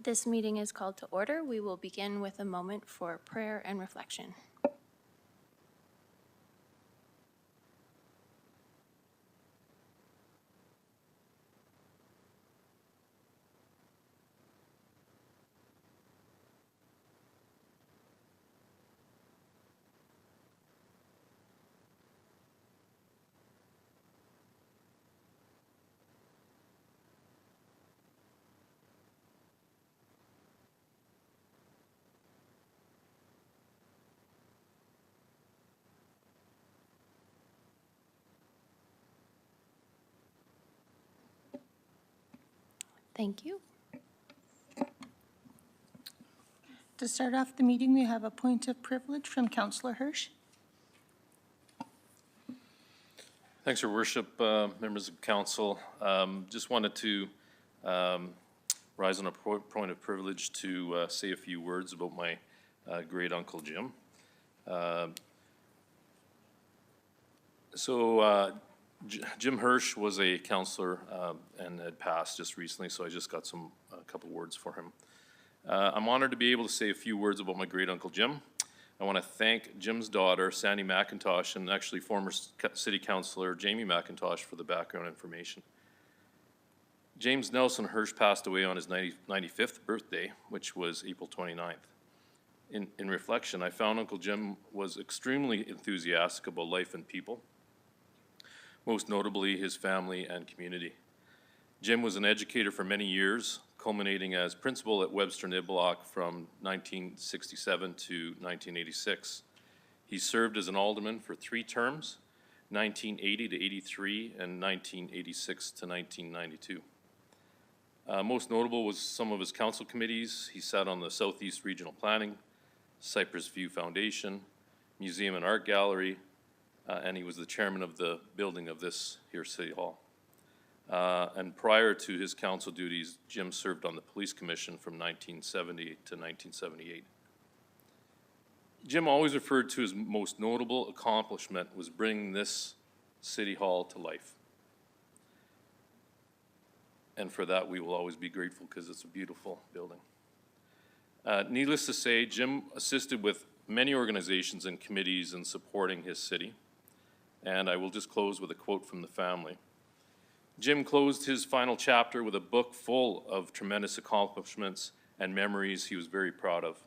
This meeting is called to order. We will begin with a moment for prayer and reflection. Thank you. To start off the meeting, we have a point of privilege from Councillor Hirsch. Thanks, Your Worship, members of council. Just wanted to rise on a point of privilege to say a few words about my great uncle Jim. Jim Hirsch was a councillor and had passed just recently, so I just got a couple words for him. I'm honored to be able to say a few words about my great uncle Jim. I want to thank Jim's daughter, Sandy McIntosh, and actually former city councillor Jamie McIntosh for the background information. James Nelson Hirsch passed away on his 95th birthday, which was April 29th. In reflection, I found Uncle Jim was extremely enthusiastic about life and people, most notably his family and community. Jim was an educator for many years, culminating as principal at Webster Niblock from 1967 to 1986. He served as an alderman for 3 terms, 1980 to 83 and 1986 to 1992. Most notable was some of his council committees. He sat on the Southeast Regional Planning, Cypress View Foundation, Museum and Art Gallery, and he was the chairman of the building of this here City Hall. And prior to his council duties, Jim served on the Police Commission from 1970 to 1978. Jim always referred to his most notable accomplishment was bringing this City Hall to life. And for that, we will always be grateful because it's a beautiful building. Needless to say, Jim assisted with many organizations and committees in supporting his city. And I will just close with a quote from the family. Jim closed his final chapter with a book full of tremendous accomplishments and memories he was very proud of.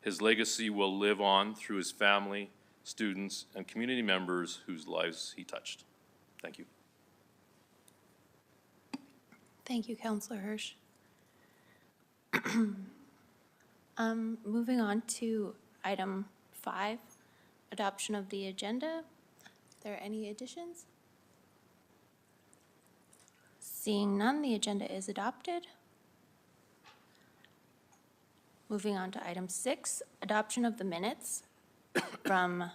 His legacy will live on through his family, students, and community members whose lives he touched. Thank you. Thank you, Councillor Hirsch. Moving on to item 5, adoption of the agenda. Are there any additions? Seeing none, the agenda is adopted. Moving on to item 6, adoption of the minutes from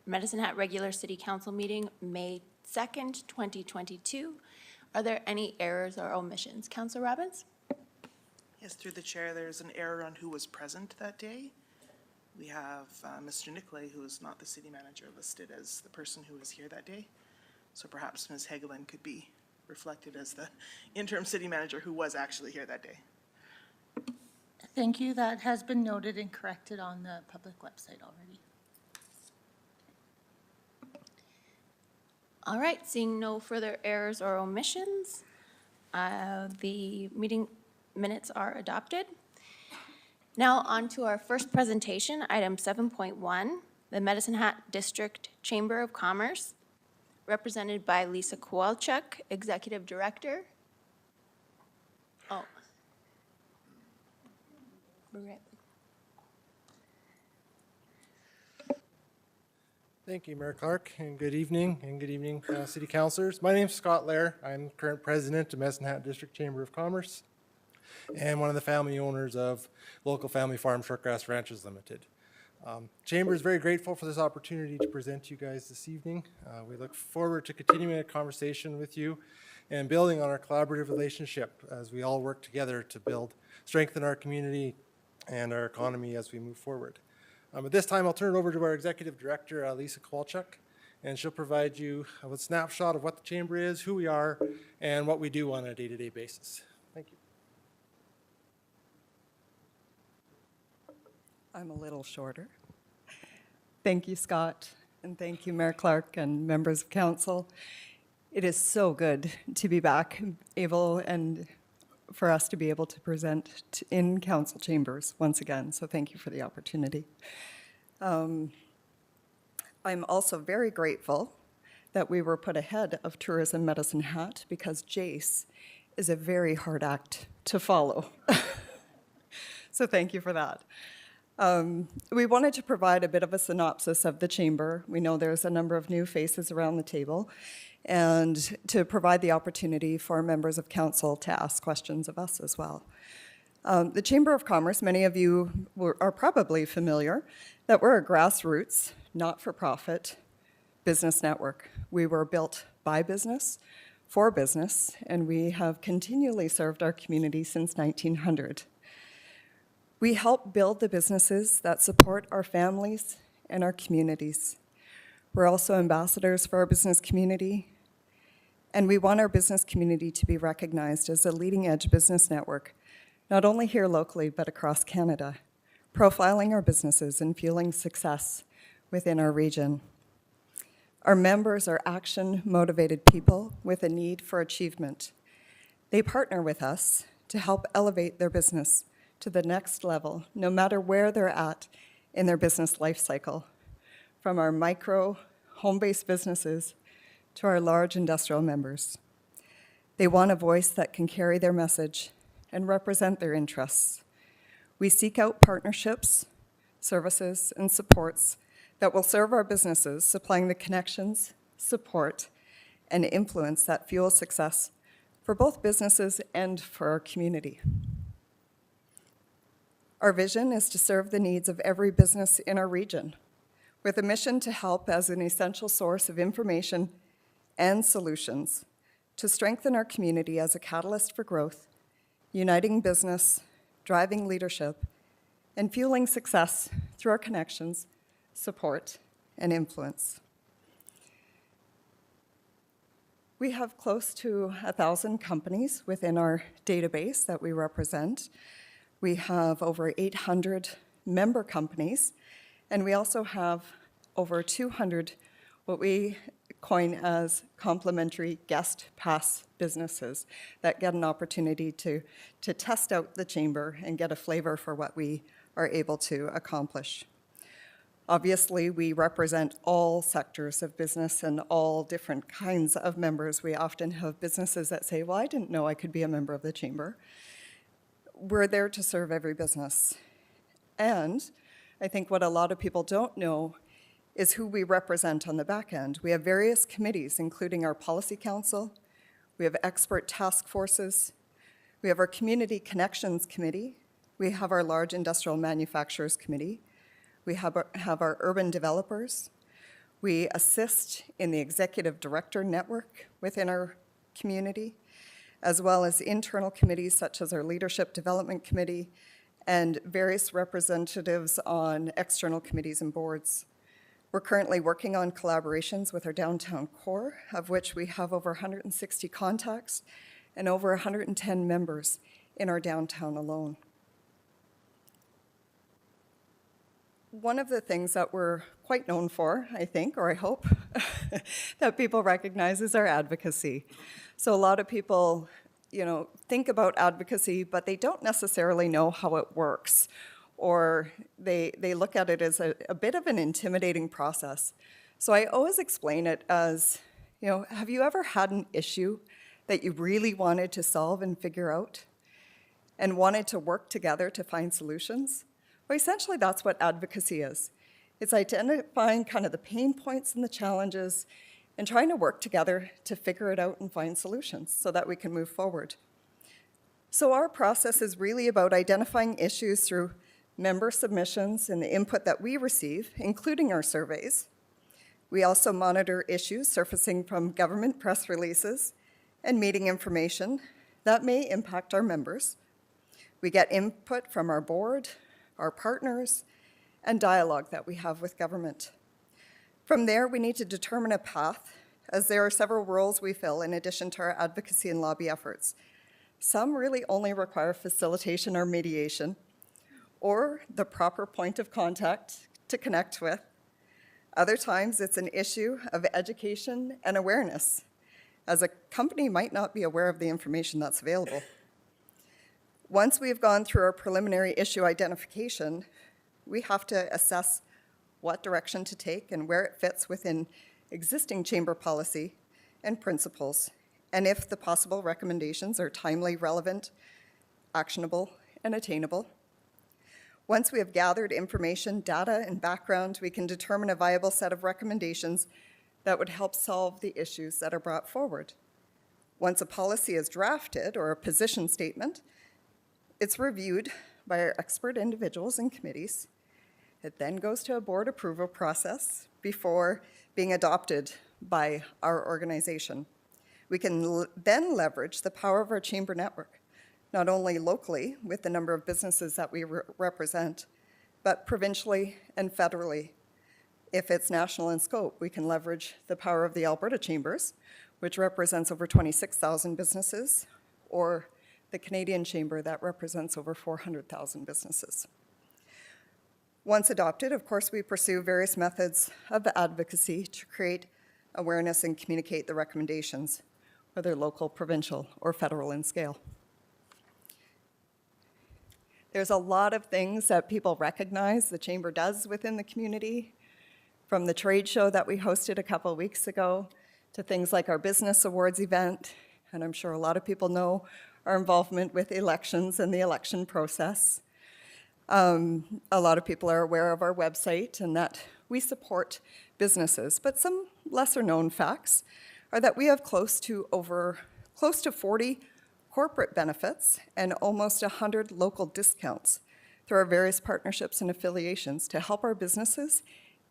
Medicine Hat regular City Council meeting, May 2nd, 2022. Are there any errors or omissions? Councillor Robbins? Yes, through the chair, there's an error on who was present that day. We have Mr. Nicolay, who is not the city manager, listed as the person who was here that day. So perhaps Ms. Hegelin could be reflected as the interim city manager who was actually here that day. Thank you. That has been noted and corrected on the public website already. All right, seeing no further errors or omissions, the meeting minutes are adopted. Now on to our first presentation, item 7.1, the Medicine Hat District Chamber of Commerce, represented by Lisa Kowalchuk, Executive Director. Oh. Thank you, Mayor Clark, and good evening, City Councilors. My name is Scott Lair. I'm current president of Medicine Hat District Chamber of Commerce and one of the family owners of Local Family Farm Shortgrass Ranches Limited. Chamber is very grateful for this opportunity to present to you guys this evening. We look forward to continuing a conversation with you and building on our collaborative relationship as we all work together to strengthen our community and our economy as we move forward. At this time, I'll turn it over to our Executive Director, Lisa Kowalchuk, and she'll provide you with a snapshot of what the Chamber is, who we are, and what we do on a day-to-day basis. Thank you. I'm a little shorter. Thank you, Scott, and thank you, Mayor Clark and members of council. It is so good to be back, and for us to be able to present in council chambers once again, so thank you for the opportunity. I'm also very grateful that we were put ahead of Tourism Medicine Hat because Jace is a very hard act to follow. So thank you for that. We wanted to provide a bit of a synopsis of the chamber. We know there's a number of new faces around the table, and to provide the opportunity for members of council to ask questions of us as well. The Chamber of Commerce, many of you are probably familiar, that we're a grassroots, not-for-profit business network. We were built by business, for business, and we have continually served our community since 1900. We help build the businesses that support our families and our communities. We're also ambassadors for our business community, and we want our business community to be recognized as a leading-edge business network, not only here locally, but across Canada, profiling our businesses and fueling success within our region. Our members are action-motivated people with a need for achievement. They partner with us to help elevate their business to the next level, no matter where they're at in their business life cycle, from our micro, home-based businesses to our large industrial members. They want a voice that can carry their message and represent their interests. We seek out partnerships, services, and supports that will serve our businesses, supplying the connections, support, and influence that fuel success for both businesses and for our community. Our vision is to serve the needs of every business in our region, with a mission to help as an essential source of information and solutions to strengthen our community as a catalyst for growth, uniting business, driving leadership, and fueling success through our connections, support, and influence. We have close to 1,000 companies within our database that we represent. We have over 800 member companies, and we also have over 200 what we coin as complimentary guest pass businesses that get an opportunity to test out the chamber and get a flavor for what we are able to accomplish. Obviously, we represent all sectors of business and all different kinds of members. We often have businesses that say, well, I didn't know I could be a member of the chamber. We're there to serve every business. And I think what a lot of people don't know is who we represent on the back end. We have various committees, including our Policy Council. We have expert task forces. We have our Community Connections Committee. We have our Large Industrial Manufacturers Committee. We have our urban developers. We assist in the executive director network within our community, as well as internal committees such as our Leadership Development Committee and various representatives on external committees and boards. We're currently working on collaborations with our downtown core, of which we have over 160 contacts and over 110 members in our downtown alone. One of the things that we're quite known for, I think, or I hope, that people recognize is our advocacy. So a lot of people, think about advocacy, but they don't necessarily know how it works, or they look at it as a bit of an intimidating process. So I always explain it as, have you ever had an issue that you really wanted to solve and figure out and wanted to work together to find solutions? Well, essentially, that's what advocacy is. It's identifying kind of the pain points and the challenges and trying to work together to figure it out and find solutions so that we can move forward. So our process is really about identifying issues through member submissions and the input that we receive, including our surveys. We also monitor issues surfacing from government press releases and meeting information that may impact our members. We get input from our board, our partners, and dialogue that we have with government. From there, we need to determine a path, as there are several roles we fill in addition to our advocacy and lobby efforts. Some really only require facilitation or mediation, or the proper point of contact to connect with. Other times, it's an issue of education and awareness, as a company might not be aware of the information that's available. Once we've gone through our preliminary issue identification, we have to assess what direction to take and where it fits within existing chamber policy and principles, and if the possible recommendations are timely, relevant, actionable, and attainable. Once we have gathered information, data, and background, we can determine a viable set of recommendations that would help solve the issues that are brought forward. Once a policy is drafted, or a position statement, it's reviewed by our expert individuals and committees. It then goes to a board approval process before being adopted by our organization. We can then leverage the power of our chamber network, not only locally with the number of businesses that we represent, but provincially and federally. If it's national in scope, we can leverage the power of the Alberta Chambers, which represents over 26,000 businesses, or the Canadian Chamber that represents over 400,000 businesses. Once adopted, of course, we pursue various methods of advocacy to create awareness and communicate the recommendations, whether local, provincial, or federal in scale. There's a lot of things that people recognize the Chamber does within the community, from the trade show that we hosted a couple of weeks ago to things like our Business Awards event, and I'm sure a lot of people know our involvement with elections and the election process. A lot of people are aware of our website and that we support businesses, but some lesser known facts are that we have close to 40 corporate benefits and almost 100 local discounts through our various partnerships and affiliations to help our businesses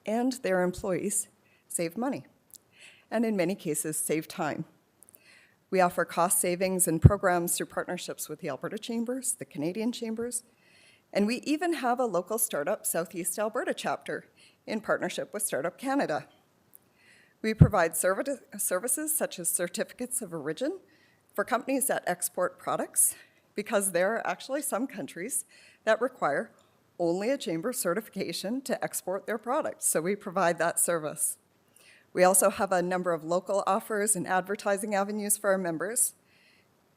and their employees save money, and in many cases, save time. We offer cost savings and programs through partnerships with the Alberta Chambers, the Canadian Chambers, and we even have a local startup Southeast Alberta chapter in partnership with Startup Canada. We provide services such as certificates of origin for companies that export products, because there are actually some countries that require only a chamber certification to export their products, so we provide that service. We also have a number of local offers and advertising avenues for our members,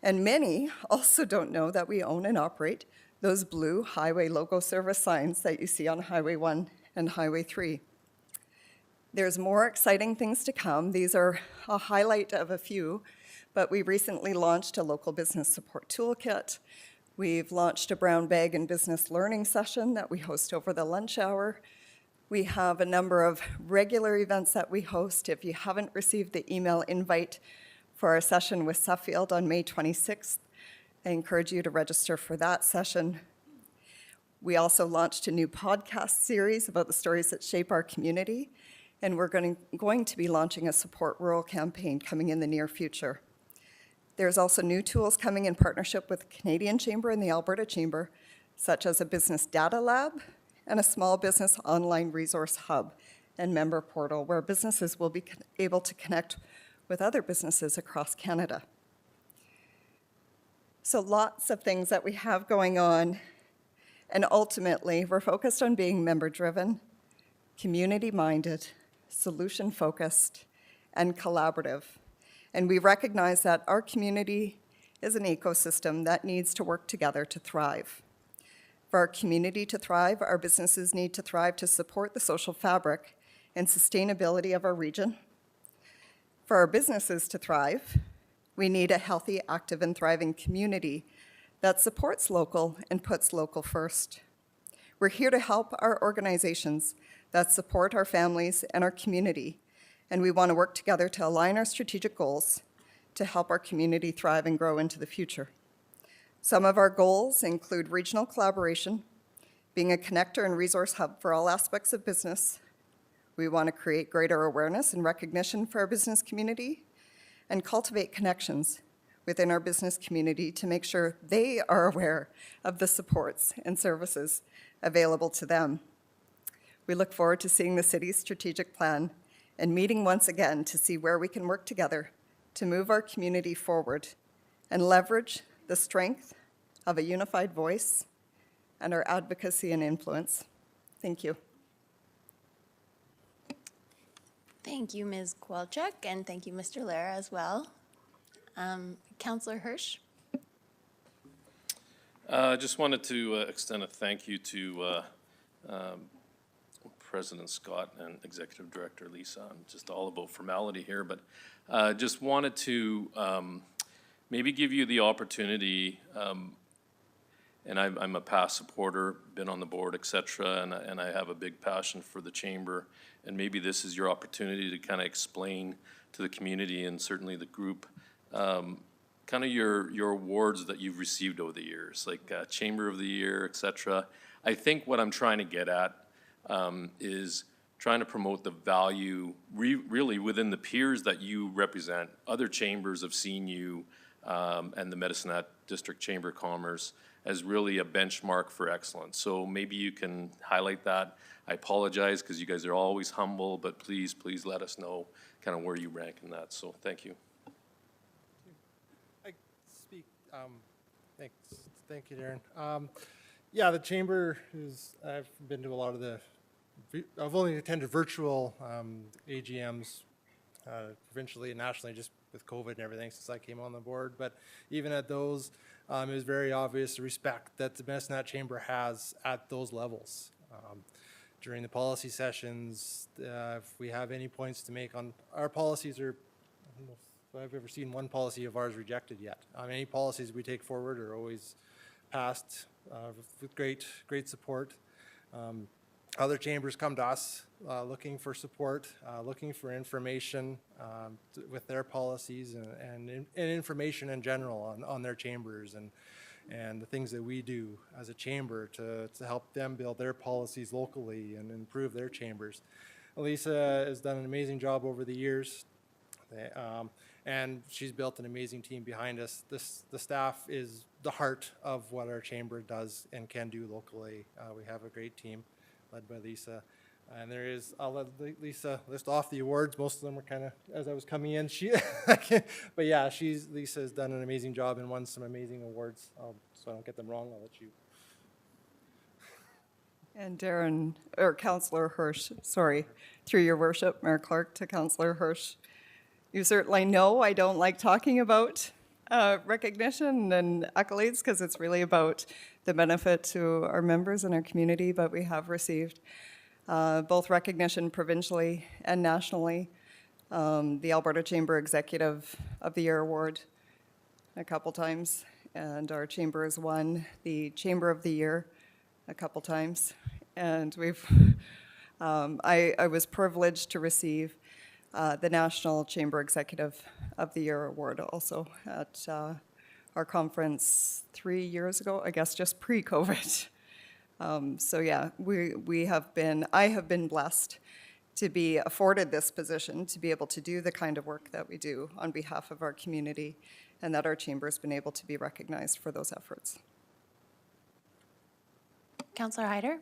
and many also don't know that we own and operate those blue highway logo service signs that you see on Highway 1 and Highway 3. There's more exciting things to come. These are a highlight of a few, but we recently launched a local business support toolkit. We've launched a brown bag and business learning session that we host over the lunch hour. We have a number of regular events that we host. If you haven't received the email invite for our session with Suffield on May 26th, I encourage you to register for that session. We also launched a new podcast series about the stories that shape our community, and we're going to be launching a Support Rural campaign coming in the near future. There's also new tools coming in partnership with the Canadian Chamber and the Alberta Chamber, such as a business data lab and a small business online resource hub and member portal where businesses will be able to connect with other businesses across Canada. So lots of things that we have going on, and ultimately we're focused on being member-driven, community-minded, solution-focused, and collaborative. And we recognize that our community is an ecosystem that needs to work together to thrive. For our community to thrive, our businesses need to thrive to support the social fabric and sustainability of our region. For our businesses to thrive, we need a healthy, active, and thriving community that supports local and puts local first. We're here to help our organizations that support our families and our community, and we want to work together to align our strategic goals to help our community thrive and grow into the future. Some of our goals include regional collaboration, being a connector and resource hub for all aspects of business. We want to create greater awareness and recognition for our business community and cultivate connections within our business community to make sure they are aware of the supports and services available to them. We look forward to seeing the city's strategic plan and meeting once again to see where we can work together to move our community forward and leverage the strength of a unified voice, and our advocacy and influence. Thank you. Thank you, Ms. Kowalczyk, and thank you, Mr. Lara, as well. Counselor Hirsch? I just wanted to extend a thank you to President Scott and Executive Director Lisa. I'm just all about formality here, but just wanted to maybe give you the opportunity, and I'm a past supporter, been on the board, et cetera, and I have a big passion for the chamber, and maybe this is your opportunity to kind of explain to the community and certainly the group kind of your awards that you've received over the years, like Chamber of the Year, et cetera. I think what I'm trying to get at is trying to promote the value really within the peers that you represent. Other chambers have seen you and the Medicine Hat District Chamber of Commerce as really a benchmark for excellence. So maybe you can highlight that. I apologize because you guys are always humble, but please let us know kind of where you rank in that. So thank you. Thank you, Darren. Yeah, the chamber is, I've been to a lot of I've only attended virtual AGMs provincially and nationally just with COVID and everything since I came on the board. But even at those, it was very obvious the respect that the Medicine Hat Chamber has at those levels. During the policy sessions, if we have any points to make on our policies, I don't know if I've ever seen one policy of ours rejected yet. Any policies we take forward are always passed with great support. Other chambers come to us looking for support, looking for information with their policies and information in general on their chambers and the things that we do as a chamber to help them build their policies locally and improve their chambers. Lisa has done an amazing job over the years. And she's built an amazing team behind us. The staff is the heart of what our chamber does and can do locally. We have a great team led by Lisa. And I'll let Lisa list off the awards. Most of them were kind of, as I was coming in, but yeah, Lisa has done an amazing job and won some amazing awards. So I don't get them wrong, I'll let you. And Darren, or Councillor Hirsch, sorry, through your worship, Mayor Clerk, to Councillor Hirsch. You certainly know I don't like talking about recognition and accolades because it's really about the benefit to our members and our community, but we have received both recognition provincially and nationally. The Alberta Chamber Executive of the Year Award a couple times, and our chamber has won the Chamber of the Year a couple times. And I was privileged to receive the National Chamber Executive of the Year Award also at our conference 3 years ago, I guess just pre-COVID. So yeah, I have been blessed to be afforded this position, to be able to do the kind of work that we do on behalf of our community, and that our chamber has been able to be recognized for those efforts. Counselor Hyder?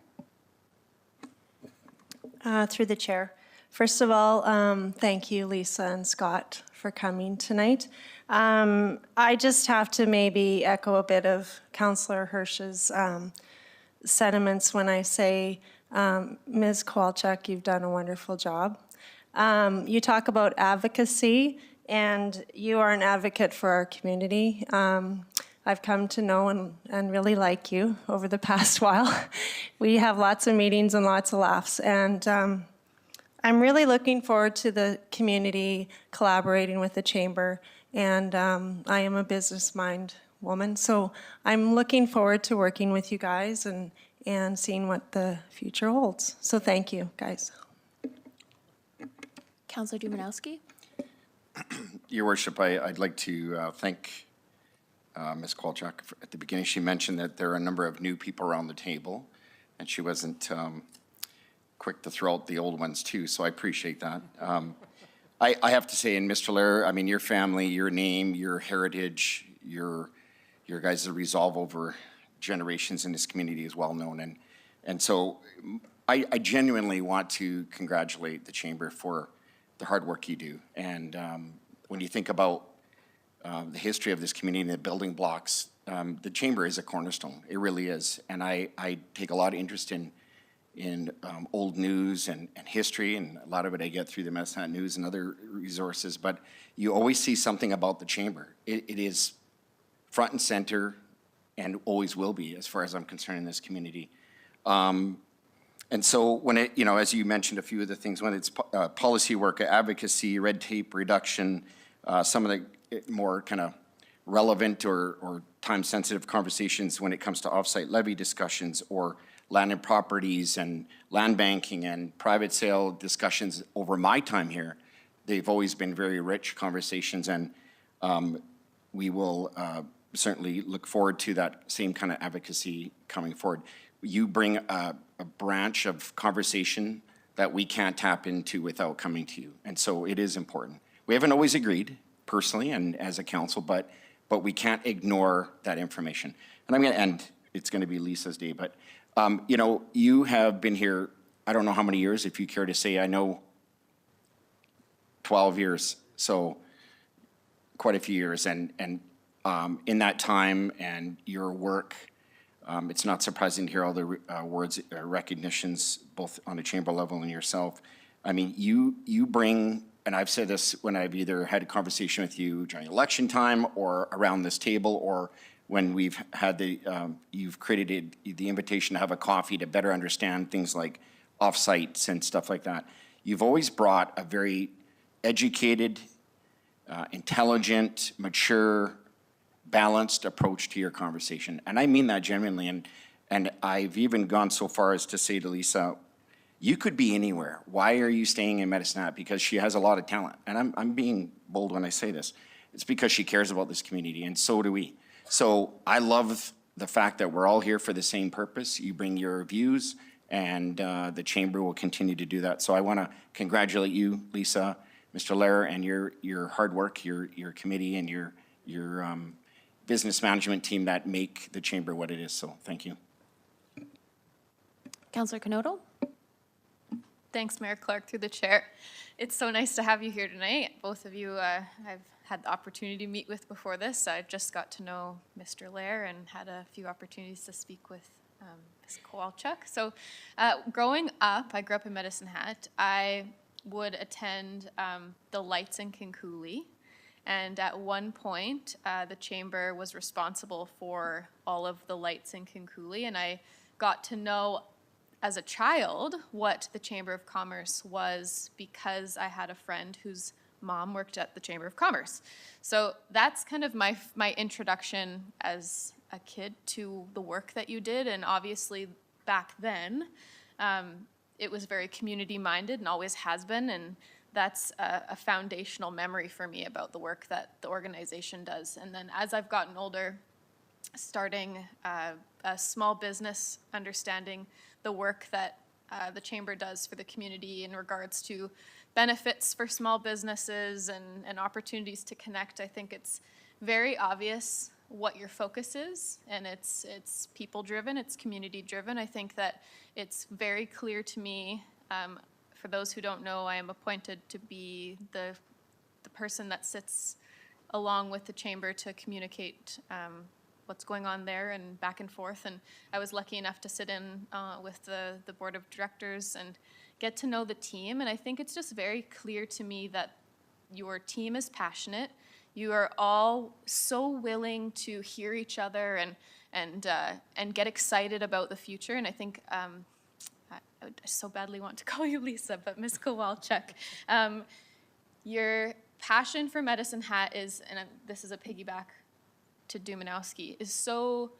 Through the chair. First of all, thank you, Lisa and Scott, for coming tonight. I just have to maybe echo a bit of Councillor Hirsch's sentiments when I say, Ms. Kowalczyk, you've done a wonderful job. You talk about advocacy, and you are an advocate for our community. I've come to know and really like you over the past while. We have lots of meetings and lots of laughs, and I'm really looking forward to the community collaborating with the chamber, and I am a business mind woman, so I'm looking forward to working with you guys and seeing what the future holds. So thank you, guys. Counselor Dumanowski? Your Worship, I'd like to thank Ms. Kowalczyk. At the beginning, she mentioned that there are a number of new people around the table, and she wasn't quick to throw out the old ones too, so I appreciate that. I have to say, and Mr. Lair, I mean, your family, your name, your heritage, your guys' resolve over generations in this community is well known, and so I genuinely want to congratulate the Chamber for the hard work you do. And when you think about the history of this community and the building blocks the chamber is a cornerstone. It really is. And I take a lot of interest in old news and history, and a lot of it I get through the Medicine Hat News and other resources, but you always see something about the chamber. It is front and center and always will be, as far as I'm concerned, in this community. And so when it, you know, as you mentioned a few of the things, when it's policy work, advocacy, red tape reduction, some of the more kind of relevant or time-sensitive conversations when it comes to offsite levy discussions or land and properties and land banking and private sale discussions over my time here, they've always been very rich conversations, and we will certainly look forward to that same kind of advocacy coming forward. You bring a branch of conversation that we can't tap into without coming to you, and so it is important. We haven't always agreed personally and as a council, but we can't ignore that information. And I'm going to end, it's going to be Lisa's day, but you know, you have been here, I don't know how many years, if you care to say. I know 12 years, so quite a few years, and in that time and your work, it's not surprising to hear all the words, recognitions, both on a chamber level and yourself. I mean, you bring, and I've said this when I've either had a conversation with you during election time or around this table, or when we've had the, you've created the invitation to have a coffee to better understand things like off-sites and stuff like that. You've always brought a very educated, intelligent, mature, balanced approach to your conversation. And I mean that genuinely. And I've even gone so far as to say to Lisa, you could be anywhere. Why are you staying in Medicine Hat? Because she has a lot of talent. And I'm being bold when I say this. It's because she cares about this community, and so do we. So I love the fact that we're all here for the same purpose. You bring your views, and the chamber will continue to do that. So I want to congratulate you, Lisa, Mr. Lair, and your hard work, your committee, and your business management team that make the chamber what it is. So thank you. Councillor Knodel? Thanks, Mayor Clark, through the chair. It's so nice to have you here tonight. Both of you I've had the opportunity to meet with before this. I just got to know Mr. Lair and had a few opportunities to speak with Ms. Kowalchuk. So growing up, I grew up in Medicine Hat. I would attend the Lights in Kincooley. And at one point, the chamber was responsible for all of the lights in Kincooley. And I got to know as a child what the Chamber of Commerce was because I had a friend whose mom worked at the Chamber of Commerce. So that's kind of my introduction as a kid to the work that you did. And obviously back then, it was very community-minded and always has been. And that's a foundational memory for me about the work that the organization does. And then as I've gotten older, starting a small business, understanding the work that the chamber does for the community in regards to benefits for small businesses and opportunities to connect. I think it's very obvious what your focus is, and it's people-driven, it's community-driven. I think that it's very clear to me. For those who don't know, I am appointed to be the person that sits along with the chamber to communicate what's going on there and back and forth. And I was lucky enough to sit in with the board of directors and get to know the team. And I think it's just very clear to me that your team is passionate. You are all so willing to hear each other and get excited about the future. And I think I so badly want to call you Lisa, but Ms. Kowalchuk, your passion for Medicine Hat is, and this is a piggyback to Dumanowski, is so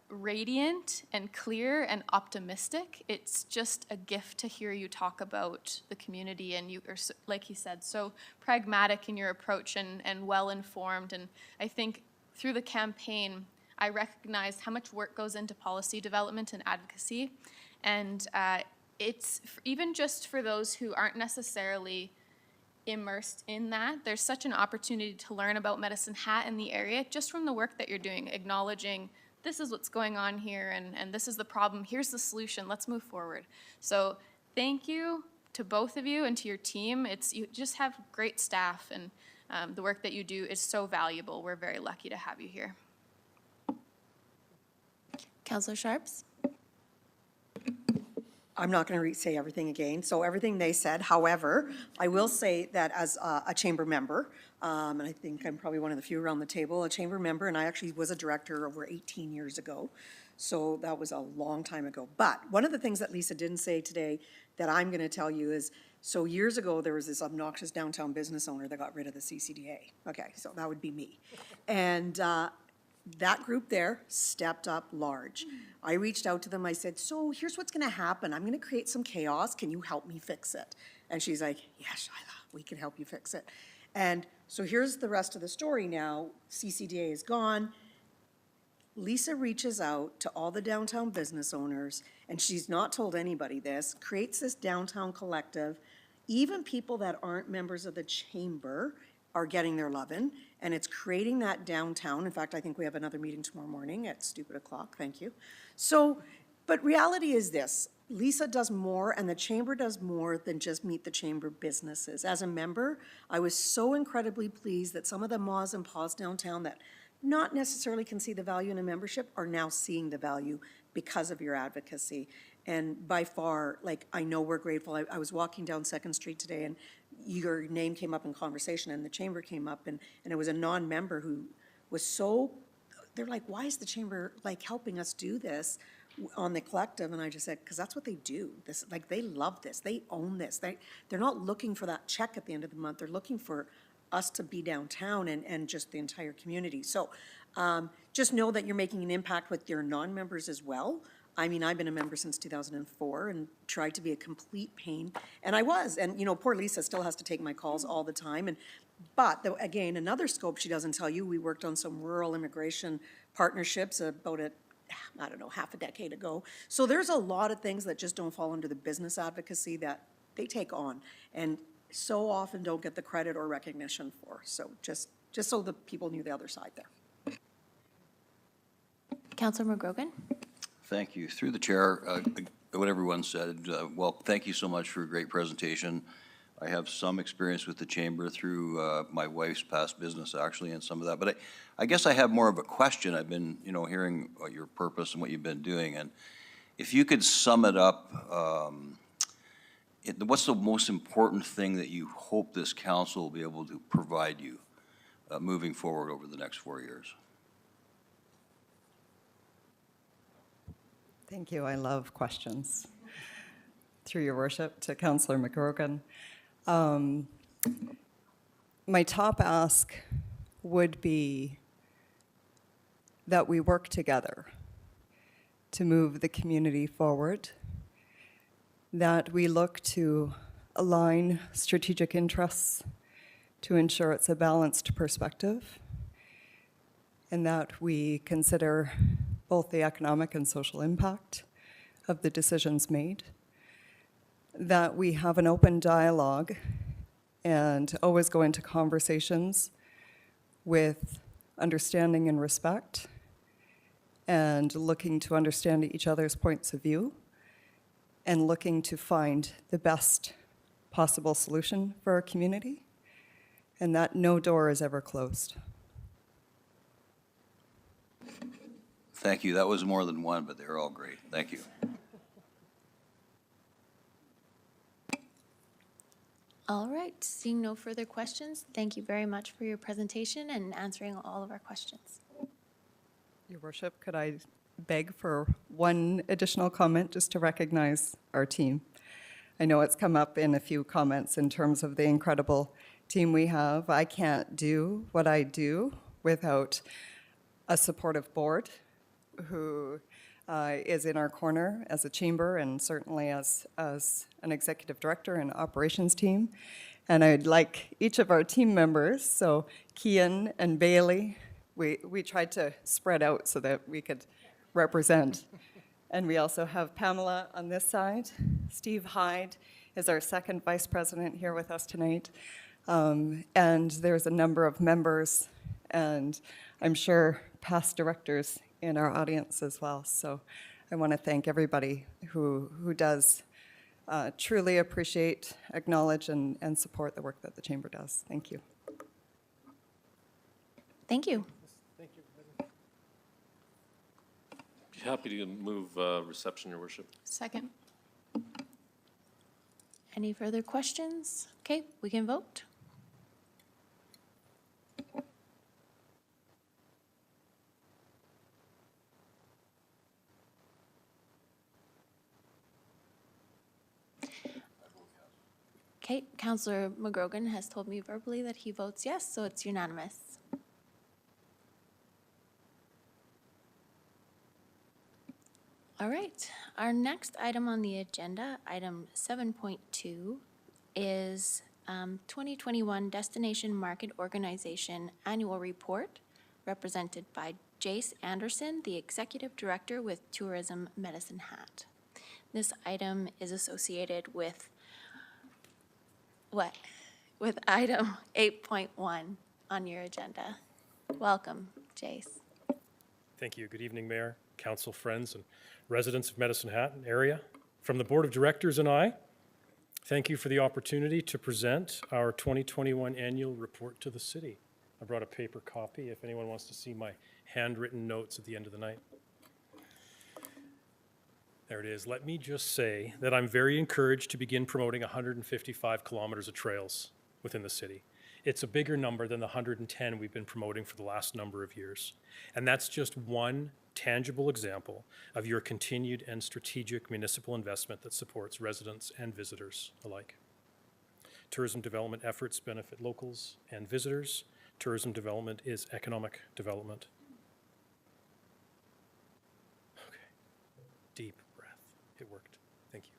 radiant and clear and optimistic. It's just a gift to hear you talk about the community, and you are, like he said, so pragmatic in your approach and well-informed. And I think through the campaign, I recognized how much work goes into policy development and advocacy. And it's even just for those who aren't necessarily immersed in that, there's such an opportunity to learn about Medicine Hat in the area just from the work that you're doing, acknowledging this is what's going on here and this is the problem, here's the solution, let's move forward. So thank you to both of you and to your team. You just have great staff, and the work that you do is so valuable. We're very lucky to have you here. Counselor Sharps? I'm not going to say everything again, so everything they said. However, I will say that as a chamber member, and I think I'm probably one of the few around the table, a chamber member, and I actually was a director over 18 years ago. So that was a long time ago. But one of the things that Lisa didn't say today that I'm going to tell you is, so years ago, there was this obnoxious downtown business owner that got rid of the CCDA. Okay, so that would be me. And that group there stepped up large. I reached out to them, I said, so here's what's gonna happen, I'm gonna create some chaos, can you help me fix it? And she's like, yeah, Shyla, we can help you fix it. And so here's the rest of the story now, CCDA is gone. Lisa reaches out to all the downtown business owners, and she's not told anybody this, creates this downtown collective. Even people that aren't members of the chamber are getting their lovin', and it's creating that downtown. In fact, I think we have another meeting tomorrow morning at stupid o'clock, thank you. So, but reality is this, Lisa does more and the chamber does more than just meet the chamber businesses. As a member, I was so incredibly pleased that some of the ma's and pa's downtown that not necessarily can see the value in a membership are now seeing the value because of your advocacy. And by far, like, I know we're grateful. I was walking down Second Street today and your name came up in conversation and the chamber came up and it was a non-member who was so, they're like, why is the chamber like helping us do this on the collective? And I just said, because that's what they do. This, like, they love this. They own this. They're not looking for that check at the end of the month. They're looking for us to be downtown and just the entire community. So just know that you're making an impact with your non-members as well. I mean, I've been a member since 2004 and tried to be a complete pain, and I was. And, you know, poor Lisa still has to take my calls all the time. But again, another scope she doesn't tell you, we worked on some rural immigration partnerships about I don't know, half a decade ago. So there's a lot of things that just don't fall under the business advocacy that they take on and so often don't get the credit or recognition for. So just so the people knew the other side there. Counselor McGrogan? Thank you. Through the chair, what everyone said, well, thank you so much for a great presentation. I have some experience with the chamber through my wife's past business, actually, and some of that. But I guess I have more of a question. I've been, you know, hearing your purpose and what you've been doing. And if you could sum it up, what's the most important thing that you hope this council will be able to provide you moving forward over the next 4 years? Thank you. I love questions. Through your worship, to Councillor McGrogan. My top ask would be that we work together to move the community forward, that we look to align strategic interests to ensure it's a balanced perspective, and that we consider both the economic and social impact of the decisions made, that we have an open dialogue and always go into conversations with understanding and respect and looking to understand each other's points of view and looking to find the best possible solution for our community, and that no door is ever closed. Thank you. That was more than one, but they were all great. Thank you. All right, seeing no further questions, thank you very much for your presentation and answering all of our questions. Your worship, could I beg for one additional comment just to recognize our team? I know it's come up in a few comments in terms of the incredible team we have. I can't do what I do without a supportive board who is in our corner as a chamber and certainly as an executive director and operations team. And I'd like each of our team members, so Kian and Bailey, we tried to spread out so that we could represent. And we also have Pamela on this side. Steve Hyde is our second vice president here with us tonight. And there's a number of members and I'm sure past directors in our audience as well. So I want to thank everybody who does truly appreciate, acknowledge, and support the work that the chamber does. Thank you. Thank you. Thank you. Happy to move reception, Your Worship. Second. Any further questions? Okay, we can vote. Okay, Councillor McGrogan has told me verbally that he votes yes, so it's unanimous. All right, our next item on the agenda, item 7.2, is 2021 Destination Market Organization Annual Report, represented by Jace Anderson, the Executive Director with Tourism Medicine Hat. This item is associated with with item 8.1 on your agenda. Welcome, Jace. Thank you. Good evening, Mayor, council friends, and residents of Medicine Hat area. From the Board of Directors and I, thank you for the opportunity to present our 2021 annual report to the city. I brought a paper copy if anyone wants to see my handwritten notes at the end of the night. There it is. Let me just say that I'm very encouraged to begin promoting 155 kilometers of trails within the city. It's a bigger number than the 110 we've been promoting for the last number of years. And that's just one tangible example of your continued and strategic municipal investment that supports residents and visitors alike. Tourism development efforts benefit locals and visitors. Tourism development is economic development. Okay, deep breath. It worked. Thank you.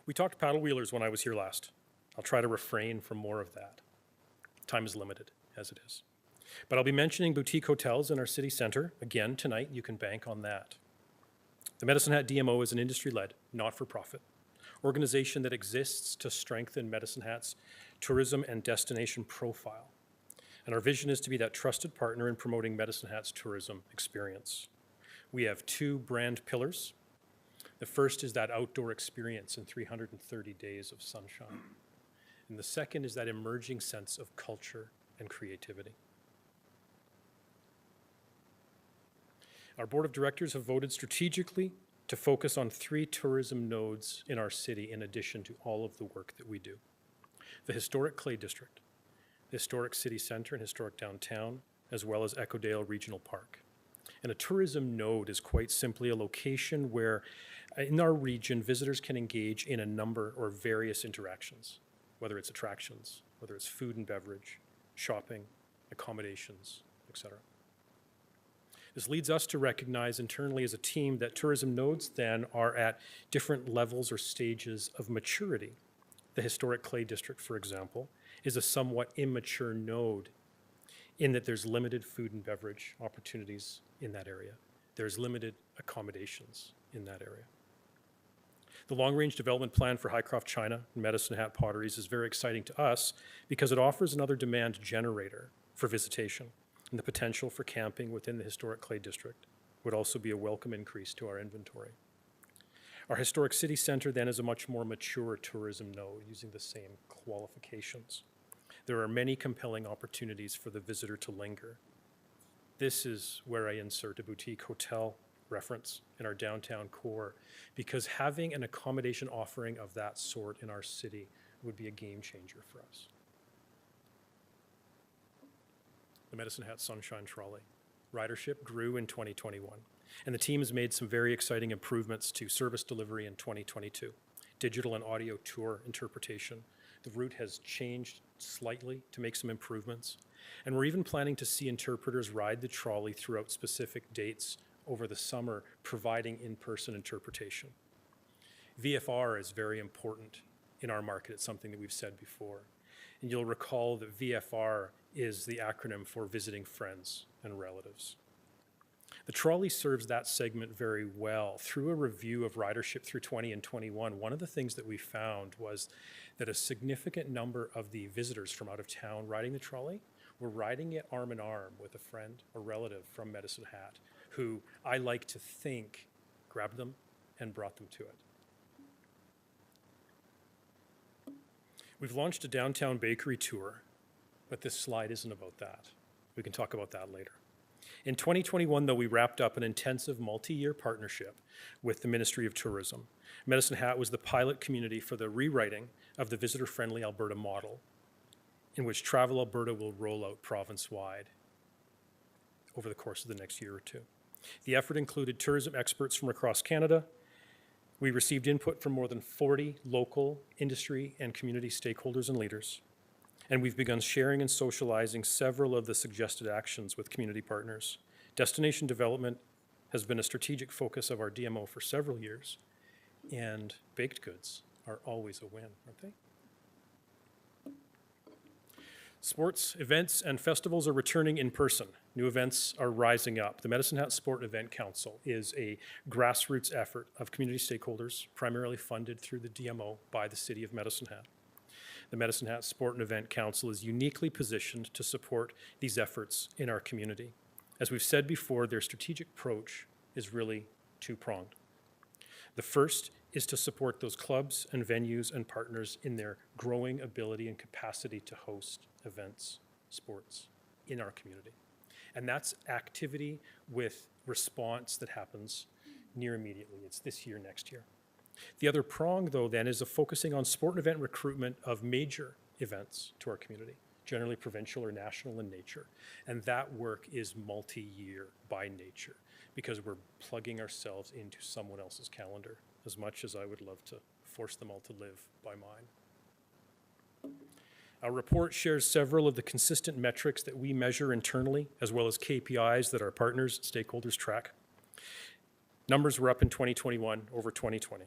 We talked paddle wheelers when I was here last. I'll try to refrain from more of that. Time is limited, as it is. But I'll be mentioning boutique hotels in our city center. Again, tonight, you can bank on that. The Medicine Hat DMO is an industry-led, not-for-profit organization that exists to strengthen Medicine Hat's tourism and destination profile. And our vision is to be that trusted partner in promoting Medicine Hat's tourism experience. We have two brand pillars. The first is that outdoor experience in 330 days of sunshine. And the second is that emerging sense of culture and creativity. Our board of directors have voted strategically to focus on 3 tourism nodes in our city in addition to all of the work that we do. The historic Clay District, the historic city center and historic downtown, as well as Eckodale Regional Park. And a tourism node is quite simply a location where in our region, visitors can engage in a number or various interactions, whether it's attractions, whether it's food and beverage, shopping, accommodations, etc. This leads us to recognize internally as a team that tourism nodes then are at different levels or stages of maturity. The historic Clay District, for example, is a somewhat immature node in that there's limited food and beverage opportunities in that area. There's limited accommodations in that area. The long-range development plan for Highcroft China and Medicine Hat Potteries is very exciting to us because it offers another demand generator for visitation, and the potential for camping within the historic Clay District would also be a welcome increase to our inventory. Our historic city center then is a much more mature tourism node using the same qualifications. There are many compelling opportunities for the visitor to linger. This is where I insert a boutique hotel reference in our downtown core, because having an accommodation offering of that sort in our city would be a game changer for us. The Medicine Hat Sunshine Trolley. Ridership grew in 2021, and the team has made some very exciting improvements to service delivery in 2022. Digital and audio tour interpretation. The route has changed slightly to make some improvements, and we're even planning to see interpreters ride the trolley throughout specific dates over the summer, providing in-person interpretation. VFR is very important in our market. It's something that we've said before. And you'll recall that VFR is the acronym for visiting friends and relatives. The trolley serves that segment very well. Through a review of ridership through 20 and 21, one of the things that we found was that a significant number of the visitors from out of town riding the trolley were riding it arm in arm with a friend or relative from Medicine Hat, who I like to think grabbed them and brought them to it. We've launched a downtown bakery tour, but this slide isn't about that. We can talk about that later. In 2021, though, we wrapped up an intensive multi-year partnership with the Ministry of Tourism. Medicine Hat was the pilot community for the rewriting of the visitor-friendly Alberta model, in which Travel Alberta will roll out province-wide over the course of the next year or two. The effort included tourism experts from across Canada. We received input from more than 40 local, industry, and community stakeholders and leaders. And we've begun sharing and socializing several of the suggested actions with community partners. Destination development has been a strategic focus of our DMO for several years, and baked goods are always a win, aren't they? Sports, events, and festivals are returning in person. New events are rising up. The Medicine Hat Sport Event Council is a grassroots effort of community stakeholders, primarily funded through the DMO by the City of Medicine Hat. The Medicine Hat Sport and Event Council is uniquely positioned to support these efforts in our community. As we've said before, their strategic approach is really two-pronged. The first is to support those clubs and venues and partners in their growing ability and capacity to host events, sports in our community. And that's activity with response that happens near immediately. It's this year, next year. The other prong, though, then, is focusing on sport and event recruitment of major events to our community, generally provincial or national in nature. And that work is multi-year by nature, because we're plugging ourselves into someone else's calendar, as much as I would love to force them all to live by mine. Our report shares several of the consistent metrics that we measure internally, as well as KPIs that our partners, stakeholders track. Numbers were up in 2021 over 2020.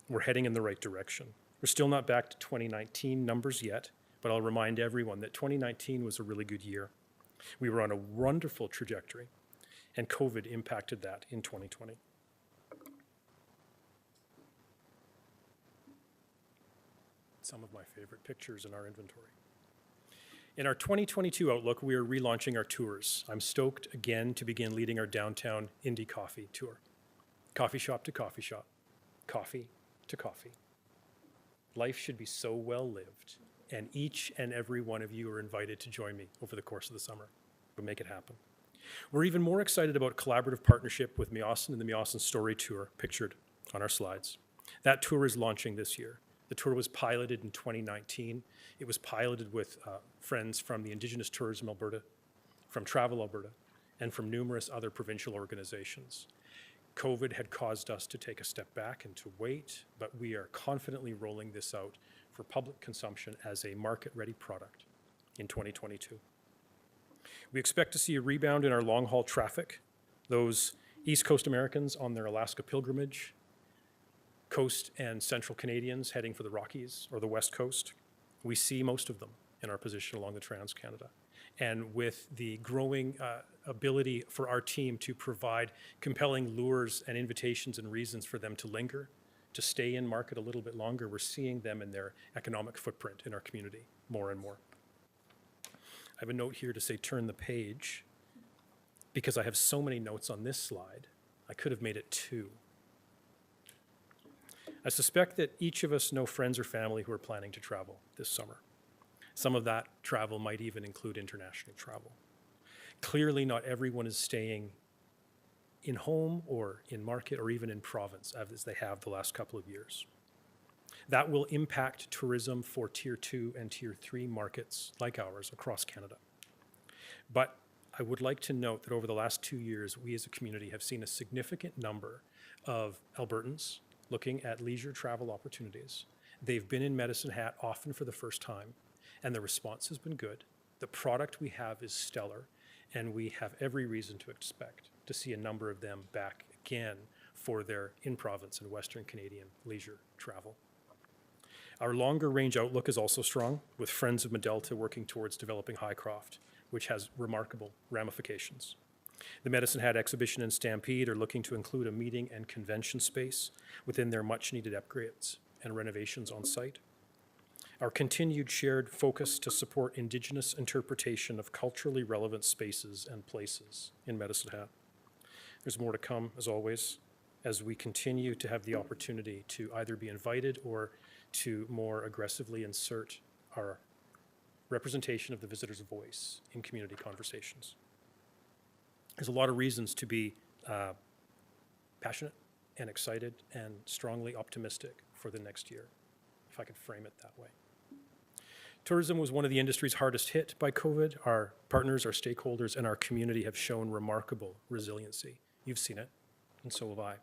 We're heading in the right direction. We're still not back to 2019 numbers yet, but I'll remind everyone that 2019 was a really good year. We were on a wonderful trajectory, and COVID impacted that in 2020. Some of my favorite pictures in our inventory. In our 2022 outlook, we are relaunching our tours. I'm stoked again to begin leading our downtown indie coffee tour. Coffee shop to coffee shop, coffee to coffee. Life should be so well lived, and each and every one of you are invited to join me over the course of the summer. We'll make it happen. We're even more excited about collaborative partnership with Meowson and the Meowson Story Tour, pictured on our slides. That tour is launching this year. The tour was piloted in 2019. It was piloted with friends from the Indigenous Tourism Alberta, from Travel Alberta, and from numerous other provincial organizations. COVID had caused us to take a step back and to wait, but we are confidently rolling this out for public consumption as a market-ready product in 2022. We expect to see a rebound in our long-haul traffic, those East Coast Americans on their Alaska pilgrimage, Coast and Central Canadians heading for the Rockies or the West Coast. We see most of them in our position along the Trans-Canada. And with the growing ability for our team to provide compelling lures and invitations and reasons for them to linger, to stay in market a little bit longer, we're seeing them in their economic footprint in our community more and more. I have a note here to say turn the page, because I have so many notes on this slide, I could have made it 2. I suspect that each of us know friends or family who are planning to travel this summer. Some of that travel might even include international travel. Clearly, not everyone is staying in home or in market or even in province as they have the last couple of years. That will impact tourism for Tier 2 and Tier 3 markets like ours across Canada. But I would like to note that over the last 2 years, we as a community have seen a significant number of Albertans looking at leisure travel opportunities. They've been in Medicine Hat often for the first time, and the response has been good. The product we have is stellar, and we have every reason to expect to see a number of them back again for their in-province and Western Canadian leisure travel. Our longer range outlook is also strong, with Friends of Medelta working towards developing Highcroft, which has remarkable ramifications. The Medicine Hat Exhibition and Stampede are looking to include a meeting and convention space within their much-needed upgrades and renovations on site. Our continued shared focus to support Indigenous interpretation of culturally relevant spaces and places in Medicine Hat. There's more to come, as always, as we continue to have the opportunity to either be invited or to more aggressively insert our representation of the visitor's voice in community conversations. There's a lot of reasons to be passionate and excited and strongly optimistic for the next year, if I could frame it that way. Tourism was one of the industries hardest hit by COVID. Our partners, our stakeholders, and our community have shown remarkable resiliency. You've seen it, and so have I.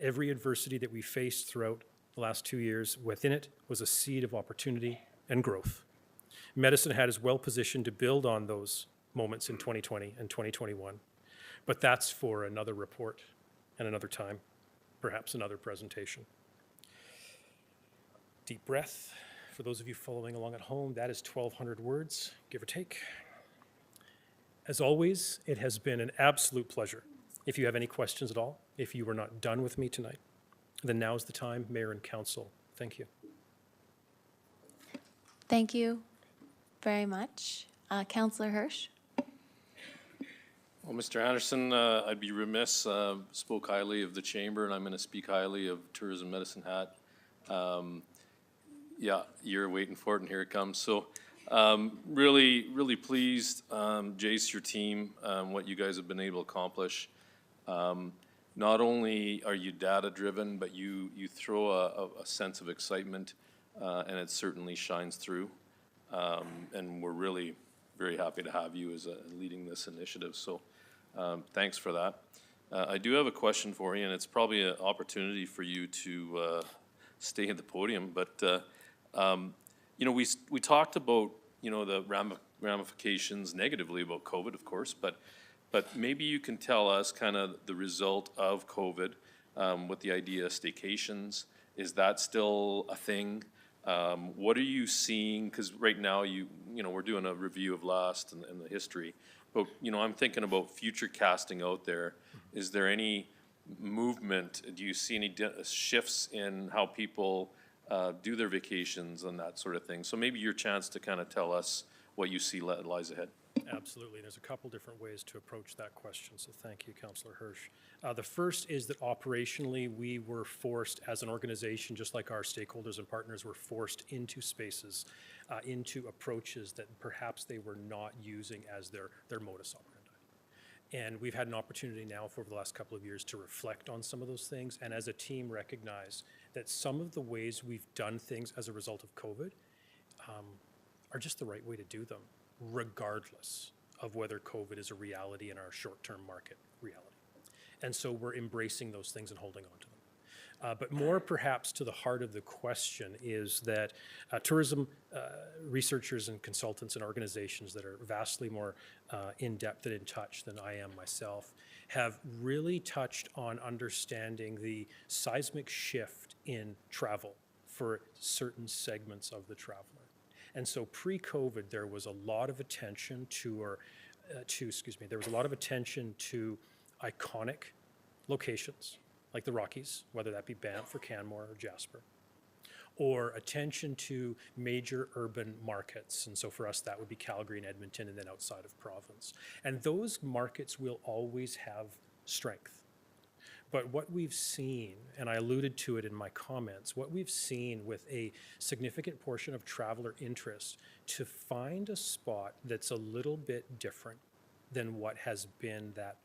Every adversity that we faced throughout the last 2 years, within it was a seed of opportunity and growth. Medicine Hat is well positioned to build on those moments in 2020 and 2021, but that's for another report and another time, perhaps another presentation. Deep breath. For those of you following along at home, that is 1,200 words, give or take. As always, it has been an absolute pleasure. If you have any questions at all, if you were not done with me tonight, then now is the time, Mayor and Council. Thank you. Thank you very much. Councillor Hirsch? Well, Mr. Anderson, I'd be remiss, spoke highly of the Chamber, and I'm going to speak highly of Tourism Medicine Hat. Yeah, you're waiting for it, and here it comes. So really, really pleased, Jace, your team, what you guys have been able to accomplish. Not only are you data-driven, but you throw a sense of excitement, and it certainly shines through. And we're really very happy to have you as leading this initiative. So thanks for that. I do have a question for you, and it's probably an opportunity for you to stay at the podium. But you know, we talked about, you know, the ramifications negatively about COVID, of course, but maybe you can tell us kind of the result of COVID with the idea of staycations. Is that still a thing? What are you seeing? Because right now, you know, we're doing a review of last and the history, but you know, I'm thinking about future casting out there. Is there any movement? Do you see any shifts in how people do their vacations and that sort of thing? So maybe your chance to kind of tell us what you see lies ahead. Absolutely. There's a couple different ways to approach that question, so thank you, Councillor Hirsch. The first is that operationally, we were forced as an organization, just like our stakeholders and partners were forced into spaces, into approaches that perhaps they were not using as their modus operandi. And we've had an opportunity now for over the last couple of years to reflect on some of those things, and as a team recognize that some of the ways we've done things as a result of COVID are just the right way to do them, regardless of whether COVID is a reality in our short-term market reality. And so we're embracing those things and holding on to them. But more perhaps to the heart of the question is that tourism researchers and consultants and organizations that are vastly more in-depth and in touch than I am myself have really touched on understanding the seismic shift in travel for certain segments of the traveler. And so pre-COVID, there was a lot of attention to iconic locations like the Rockies, whether that be Banff or Canmore or Jasper, or attention to major urban markets. And so for us, that would be Calgary and Edmonton, and then outside of province. And those markets will always have strength. But what we've seen, and I alluded to it in my comments, what we've seen with a significant portion of traveler interest to find a spot that's a little bit different than what has been that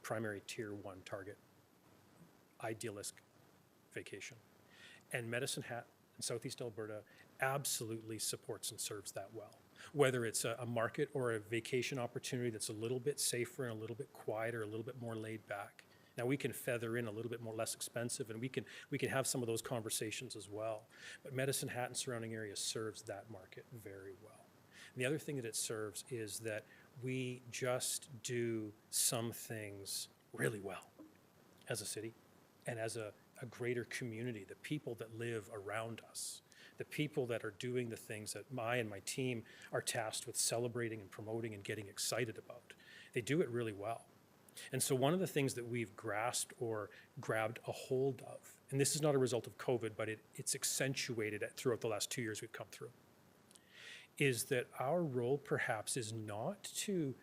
primary tier 1 target, idealistic vacation. And Medicine Hat in Southeast Alberta absolutely supports and serves that well. Whether it's a market or a vacation opportunity that's a little bit safer and a little bit quieter, a little bit more laid back. Now we can feather in a little bit more less expensive, and we can have some of those conversations as well. But Medicine Hat and surrounding areas serves that market very well. And the other thing that it serves is that we just do some things really well as a city and as a greater community, the people that live around us, the people that are doing the things that I and my team are tasked with celebrating and promoting and getting excited about. They do it really well. And so one of the things that we've grasped or grabbed a hold of, and this is not a result of COVID, but it's accentuated throughout the last 2 years we've come through, is that our role perhaps is not to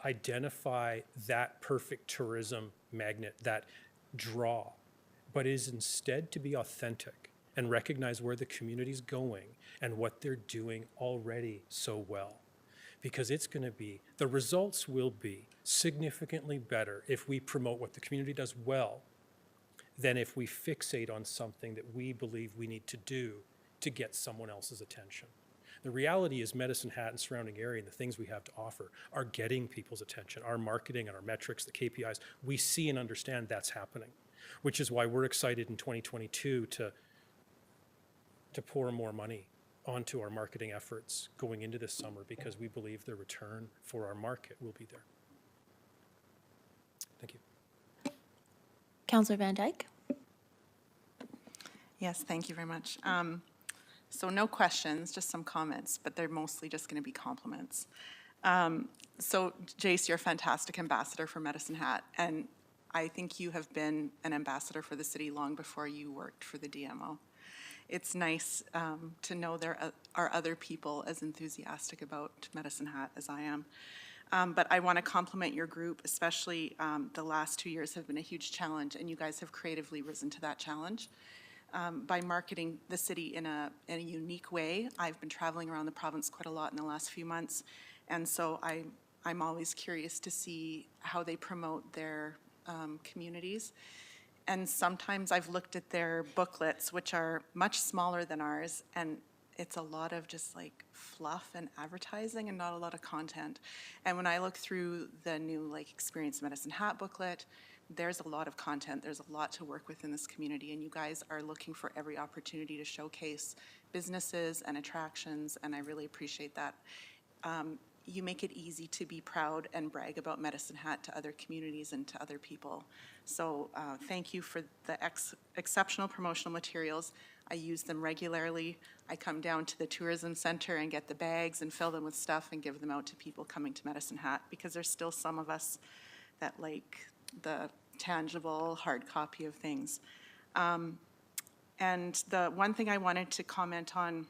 identify that perfect tourism magnet, that draw, but is instead to be authentic and recognize where the community's going and what they're doing already so well. because it's going to be, the results will be significantly better if we promote what the community does well than if we fixate on something that we believe we need to do to get someone else's attention. The reality is Medicine Hat and surrounding area and the things we have to offer are getting people's attention. Our marketing and our metrics, the KPIs, we see and understand that's happening, which is why we're excited in 2022 to pour more money onto our marketing efforts going into this summer, because we believe the return for our market will be there. Thank you. Councillor Van Dyke? Yes, thank you very much. So no questions, just some comments, but they're mostly just going to be compliments. So Jace, you're a fantastic ambassador for Medicine Hat, and I think you have been an ambassador for the city long before you worked for the DMO. It's nice to know there are other people as enthusiastic about Medicine Hat as I am. But I want to compliment your group, especially the last 2 years have been a huge challenge, and you guys have creatively risen to that challenge. By marketing the city in a unique way. I've been traveling around the province quite a lot in the last few months, and so I'm always curious to see how they promote their communities. And sometimes I've looked at their booklets, which are much smaller than ours, and it's a lot of just like fluff and advertising and not a lot of content. And when I look through the new like Experience Medicine Hat booklet, there's a lot of content, there's a lot to work with in this community, and you guys are looking for every opportunity to showcase businesses and attractions, and I really appreciate that. You make it easy to be proud and brag about Medicine Hat to other communities and to other people. So thank you for the exceptional promotional materials. I use them regularly. I come down to the tourism center and get the bags and fill them with stuff and give them out to people coming to Medicine Hat, because there's still some of us that like the tangible hard copy of things. And the one thing I wanted to comment on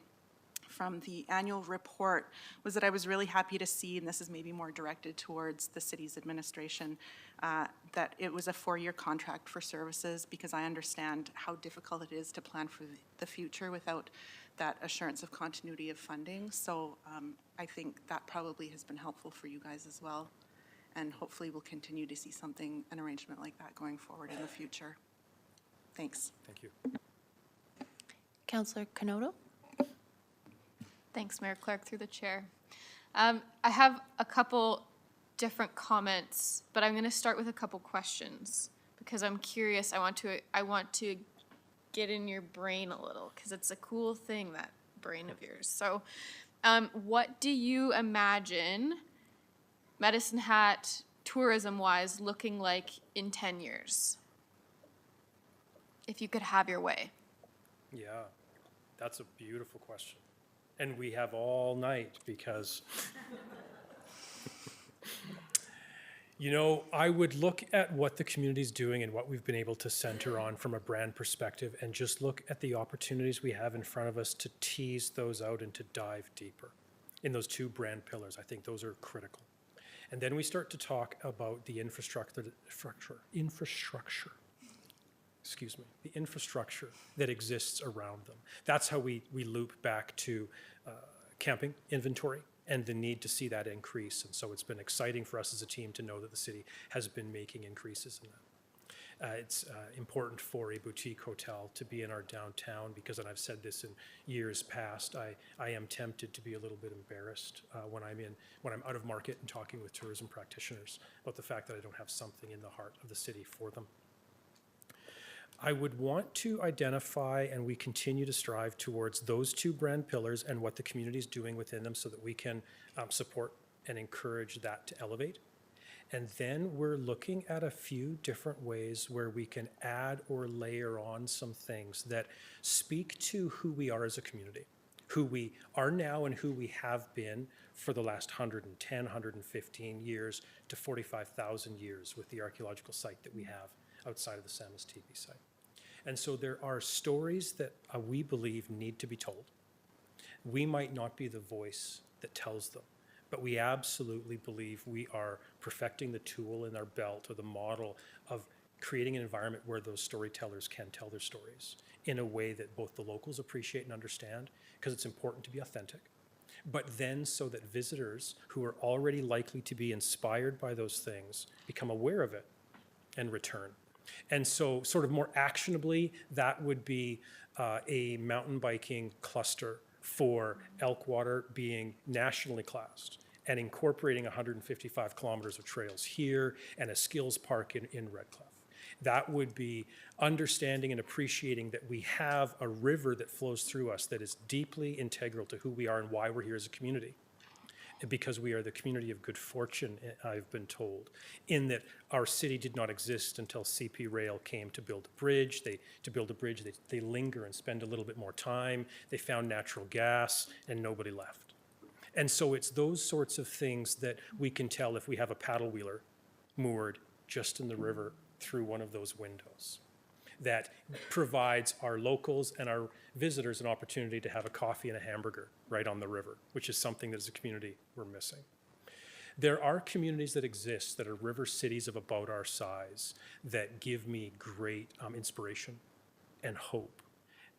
from the annual report was that I was really happy to see, and this is maybe more directed towards the city's administration, that it was a 4-year contract for services, because I understand how difficult it is to plan for the future without that assurance of continuity of funding. So I think that probably has been helpful for you guys as well. And hopefully we'll continue to see an arrangement like that going forward in the future. Thanks. Thank you. Councillor Canoto? Thanks, Mayor Clerk, through the chair. I have a couple different comments, but I'm going to start with a couple questions because I'm curious. I want to get in your brain a little, because it's a cool thing, that brain of yours. So what do you imagine Medicine Hat, tourism-wise, looking like in 10 years? If you could have your way. Yeah, that's a beautiful question. And we have all night, because, you know, I would look at what the community's doing and what we've been able to center on from a brand perspective, and just look at the opportunities we have in front of us to tease those out and to dive deeper in those 2 brand pillars. I think those are critical. And then we start to talk about the infrastructure that exists around them. That's how we loop back to camping inventory and the need to see that increase. And so it's been exciting for us as a team to know that the city has been making increases in that. It's important for a boutique hotel to be in our downtown, because, and I've said this in years past, I am tempted to be a little bit embarrassed when I'm out of market and talking with tourism practitioners about the fact that I don't have something in the heart of the city for them. I would want to identify, and we continue to strive towards, those 2 brand pillars and what the community is doing within them, so that we can support and encourage that to elevate. And then we're looking at a few different ways where we can add or layer on some things that speak to who we are as a community, who we are now and who we have been for the last 110, 115 years to 45,000 years with the archaeological site that we have outside of the Samas-Teepee site. And so there are stories that we believe need to be told. We might not be the voice that tells them, but we absolutely believe we are perfecting the tool in our belt, or the model of creating an environment where those storytellers can tell their stories in a way that both the locals appreciate and understand, because it's important to be authentic, but then so that visitors who are already likely to be inspired by those things become aware of it and return. And so sort of more actionably, that would be a mountain biking cluster for Elkwater being nationally classed and incorporating 155 kilometers of trails here and a skills park in Red Cliff. That would be understanding and appreciating that we have a river that flows through us that is deeply integral to who we are and why we're here as a community. Because we are the community of good fortune, I've been told, in that our city did not exist until CP Rail came to build a bridge. To build a bridge, they linger and spend a little bit more time. They found natural gas, and nobody left. And so it's those sorts of things that we can tell if we have a paddle wheeler moored just in the river through one of those windows. That provides our locals and our visitors an opportunity to have a coffee and a hamburger right on the river, which is something that as a community we're missing. There are communities that exist that are river cities of about our size that give me great inspiration and hope.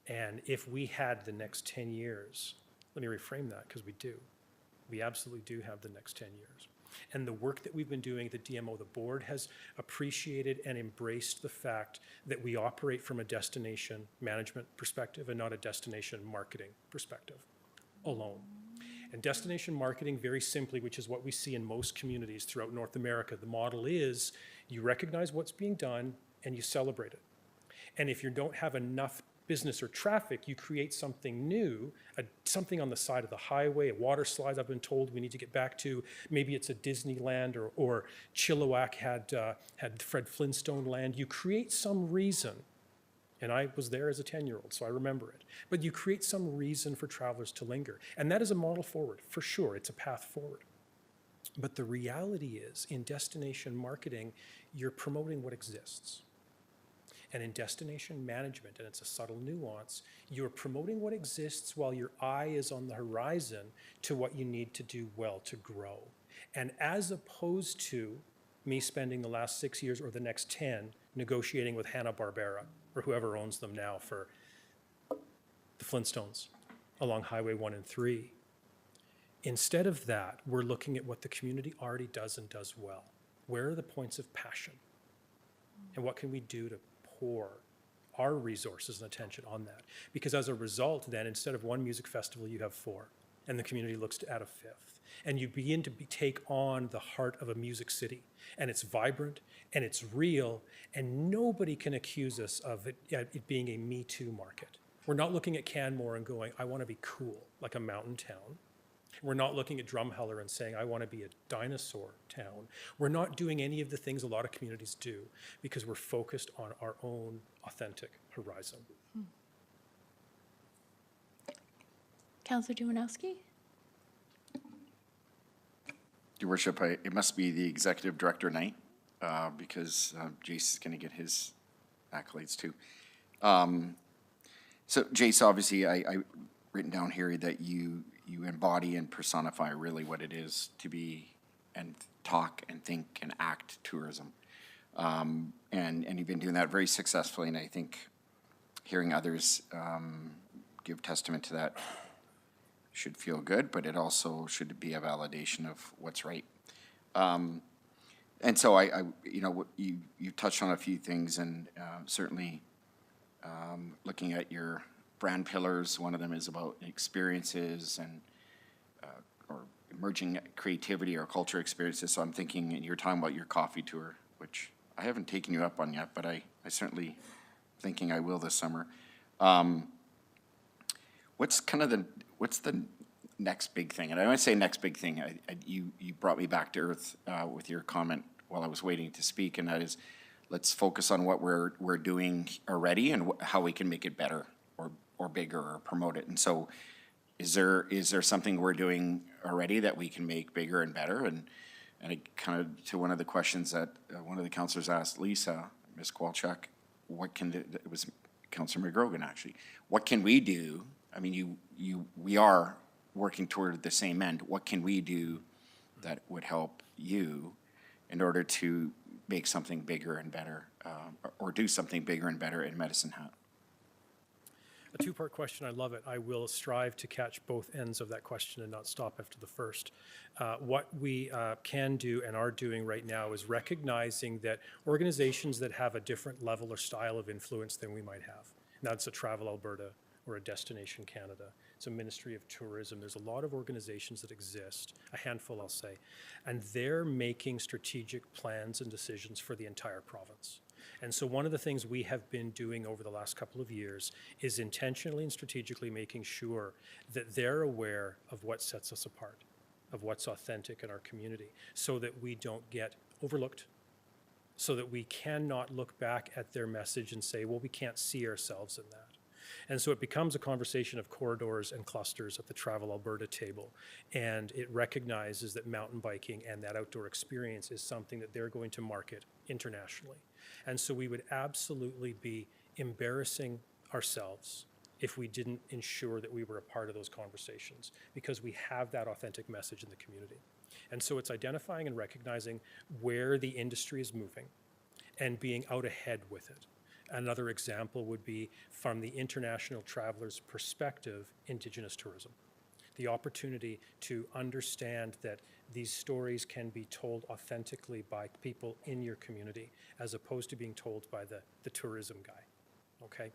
And if we had the next 10 years, let me reframe that because we do. We absolutely do have the next 10 years. And the work that we've been doing at the DMO, the board has appreciated and embraced the fact that we operate from a destination management perspective and not a destination marketing perspective alone. And destination marketing, very simply, which is what we see in most communities throughout North America, the model is you recognize what's being done and you celebrate it. And if you don't have enough business or traffic, you create something new, something on the side of the highway, a water slide I've been told we need to get back to. Maybe it's a Disneyland or Chilliwack had Fred Flintstone land. You create some reason, and I was there as a 10-year-old, so I remember it. But you create some reason for travelers to linger. And that is a model forward, for sure. It's a path forward. But the reality is, in destination marketing, you're promoting what exists. And in destination management, and it's a subtle nuance, you're promoting what exists while your eye is on the horizon to what you need to do well to grow. And as opposed to me spending the last 6 years or the next 10 negotiating with Hanna-Barbera or whoever owns them now for the Flintstones along Highway 1 and 3. Instead of that, we're looking at what the community already does and does well. Where are the points of passion? And what can we do to pour our resources and attention on that? Because as a result, then, instead of one music festival, you have 4, and the community looks to add a 5th. And you begin to take on the heart of a music city, and it's vibrant, and it's real, and nobody can accuse us of it being a Me Too market. We're not looking at Canmore and going, I want to be cool, like a mountain town. We're not looking at Drumheller and saying, I want to be a dinosaur town. We're not doing any of the things a lot of communities do because we're focused on our own authentic horizon. Councillor Dumanowski? Your Worship, it must be the executive director night because Jace is going to get his accolades too. So Jace, obviously, I written down here that you embody and personify really what it is to be and talk and think and act tourism. And you've been doing that very successfully, and I think hearing others give testament to that should feel good, but it also should be a validation of what's right. And so you touched on a few things, and certainly looking at your brand pillars, one of them is about experiences and or emerging creativity or culture experiences. So I'm thinking, and you're talking about your coffee tour, which I haven't taken you up on yet, but I certainly thinking I will this summer. What's the next big thing? And I want to say next big thing. You brought me back to earth with your comment while I was waiting to speak, and that is, let's focus on what we're doing already and how we can make it better or bigger or promote it. And so is there something we're doing already that we can make bigger and better? And it kind of to one of the questions that one of the councillors asked Lisa, Ms. Kowalczyk, it was Councillor McGrogan actually, what can we do? I mean, we are working toward the same end. What can we do that would help you in order to make something bigger and better or do something bigger and better in Medicine Hat? A two-part question, I love it. I will strive to catch both ends of that question and not stop after the first. What we can do and are doing right now is recognizing that organizations that have a different level or style of influence than we might have, now it's a Travel Alberta or a Destination Canada, it's a Ministry of Tourism, there's a lot of organizations that exist, a handful I'll say, and they're making strategic plans and decisions for the entire province. And so one of the things we have been doing over the last couple of years is intentionally and strategically making sure that they're aware of what sets us apart, of what's authentic in our community, so that we don't get overlooked, so that we cannot look back at their message and say, well, we can't see ourselves in that. And so it becomes a conversation of corridors and clusters at the Travel Alberta table. And it recognizes that mountain biking and that outdoor experience is something that they're going to market internationally. And so we would absolutely be embarrassing ourselves if we didn't ensure that we were a part of those conversations, because we have that authentic message in the community. And so it's identifying and recognizing where the industry is moving and being out ahead with it. Another example would be, from the international traveler's perspective, Indigenous tourism. The opportunity to understand that these stories can be told authentically by people in your community, as opposed to being told by the tourism guy, okay?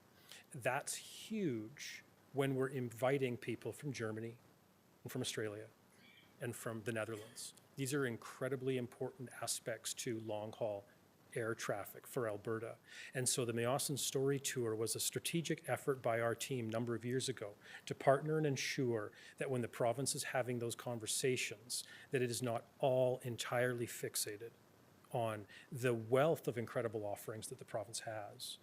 That's huge when we're inviting people from Germany and from Australia and from the Netherlands. These are incredibly important aspects to long-haul air traffic for Alberta. And so the Meosin Story Tour was a strategic effort by our team a number of years ago to partner and ensure that when the province is having those conversations, that it is not all entirely fixated on the wealth of incredible offerings that the province has,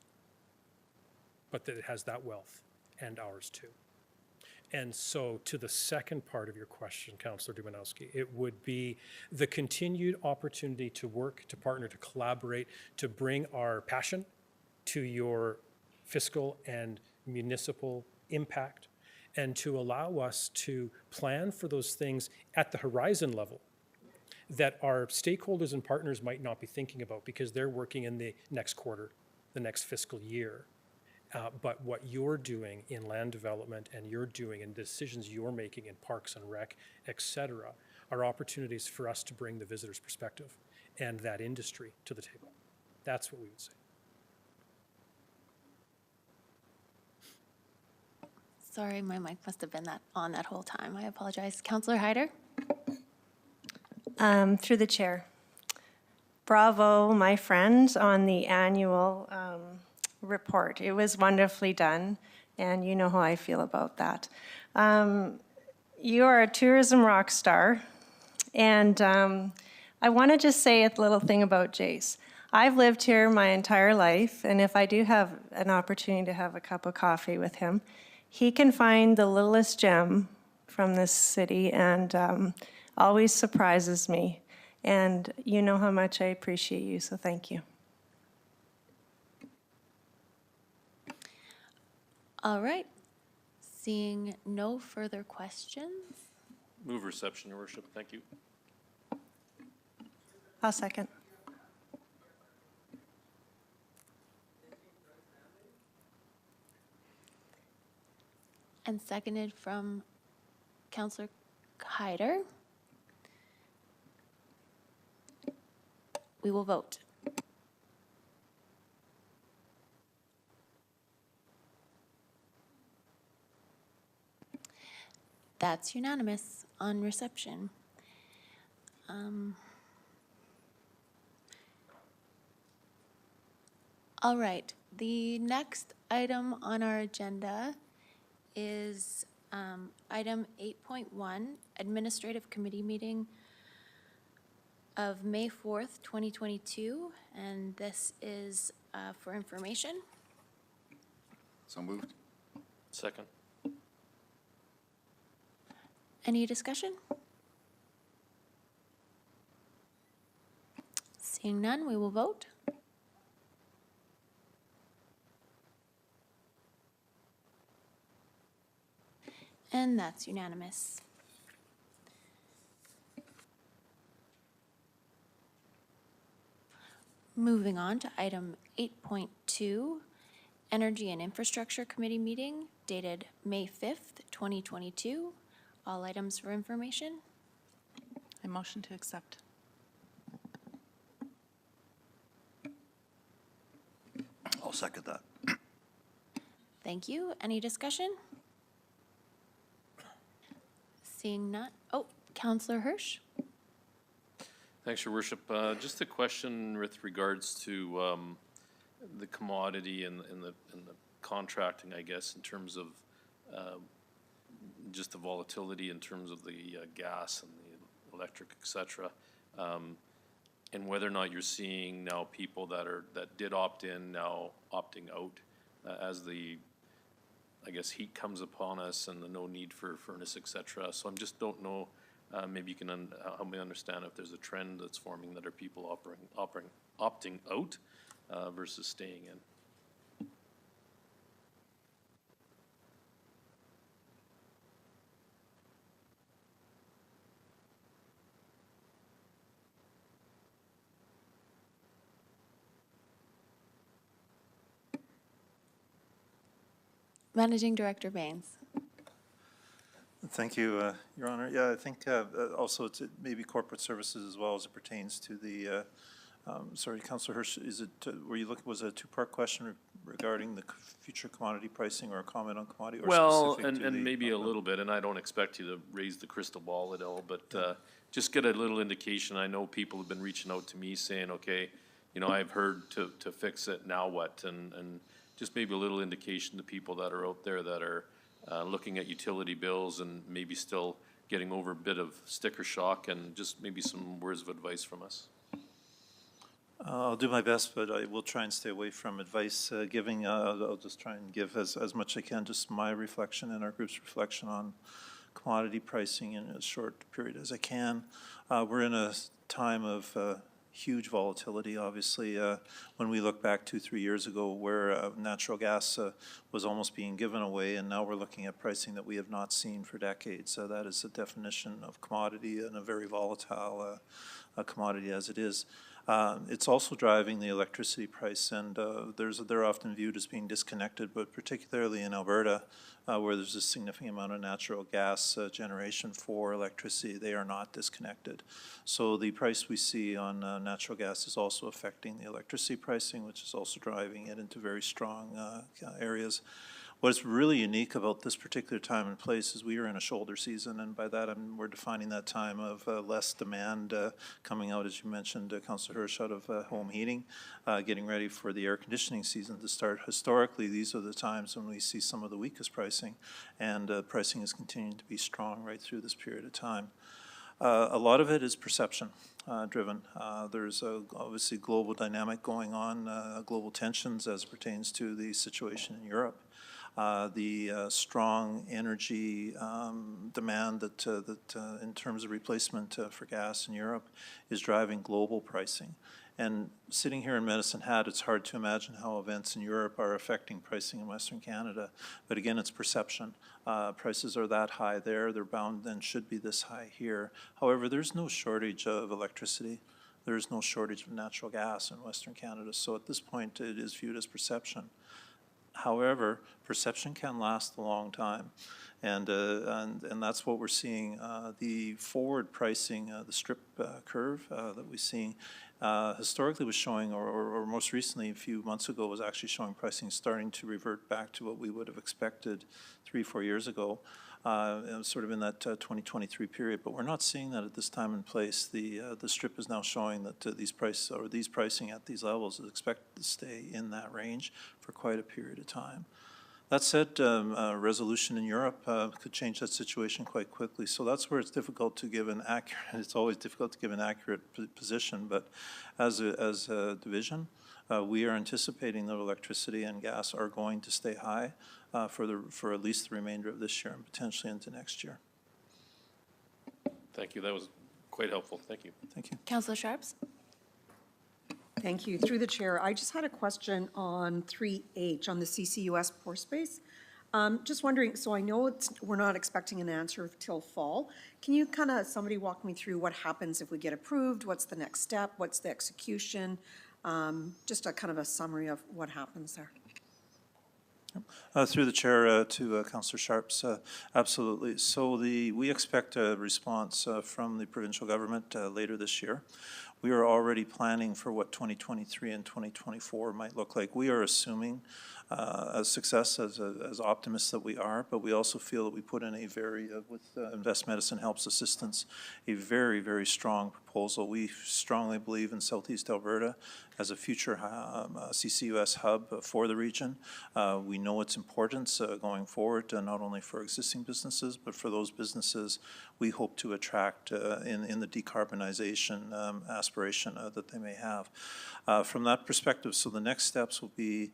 but that it has that wealth and ours too. And so to the second part of your question, Councillor Dumanowski, it would be the continued opportunity to work, to partner, to collaborate, to bring our passion to your fiscal and municipal impact, and to allow us to plan for those things at the horizon level that our stakeholders and partners might not be thinking about because they're working in the next quarter, the next fiscal year. But what you're doing in land development and you're doing in decisions you're making in parks and rec, et cetera, are opportunities for us to bring the visitor's perspective and that industry to the table. That's what we would say. Sorry, my mic must have been on that whole time. I apologize. Councillor Hyder? Through the chair. Bravo, my friend, on the annual report. It was wonderfully done, and you know how I feel about that. You are a tourism rock star, and I want to just say a little thing about Jace. I've lived here my entire life, and if I do have an opportunity to have a cup of coffee with him, he can find the littlest gem from this city and always surprises me. And you know how much I appreciate you, so thank you. All right. Seeing no further questions. Move reception, Your Worship. Thank you. I'll second. And seconded from Councillor Hyder. We will vote. That's unanimous on reception. All right, the next item on our agenda is item 8.1, Administrative Committee Meeting of May 4th, 2022, and this is for information. So moved. Second. Any discussion? Seeing none, we will vote. And that's unanimous. Moving on to item 8.2, Energy and Infrastructure Committee Meeting dated May 5th, 2022. All items for information. I motion to accept. I'll second that. Thank you. Any discussion? Seeing none. Oh, Counselor Hirsch? Thanks, Your Worship. Just a question with regards to the commodity and the contracting, I guess, in terms of just the volatility in terms of the gas and the electric, et cetera. And whether or not you're seeing now people that did opt in now opting out as the, I guess, heat comes upon us and the no need for furnace, et cetera. So I just don't know, maybe you can help me understand if there's a trend that's forming that are people opting out versus staying in. Managing Director Baines. Thank you, Your Honor. Yeah, I think also it's maybe corporate services as well as it pertains to the, sorry, Councillor Hirsch, is it, were you looking, was it a two-part question regarding the future commodity pricing or a comment on commodity? Or Well, specific to and the- maybe a little bit, and I don't expect you to raise the crystal ball at all, but just get a little indication. I know people have been reaching out to me saying, okay, you know, I've heard to fix it, now what? And just maybe a little indication to people that are out there that are looking at utility bills and maybe still getting over a bit of sticker shock, and just maybe some words of advice from us. I'll do my best, but I will try and stay away from advice giving. I'll just try and give as much I can, just my reflection and our group's reflection on commodity pricing in as short period as I can. We're in a time of huge volatility, obviously. When we look back 2-3 years ago where natural gas was almost being given away, and now we're looking at pricing that we have not seen for decades. So that is the definition of commodity, and a very volatile commodity as it is. It's also driving the electricity price, and they're often viewed as being disconnected, but particularly in Alberta, where there's a significant amount of natural gas generation for electricity, they are not disconnected. So the price we see on natural gas is also affecting the electricity pricing, which is also driving it into very strong areas. What's really unique about this particular time and place is we are in a shoulder season, and by that we're defining that time of less demand coming out, as you mentioned, Councillor Hirsch, out of home heating, getting ready for the air conditioning season to start. Historically, these are the times when we see some of the weakest pricing, and pricing is continuing to be strong right through this period of time. A lot of it is perception driven. There's obviously global dynamic going on, global tensions as it pertains to the situation in Europe. The strong energy demand that in terms of replacement for gas in Europe is driving global pricing. And sitting here in Medicine Hat, it's hard to imagine how events in Europe are affecting pricing in Western Canada. But again, it's perception. Prices are that high there, they're bound and should be this high here. However, there's no shortage of electricity. There's no shortage of natural gas in Western Canada. So at this point, it is viewed as perception. However, perception can last a long time, and that's what we're seeing. The forward pricing, the strip curve that we're seeing, historically was showing, or most recently a few months ago, was actually showing pricing starting to revert back to what we would have expected 3-4 years ago. Sort of in that 2023 period, but we're not seeing that at this time and place. The strip is now showing that these pricing at these levels is expected to stay in that range for quite a period of time. That said, resolution in Europe could change that situation quite quickly. So that's where it's difficult to give an accurate. It's always difficult to give an accurate position, but as a division, we are anticipating that electricity and gas are going to stay high for at least the remainder of this year and potentially into next year. Thank you. That was quite helpful. Thank you. Thank you. Councillor Sharps? Thank you. Through the chair, I just had a question on 3H, on the CCUS pore space. Just wondering, so I know we're not expecting an answer till fall. Can you kind of, somebody walk me through what happens if we get approved? What's the next step? What's the execution? Just a kind of a summary of what happens there. Through the chair to Councillor Sharps, absolutely. So we expect a response from the provincial government later this year. We are already planning for what 2023 and 2024 might look like. We are assuming a success as optimists that we are, but we also feel that we put in a very, with Invest Medicine Helps Assistance, a very, very strong proposal. We strongly believe in Southeast Alberta as a future CCUS hub for the region. We know its importance going forward, not only for existing businesses, but for those businesses we hope to attract in the decarbonization aspiration that they may have. From that perspective, so the next steps will be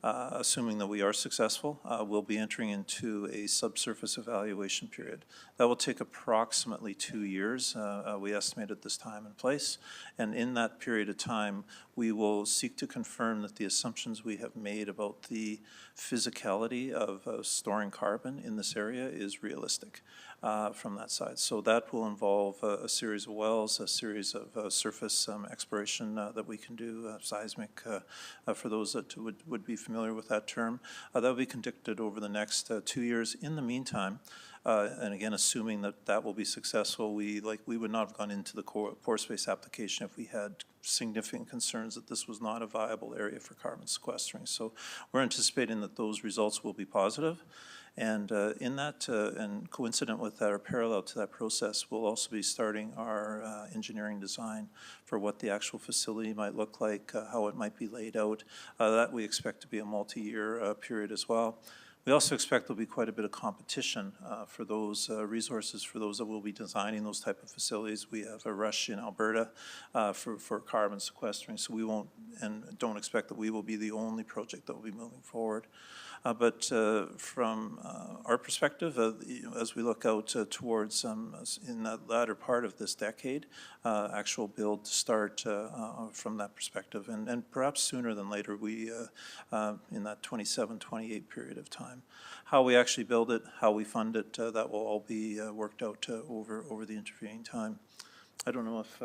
assuming that we are successful, we'll be entering into a subsurface evaluation period. That will take approximately 2 years, we estimate at this time and place. And in that period of time, we will seek to confirm that the assumptions we have made about the physicality of storing carbon in this area is realistic from that side. So that will involve a series of wells, a series of surface exploration that we can do, seismic, for those that would be familiar with that term. That will be conducted over the next 2 years. In the meantime, and again, assuming that that will be successful, we would not have gone into the pore space application if we had significant concerns that this was not a viable area for carbon sequestering. So we're anticipating that those results will be positive. And in that, and coincident with that, or parallel to that process, we'll also be starting our engineering design for what the actual facility might look like, how it might be laid out. That we expect to be a multi-year period as well. We also expect there'll be quite a bit of competition for those resources, for those that will be designing those type of facilities. We have a rush in Alberta for carbon sequestering, so we won't and don't expect that we will be the only project that will be moving forward. But from our perspective, as we look out towards in that latter part of this decade, actual build to start from that perspective, and perhaps sooner than later, we in that 27, 28 period of time. How we actually build it, how we fund it, that will all be worked out over the intervening time. I don't know if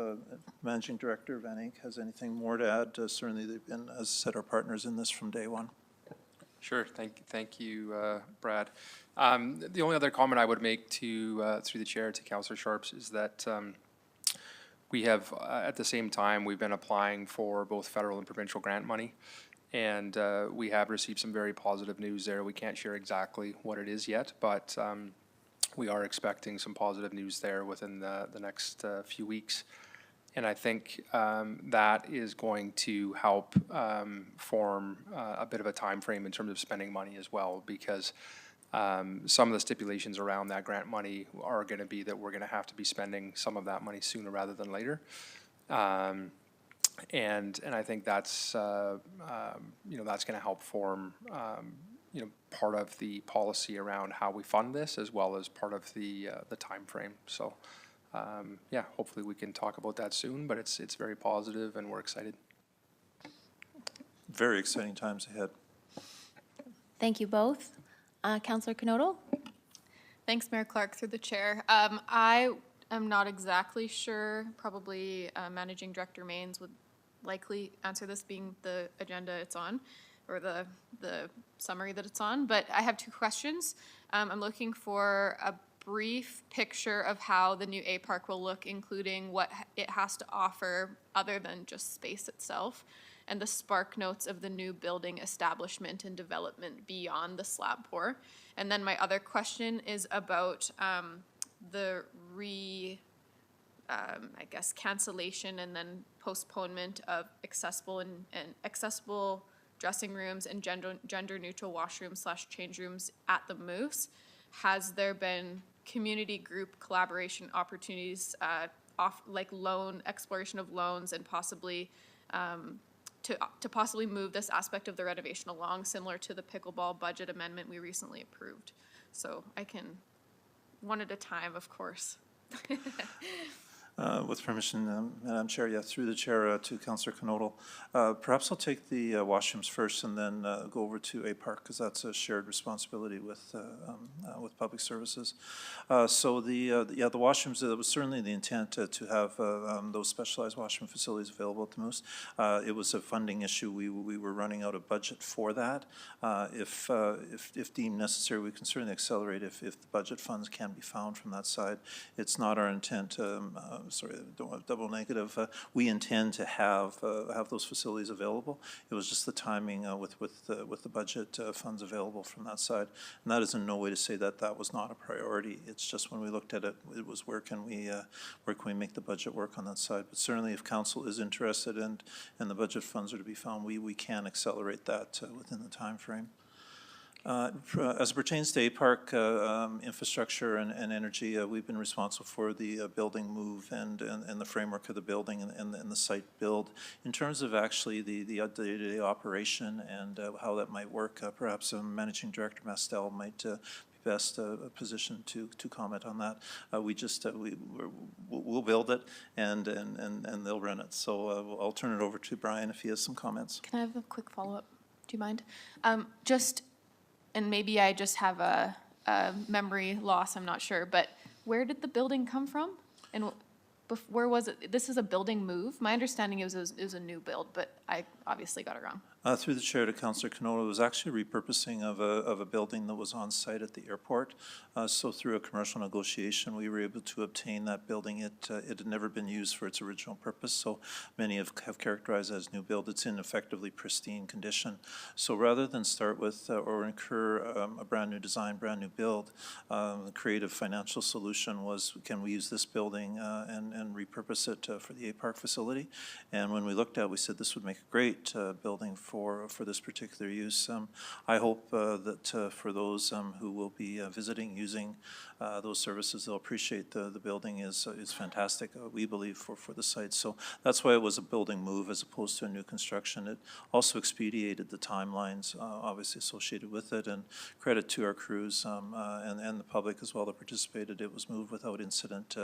Managing Director Van Eyck has anything more to add. Certainly they've been, as I said, our partners in this from day one. Sure, thank you, Brad. The only other comment I would make to through the chair to Councillor Sharps is that we have at the same time we've been applying for both federal and provincial grant money, and we have received some very positive news there. We can't share exactly what it is yet, but we are expecting some positive news there within the next few weeks. And I think that is going to help form a bit of a time frame in terms of spending money as well, because some of the stipulations around that grant money are going to be that we're going to have to be spending some of that money sooner rather than later. And I think that's that's going to help form part of the policy around how we fund this, as well as part of the time frame. So. Yeah, hopefully we can talk about that soon, but it's very positive and we're excited. Very exciting times ahead. Thank you both. Councillor Knodel? Thanks, Mayor Clark, through the chair. I am not exactly sure, probably Managing Director Maines would likely answer this, being the agenda it's on, or the summary that it's on, but I have 2 questions. I'm looking for a brief picture of how the new A Park will look, including what it has to offer other than just space itself, and the spark notes of the new building establishment and development beyond the slab pour. And then my other question is about the cancellation and then postponement of accessible and accessible dressing rooms and gender neutral washrooms / change rooms at the Moose. Has there been community group collaboration opportunities, like exploration of loans, and possibly to possibly move this aspect of the renovation along, similar to the pickleball budget amendment we recently approved? So I can, one at a time, of course. With permission, Madam Chair, yeah, through the chair to Councillor Knodel. Perhaps I'll take the washrooms first and then go over to A Park, because that's a shared responsibility with Public Services. So the washrooms, it was certainly the intent to have those specialized washroom facilities available at the Moose. It was a funding issue. We were running out of budget for that. If deemed necessary, we can certainly accelerate if the budget funds can be found from that side. It's not our intent, sorry, I don't want double negative. We intend to have those facilities available. It was just the timing with the budget funds available from that side. And that is in no way to say that that was not a priority. It's just when we looked at it, it was where can we make the budget work on that side. But certainly if council is interested and the budget funds are to be found, we can accelerate that within the time frame. As it pertains to A-Park infrastructure and energy, we've been responsible for the building move and the framework of the building and the site build. In terms of actually the day-to-day operation and how that might work, perhaps Managing Director Mastel might be best positioned to comment on that. We'll build it and they'll run it. So I'll turn it over to Brian if he has some comments. Can I have a quick follow-up? Do you mind? And maybe I just have a memory loss, I'm not sure, but where did the building come from? And where was it? This is a building move? My understanding is it was a new build, but I obviously got it wrong. Through the chair to Councillor Knoll, it was actually repurposing of a building that was on site at the airport. So through a commercial negotiation, we were able to obtain that building. It had never been used for its original purpose, so many have characterized it as new build. It's in effectively pristine condition. So rather than start with or incur a brand new design, brand new build, the creative financial solution was, can we use this building and repurpose it for the A-Park facility? And when we looked at it, we said this would make a great building for this particular use. I hope that for those who will be visiting, using those services, they'll appreciate the building is fantastic, we believe, for the site. So that's why it was a building move as opposed to a new construction. It also expedited the timelines obviously associated with it, and credit to our crews and the public as well that participated. It was moved without incident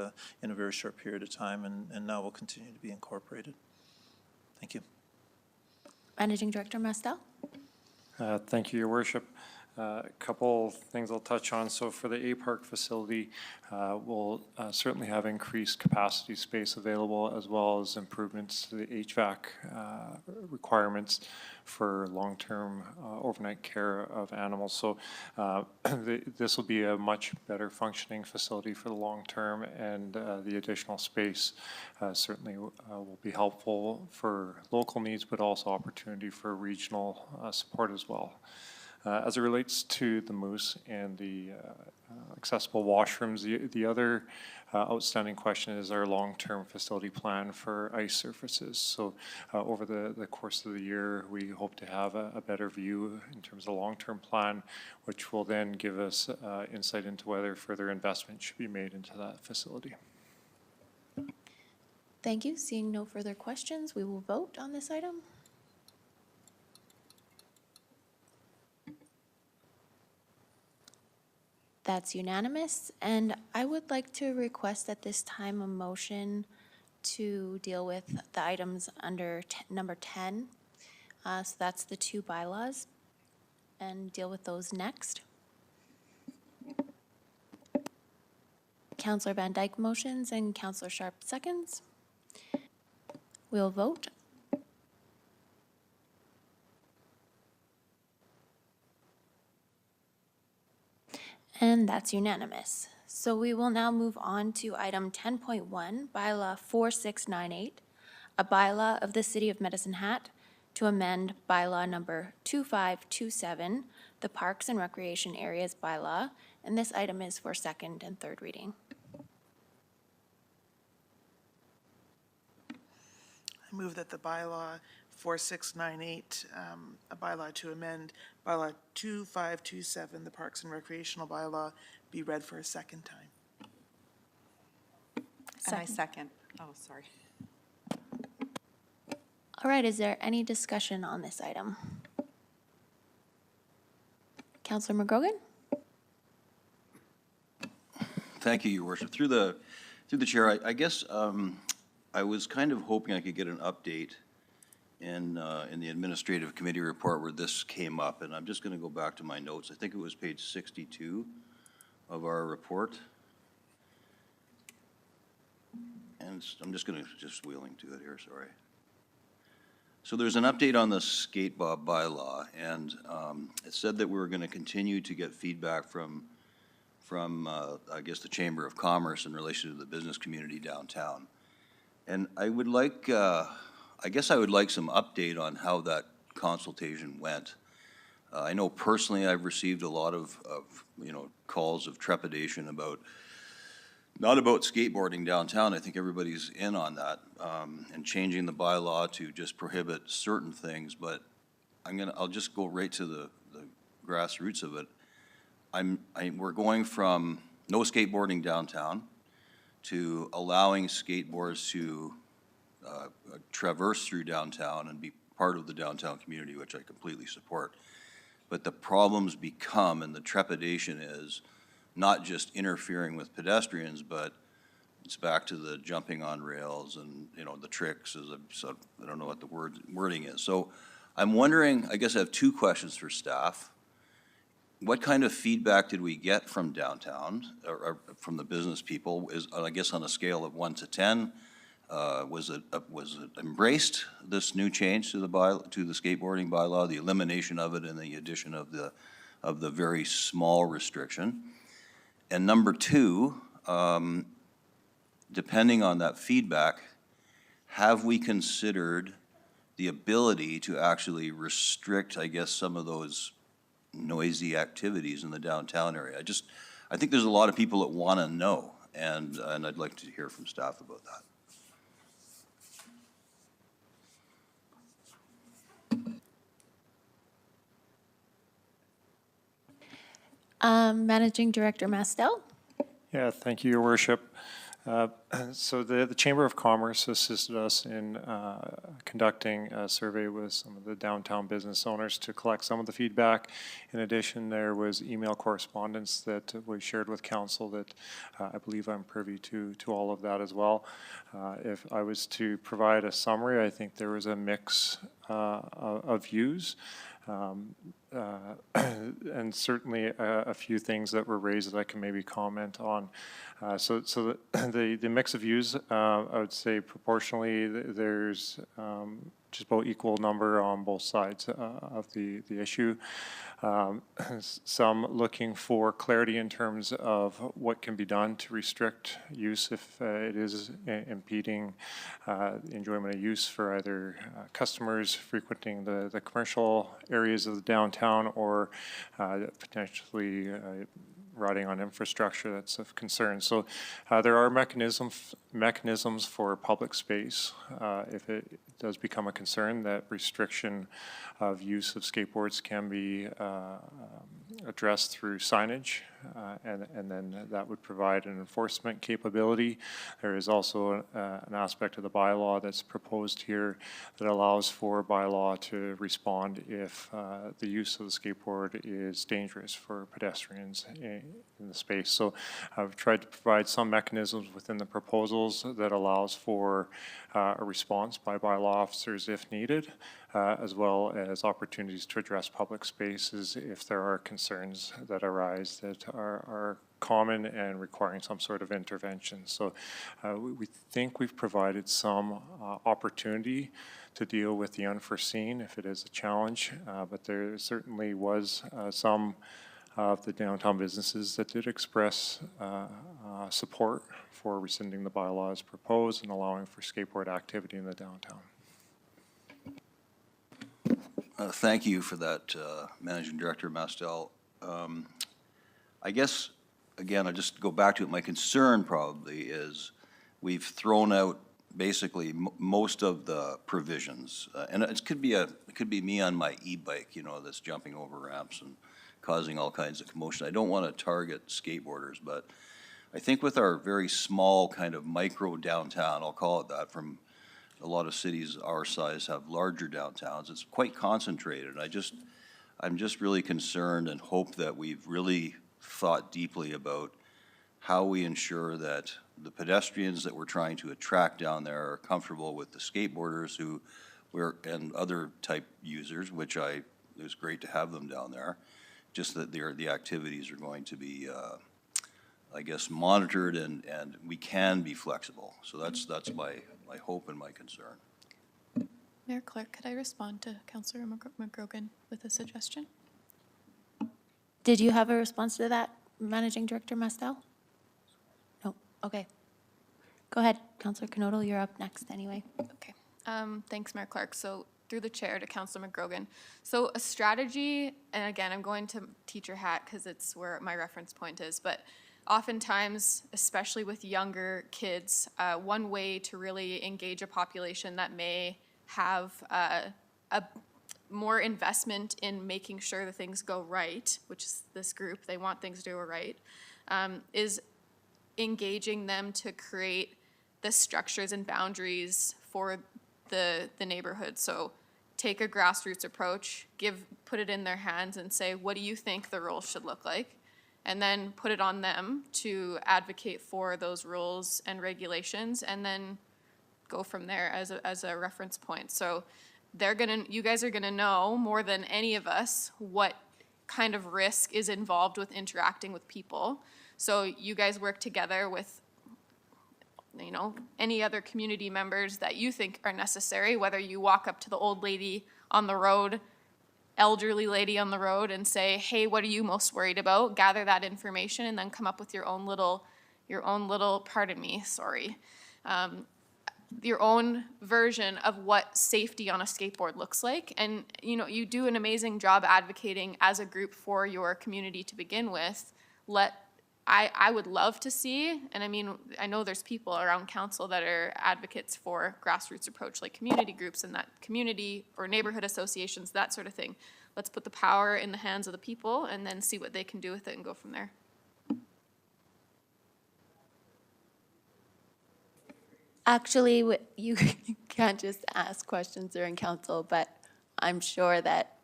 in a very short period of time, and now will continue to be incorporated. Thank you. Managing Director Mastel? Thank you, Your Worship. A couple things I'll touch on. So for the A-Park facility, we'll certainly have increased capacity space available, as well as improvements to the HVAC requirements for long-term overnight care of animals. So this will be a much better functioning facility for the long term, and the additional space certainly will be helpful for local needs, but also opportunity for regional support as well. As it relates to the Moose and the accessible washrooms, the other outstanding question is our long-term facility plan for ice surfaces. So over the course of the year, we hope to have a better view in terms of the long-term plan, which will then give us insight into whether further investment should be made into that facility. Thank you. Seeing no further questions, we will vote on this item. That's unanimous, and I would like to request at this time a motion to deal with the items under number 10. So that's the two bylaws, and deal with those next. Councillor Van Dyke motions and Councillor Sharp seconds. We'll vote. And that's unanimous. So we will now move on to item 10.1, Bylaw 4698, a bylaw of the City of Medicine Hat to amend Bylaw number 2527, the Parks and Recreation Areas Bylaw, and this item is for second and third reading. I move that the bylaw 4698, a bylaw to amend Bylaw 2527, the Parks and Recreational Bylaw, be read for a second time. And I second. Oh, sorry. All right, is there any discussion on this item? Councillor McGrogan? Thank you, Your Worship. Through the Through the chair, I guess I was kind of hoping I could get an update in the administrative committee report where this came up, and I'm just going to go back to my notes. I think it was page 62 of our report. And I'm just going to just wheeling to it here, sorry. So there's an update on the skate bylaw, and it said that we were going to continue to get feedback from I guess, the Chamber of Commerce in relation to the business community downtown. And I would like, I guess I would like some update on how that consultation went. I know personally I've received a lot of calls of trepidation about, not about skateboarding downtown. I think everybody's in on that, and changing the bylaw to just prohibit certain things, but I'll just go right to the grassroots of it. We're going from no skateboarding downtown to allowing skateboards to traverse through downtown and be part of the downtown community, which I completely support. But the problems become, and the trepidation is, not just interfering with pedestrians, but it's back to the jumping on rails and, the tricks, I don't know what the wording is. So I'm wondering, I guess I have two questions for staff. What kind of feedback did we get from downtown, or from the business people? I guess on a scale of 1 to 10, was it embraced, this new change to the skateboarding bylaw, the elimination of it and the addition of the very small restriction? And number two, depending on that feedback, have we considered the ability to actually restrict, I guess, some of those noisy activities in the downtown area? I think there's a lot of people that want to know, and I'd like to hear from staff about that. Managing Director Mastel? Yeah, thank you, Your Worship. So the Chamber of Commerce assisted us in conducting a survey with some of the downtown business owners to collect some of the feedback. In addition, there was email correspondence that we shared with council that I believe I'm privy to all of that as well. If I was to provide a summary, I think there was a mix of views. And certainly a few things that were raised that I can maybe comment on. So the mix of views, I would say proportionally, there's just about equal number on both sides of the issue. Some looking for clarity in terms of what can be done to restrict use if it is impeding the enjoyment of use for either customers frequenting the commercial areas of the downtown or potentially riding on infrastructure that's of concern. So there are mechanisms for public space if it does become a concern that restriction of use of skateboards can be addressed through signage, and then that would provide an enforcement capability. There is also an aspect of the bylaw that's proposed here that allows for bylaw to respond if the use of the skateboard is dangerous for pedestrians in the space. So I've tried to provide some mechanisms within the proposals that allows for a response by bylaw officers if needed, as well as opportunities to address public spaces if there are concerns that arise that are common and requiring some sort of intervention. So we think we've provided some opportunity to deal with the unforeseen if it is a challenge, but there certainly was some of the downtown businesses that did express support for rescinding the bylaw as proposed and allowing for skateboard activity in the downtown. Thank you for that, Managing Director Mastel. I guess, again, I just go back to it. My concern probably is we've thrown out basically most of the provisions, and it could be me on my e-bike, that's jumping over ramps and causing all kinds of commotion. I don't want to target skateboarders, but I think with our very small kind of micro downtown, I'll call it that, from a lot of cities our size have larger downtowns, it's quite concentrated. I'm just really concerned and hope that we've really thought deeply about how we ensure that the pedestrians that we're trying to attract down there are comfortable with the skateboarders and other type users, which it was great to have them down there. Just that the activities are going to be, I guess, monitored and we can be flexible. So that's my hope and my concern. Mayor Clerk, could I respond to Councillor McGrogan with a suggestion? Did you have a response to that, Managing Director Mastel? No, okay. Go ahead, Councillor Knodel, you're up next anyway. Okay. Thanks, Mayor Clark. So through the chair to Councillor McGrogan. So a strategy, and again, I'm going to teacher hat because it's where my reference point is, but oftentimes, especially with younger kids, one way to really engage a population that may have a more investment in making sure that things go right, which is this group, they want things to go right, is engaging them to create the structures and boundaries for the neighborhood. So take a grassroots approach, put it in their hands and say, what do you think the rules should look like? And then put it on them to advocate for those rules and regulations, and then go from there as a reference point. So you guys are gonna know more than any of us what kind of risk is involved with interacting with people. So you guys work together with, you know, any other community members that you think are necessary, whether you walk up to the old lady on the road, elderly lady on the road and say, hey, what are you most worried about? Gather that information and then come up with your own little, pardon me, sorry, your own version of what safety on a skateboard looks like. And, you know, you do an amazing job advocating as a group for your community to begin with. I would love to see, and I mean, I know there's people around council that are advocates for grassroots approach, like community groups and that community or neighborhood associations, that sort of thing. Let's put the power in the hands of the people and then see what they can do with it and go from there. Actually, you can't just ask questions during council, but I'm sure that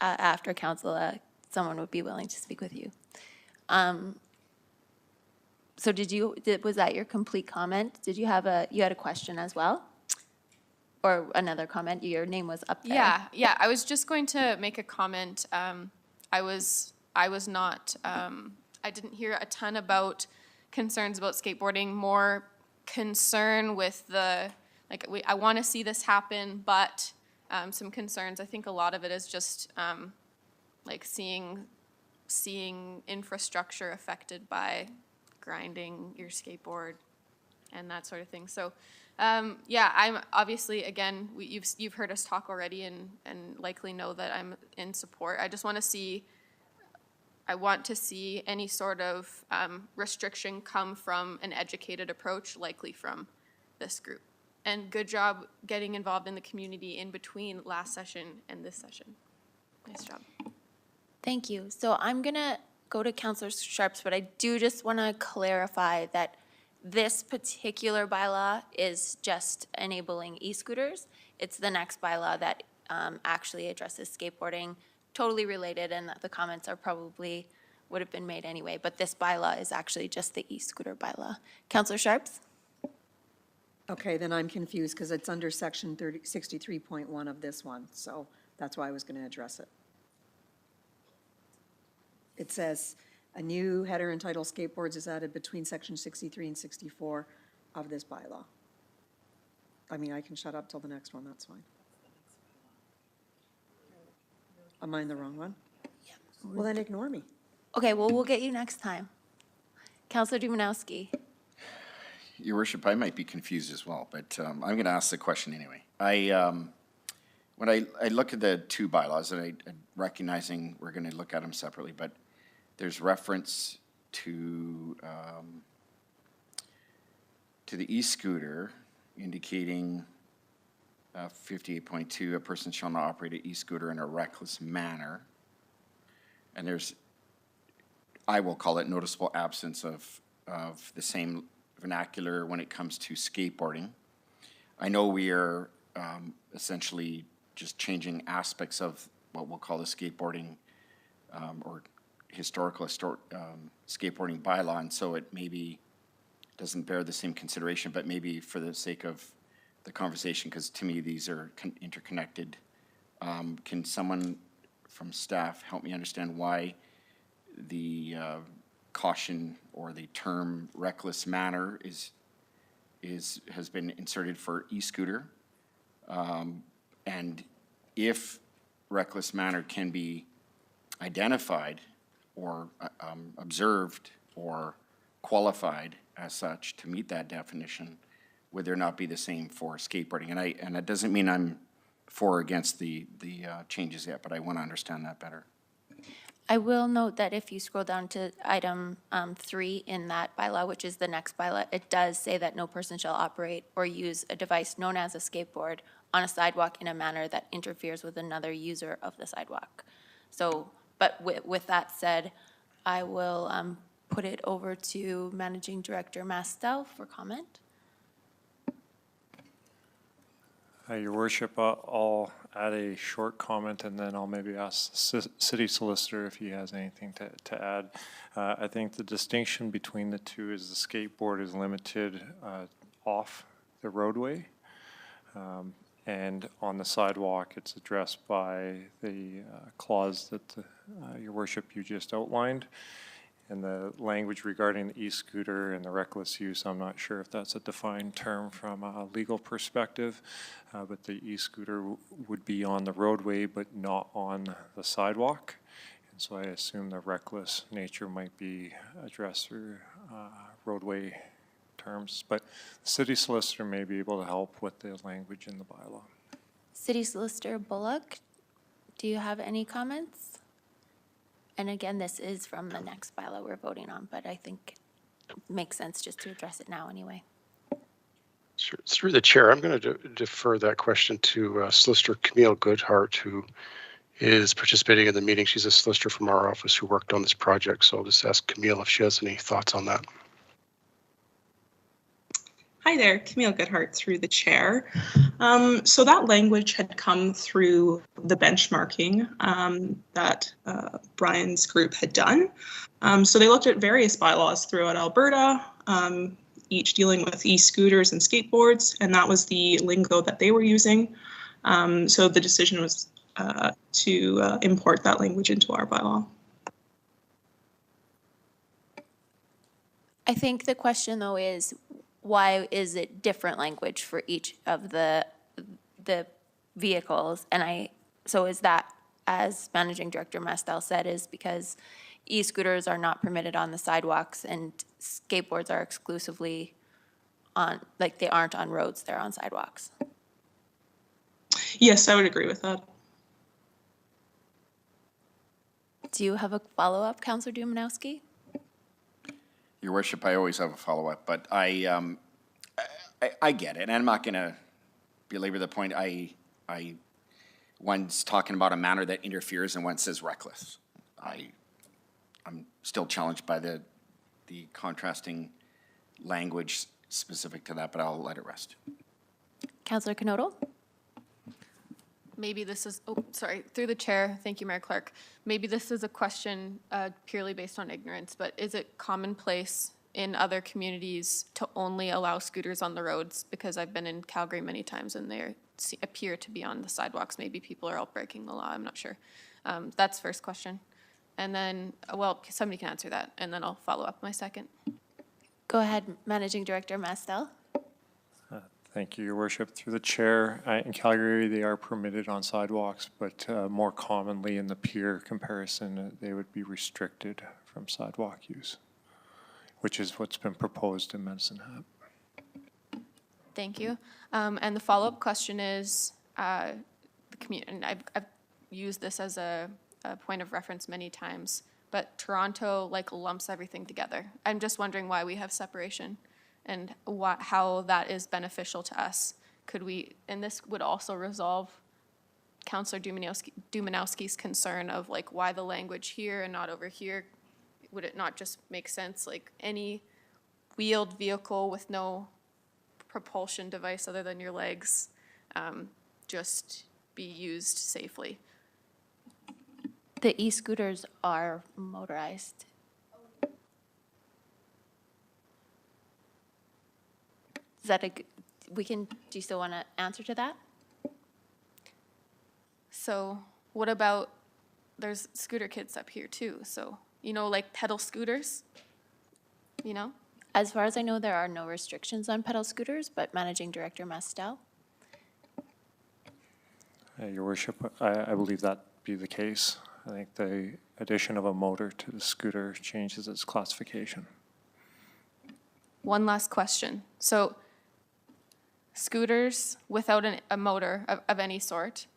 after council, someone would be willing to speak with you. So was that your complete comment? Did you had a question as well? Or another comment? Your name was up there. Yeah, I was just going to make a comment. I didn't hear a ton about concerns about skateboarding, more concern with I want to see this happen, but some concerns. I think a lot of it is just seeing infrastructure affected by grinding your skateboard and that sort of thing. So yeah, I'm obviously, again, you've heard us talk already and likely know that I'm in support. I just want to see any sort of restriction come from an educated approach, likely from this group. And good job getting involved in the community in between last session and this session. Nice job. Thank you. So I'm going to go to Councillor Sharps, but I do just want to clarify that this particular bylaw is just enabling e-scooters. It's the next bylaw that actually addresses skateboarding, totally related, and the comments are probably would have been made anyway, but this bylaw is actually just the e-scooter bylaw. Councillor Sharps? Okay, then I'm confused because it's under section 63.1 of this one, so that's why I was going to address it. It says, a new header entitled skateboards is added between section 63 and 64 of this bylaw. I mean, I can shut up till the next one, that's fine. Am I in the wrong one? Yeah. Well, then ignore me. Okay, well, we'll get you next time. Councillor Dumanowski. Your worship, I might be confused as well, but I'm going to ask the question anyway. When I look at the two bylaws, and I'm recognizing we're going to look at them separately, but there's reference to the e-scooter indicating 58.2, a person shall not operate an e-scooter in a reckless manner. And there's, I will call it, noticeable absence of the same vernacular when it comes to skateboarding. I know we are essentially just changing aspects of what we'll call the skateboarding or historical skateboarding bylaw, and so it maybe doesn't bear the same consideration, but maybe for the sake of the conversation, because to me, these are interconnected. Can someone from staff help me understand why the caution or the term reckless manner has been inserted for e-scooter? And if reckless manner can be identified or observed or qualified as such to meet that definition, would there not be the same for skateboarding? And it doesn't mean I'm for or against the changes yet, but I want to understand that better. I will note that if you scroll down to item 3 in that bylaw, which is the next bylaw, it does say that no person shall operate or use a device known as a skateboard on a sidewalk in a manner that interferes with another user of the sidewalk. So, but with that said, I will put it over to Managing Director Mastel for comment. Your Worship, I'll add a short comment and then I'll maybe ask the city solicitor if he has anything to add. I think the distinction between the two is the skateboard is limited off the roadway. And on the sidewalk, it's addressed by the clause that Your Worship, you just outlined. And the language regarding the e-scooter and the reckless use, I'm not sure if that's a defined term from a legal perspective, but the e-scooter would be on the roadway but not on the sidewalk. And so I assume the reckless nature might be addressed through roadway terms. But the city solicitor may be able to help with the language in the bylaw. City Solicitor Bullock, do you have any comments? And again, this is from the next bylaw we're voting on, but I think it makes sense just to address it now anyway. Through the chair, I'm going to defer that question to Solicitor Camille Goodhart, who is participating in the meeting. She's a solicitor from our office who worked on this project. So I'll just ask Camille if she has any thoughts on that. Hi there, Camille Goodhart through the chair. So that language had come through the benchmarking that Brian's group had done. So they looked at various bylaws throughout Alberta, each dealing with e-scooters and skateboards, and that was the lingo that they were using. So the decision was to import that language into our bylaw. I think the question though is, why is it different language for each of the vehicles? And so is that, as Managing Director Mastel said, is because e-scooters are not permitted on the sidewalks and skateboards are exclusively on, like they aren't on roads, they're on sidewalks? Yes, I would agree with that. Do you have a follow-up, Councillor Dumanowski? Your Worship, I always have a follow-up, but I get it, and I'm not going to belabor the point. One's talking about a manner that interferes, and one says reckless. I'm still challenged by the contrasting language specific to that, but I'll let it rest. Councillor Knodel? Maybe this is, oh, sorry, through the chair, thank you, Mayor Clerk. Maybe this is a question purely based on ignorance, but is it commonplace in other communities to only allow scooters on the roads? Because I've been in Calgary many times and they appear to be on the sidewalks. Maybe people are out breaking the law, I'm not sure. That's first question. And then, well, somebody can answer that, and then I'll follow up my second. Go ahead, Managing Director Mastel. Thank you, Your Worship. Through the chair, in Calgary, they are permitted on sidewalks, but more commonly in the peer comparison, they would be restricted from sidewalk use, which is what's been proposed in Medicine Hat. Thank you. And the follow-up question is, the community, and I've used this as a point of reference many times, but Toronto like lumps everything together. I'm just wondering why we have separation and how that is beneficial to us. Could we, and this would also resolve Councillor Dumanowski's concern of like why the language here and not over here? Would it not just make sense, like any wheeled vehicle with no propulsion device other than your legs just be used safely? The e-scooters are motorized. Is that do you still want to answer to that? So what about, there's scooter kids up here too, so, you know, like pedal scooters, you know? As far as I know, there are no restrictions on pedal scooters, but Managing Director Mastel? Your worship, I believe that be the case. I think the addition of a motor to the scooter changes its classification. One last question. So scooters without a motor of any sort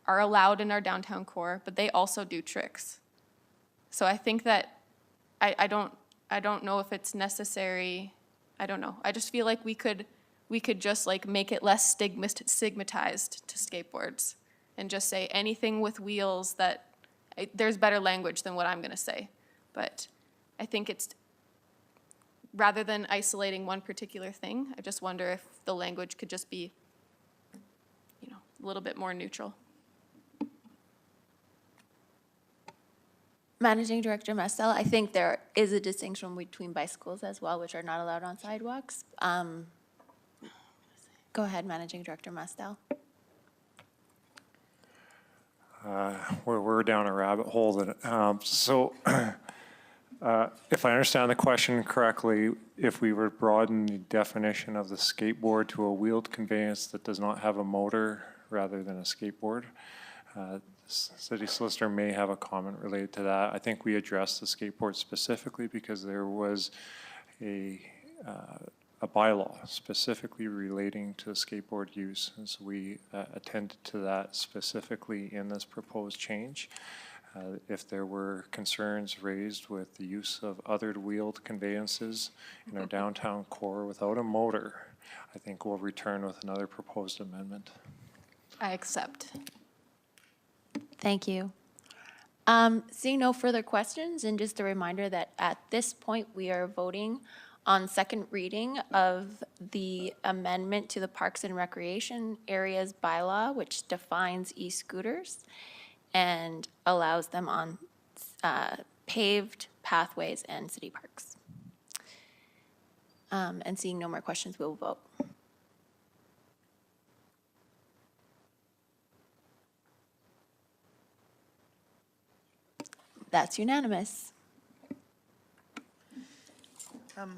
are allowed in our downtown core, but they also do tricks. So I think that, I don't know if it's necessary, I don't know. I just feel like we could just like make it less stigmatized to skateboards and just say anything with wheels that, there's better language than what I'm gonna say. But I think it's, rather than isolating one particular thing, I just wonder if the language could just be, you know, a little bit more neutral. Managing Director Mastel, I think there is a distinction between bicycles as well, which are not allowed on sidewalks. Go ahead, Managing Director Mastel. We're down a rabbit hole. If I understand the question correctly, if we were to broaden the definition of the skateboard to a wheeled conveyance that does not have a motor rather than a skateboard, City Solicitor may have a comment related to that. I think we addressed the skateboard specifically because there was a bylaw specifically relating to skateboard use. And so we attended to that specifically in this proposed change. If there were concerns raised with the use of other wheeled conveyances in our downtown core without a motor, I think we'll return with another proposed amendment. I accept. Thank you. Seeing no further questions, and just a reminder that at this point, we are voting on second reading of the amendment to the Parks and Recreation Areas bylaw, which defines e-scooters and allows them on paved pathways and city parks. And seeing no more questions, we will vote. That's unanimous.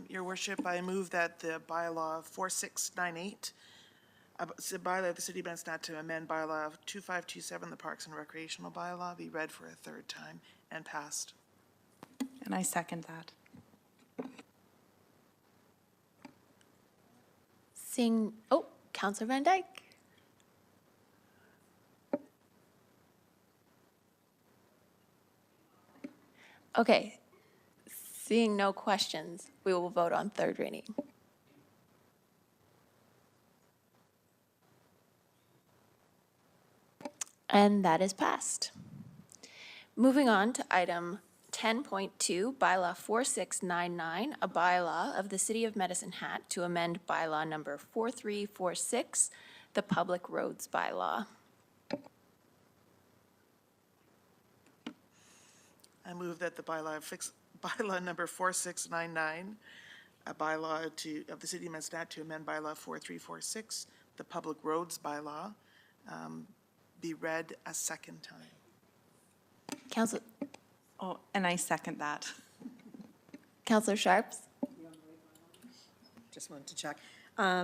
Your worship, I move that the bylaw 4698, bylaw of the City of Medicine Hat to amend bylaw 2527, the Parks and Recreational bylaw, be read for a third time and passed. And I second that. Seeing, Councillor Van Dyke. Okay, seeing no questions, we will vote on third reading. And that is passed. Moving on to item 10.2, Bylaw 4699, a bylaw of the City of Medicine Hat to amend bylaw number 4346, the Public Roads Bylaw. I move that the bylaw number 4699, a bylaw of the City of Medicine Hat to amend bylaw 4346, the Public Roads Bylaw, be read a second time. Councillor. Oh, and I second that. Councillor Sharps. Just wanted to check.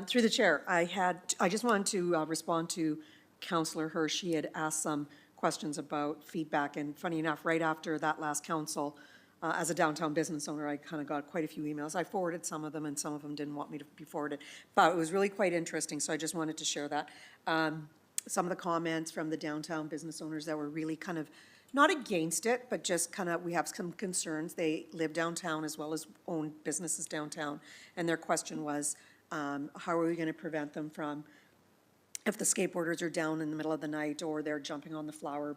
Through the chair, I just wanted to respond to Councillor Hirsch. He had asked some questions about feedback, and funny enough, right after that last council, as a downtown business owner, I kind of got quite a few emails. I forwarded some of them, and some of them didn't want me to be forwarded, but it was really quite interesting, so I just wanted to share that. Some of the comments from the downtown business owners that were really kind of not against it, but just kind of, we have some concerns. They live downtown as well as own businesses downtown, and their question was, how are we going to prevent them from, if the skateboarders are down in the middle of the night or they're jumping on the flower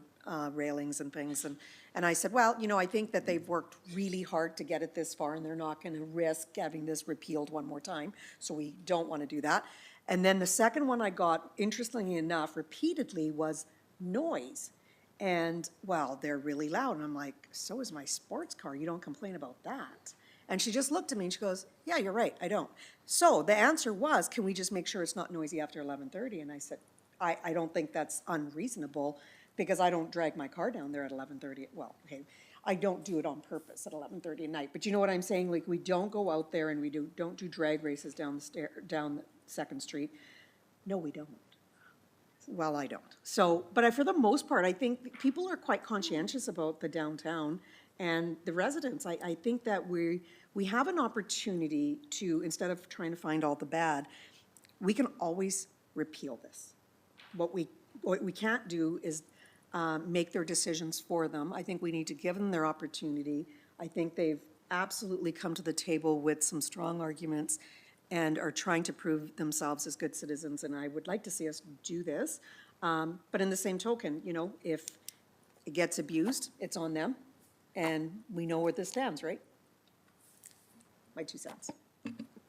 railings and things. And I said, well, you know, I think that they've worked really hard to get it this far, and they're not going to risk having this repealed one more time. So we don't want to do that. And then the second one I got, interestingly enough, repeatedly was noise. And, well, they're really loud. And I'm like, so is my sports car. You don't complain about that. And she just looked at me and she goes, yeah, you're right, I don't. So the answer was, can we just make sure it's not noisy after 11:30? And I said, I don't think that's unreasonable, because I don't drag my car down there at 11:30. Well, okay, I don't do it on purpose at 11:30 at night, but you know what I'm saying? Like, we don't go out there and we don't do drag races down the Second Street. No, we don't. Well, I don't. So, but for the most part, I think people are quite conscientious about the downtown and the residents. I think that we have an opportunity to, instead of trying to find all the bad, we can always repeal this. What we can't do is make their decisions for them. I think we need to give them their opportunity. I think they've absolutely come to the table with some strong arguments and are trying to prove themselves as good citizens, and I would like to see us do this. But in the same token, you know, if it gets abused, it's on them, and we know where this stands, right? My 2 cents.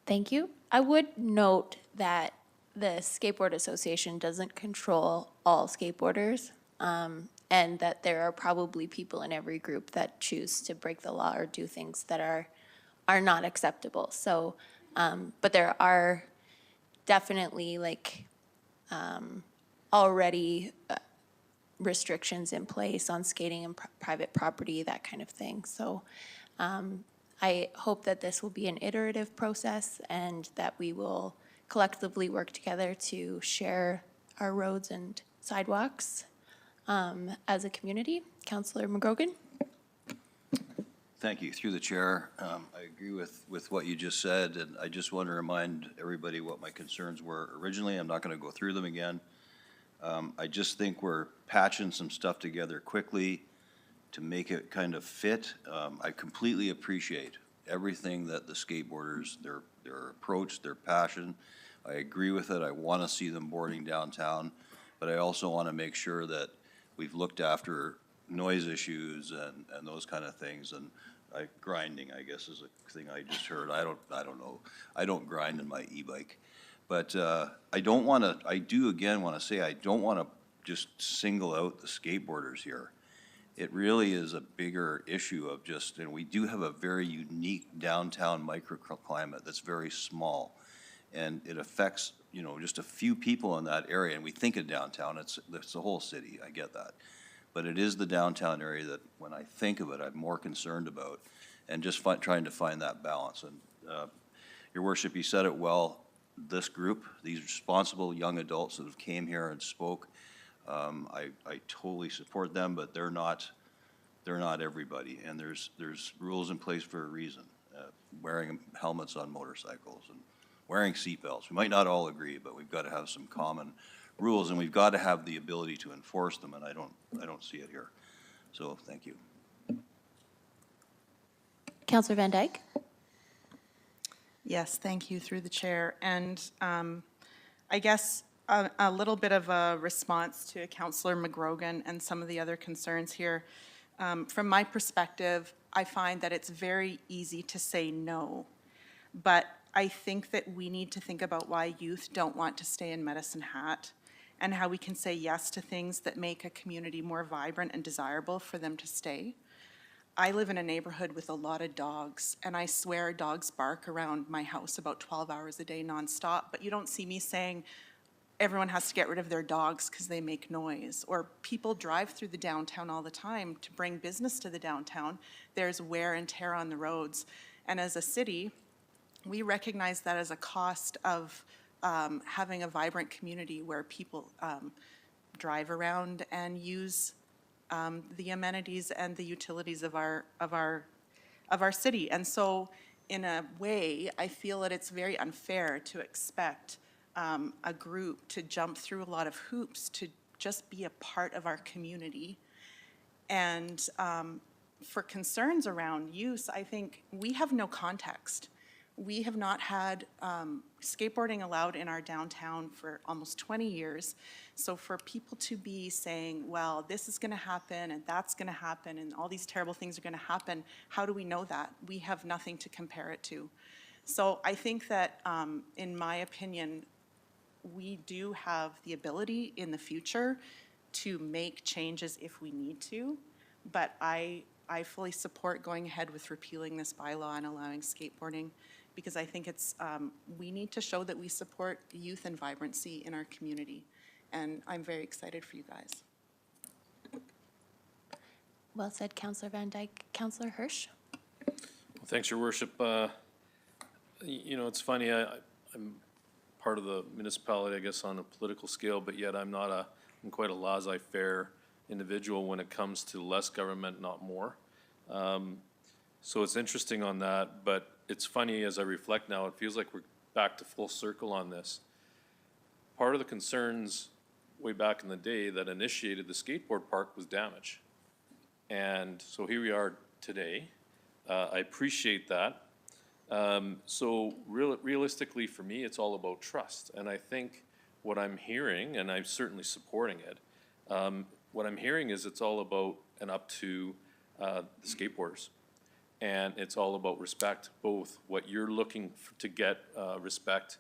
Thank you. I would note that the Skateboard Association doesn't control all skateboarders, and that there are probably people in every group that choose to break the law or do things that are not acceptable. So, but there are definitely like already restrictions in place on skating and private property, that kind of thing. So I hope that this will be an iterative process and that we will collectively work together to share our roads and sidewalks as a community. Councillor McGrogan? Thank you. Through the chair, I agree with what you just said, and I just want to remind everybody what my concerns were originally. I'm not going to go through them again. I just think we're patching some stuff together quickly to make it kind of fit. I completely appreciate everything that the skateboarders, their approach, their passion. I agree with it. I want to see them boarding downtown, but I also want to make sure that we've looked after noise issues and those kind of things. And grinding, I guess, is a thing I just heard. I don't know. I don't grind in my e-bike. But I do again want to say, I don't want to just single out the skateboarders here. It really is a bigger issue of just, and we do have a very unique downtown microclimate that's very small. And it affects, you know, just a few people in that area. And we think of downtown, it's the whole city, I get that. But it is the downtown area that, when I think of it, I'm more concerned about, and just trying to find that balance. And Your Worship, you said it well. This group, these responsible young adults that have came here and spoke, I totally support them, but they're not everybody. And there's rules in place for a reason. Wearing helmets on motorcycles and wearing seatbelts. We might not all agree, but we've got to have some common rules, and we've got to have the ability to enforce them, and I don't see it here. So thank you. Councillor Van Dyke? Yes, thank you, through the chair. And I guess a little bit of a response to Councillor McGrogan and some of the other concerns here. From my perspective, I find that it's very easy to say no, but I think that we need to think about why youth don't want to stay in Medicine Hat, and how we can say yes to things that make a community more vibrant and desirable for them to stay. I live in a neighborhood with a lot of dogs, and I swear dogs bark around my house about 12 hours a day nonstop, but you don't see me saying everyone has to get rid of their dogs because they make noise. Or people drive through the downtown all the time to bring business to the downtown. There's wear and tear on the roads. And as a city, we recognize that as a cost of having a vibrant community where people drive around and use the amenities and the utilities of our city. And so, in a way, I feel that it's very unfair to expect a group to jump through a lot of hoops to just be a part of our community. And for concerns around use, I think we have no context. We have not had skateboarding allowed in our downtown for almost 20 years. So for people to be saying, well, this is going to happen and that's going to happen and all these terrible things are going to happen, how do we know that? We have nothing to compare it to. So I think that, in my opinion, we do have the ability in the future to make changes if we need to, but I I fully support going ahead with repealing this bylaw and allowing skateboarding, because I think it's, we need to show that we support youth and vibrancy in our community. And I'm very excited for you guys. Well said, Councillor Van Dyke. Councillor Hirsch? Well, thanks, Your Worship. You know, it's funny, I'm part of the municipality, I guess, on a political scale, but yet I'm quite a laissez-faire individual when it comes to less government, not more. So it's interesting on that, but it's funny as I reflect now, it feels like we're back to full circle on this. Part of the concerns way back in the day that initiated the skateboard park was damage. And so here we are today. I appreciate that. So realistically for me, it's all about trust. And I think what I'm hearing, and I'm certainly supporting it, what I'm hearing is it's all about and up to the skateboarders. And it's all about respect, both what you're looking to get respect,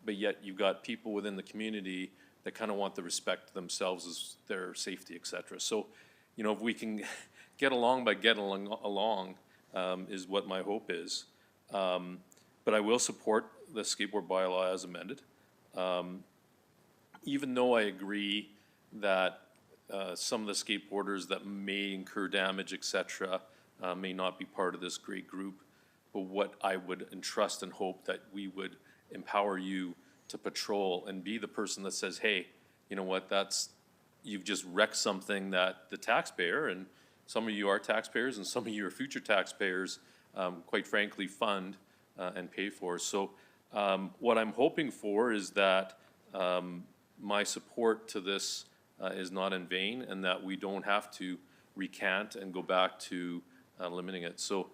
but yet you've got people within the community that kind of want the respect themselves as their safety, et cetera. So, you know, if we can get along by getting along is what my hope is. But I will support the skateboard bylaw as amended. Even though I agree that some of the skateboarders that may incur damage, et cetera, may not be part of this great group, but what I would entrust and hope that we would empower you to patrol and be the person that says, hey, you know what, you've just wrecked something that the taxpayer, and some of you are taxpayers and some of you are future taxpayers, quite frankly, fund and pay for. So what I'm hoping for is that my support to this is not in vain, and that we don't have to recant and go back to limiting it. So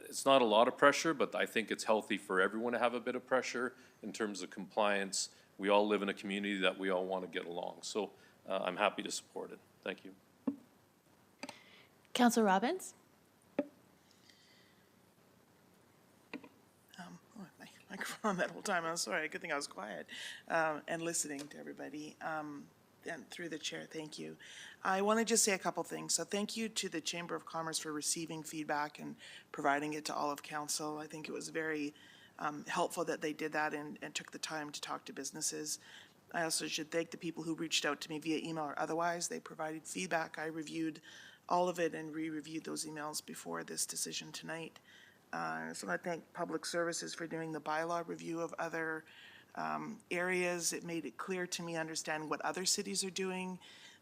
it's not a lot of pressure, but I think it's healthy for everyone to have a bit of pressure in terms of compliance. We all live in a community that we all want to get along. So I'm happy to support it. Thank you. Councillor Robbins? My microphone on that whole time. I'm sorry. Good thing I was quiet and listening to everybody. And through the chair, thank you. I want to just say a couple things. So thank you to the Chamber of Commerce for receiving feedback and providing it to all of council. I think it was very helpful that they did that and took the time to talk to businesses. I also should thank the people who reached out to me via email or otherwise. They provided feedback. I reviewed all of it and re-reviewed those emails before this decision tonight. So I thank Public Services for doing the bylaw review of other areas. It made it clear to me, understand what other cities are doing,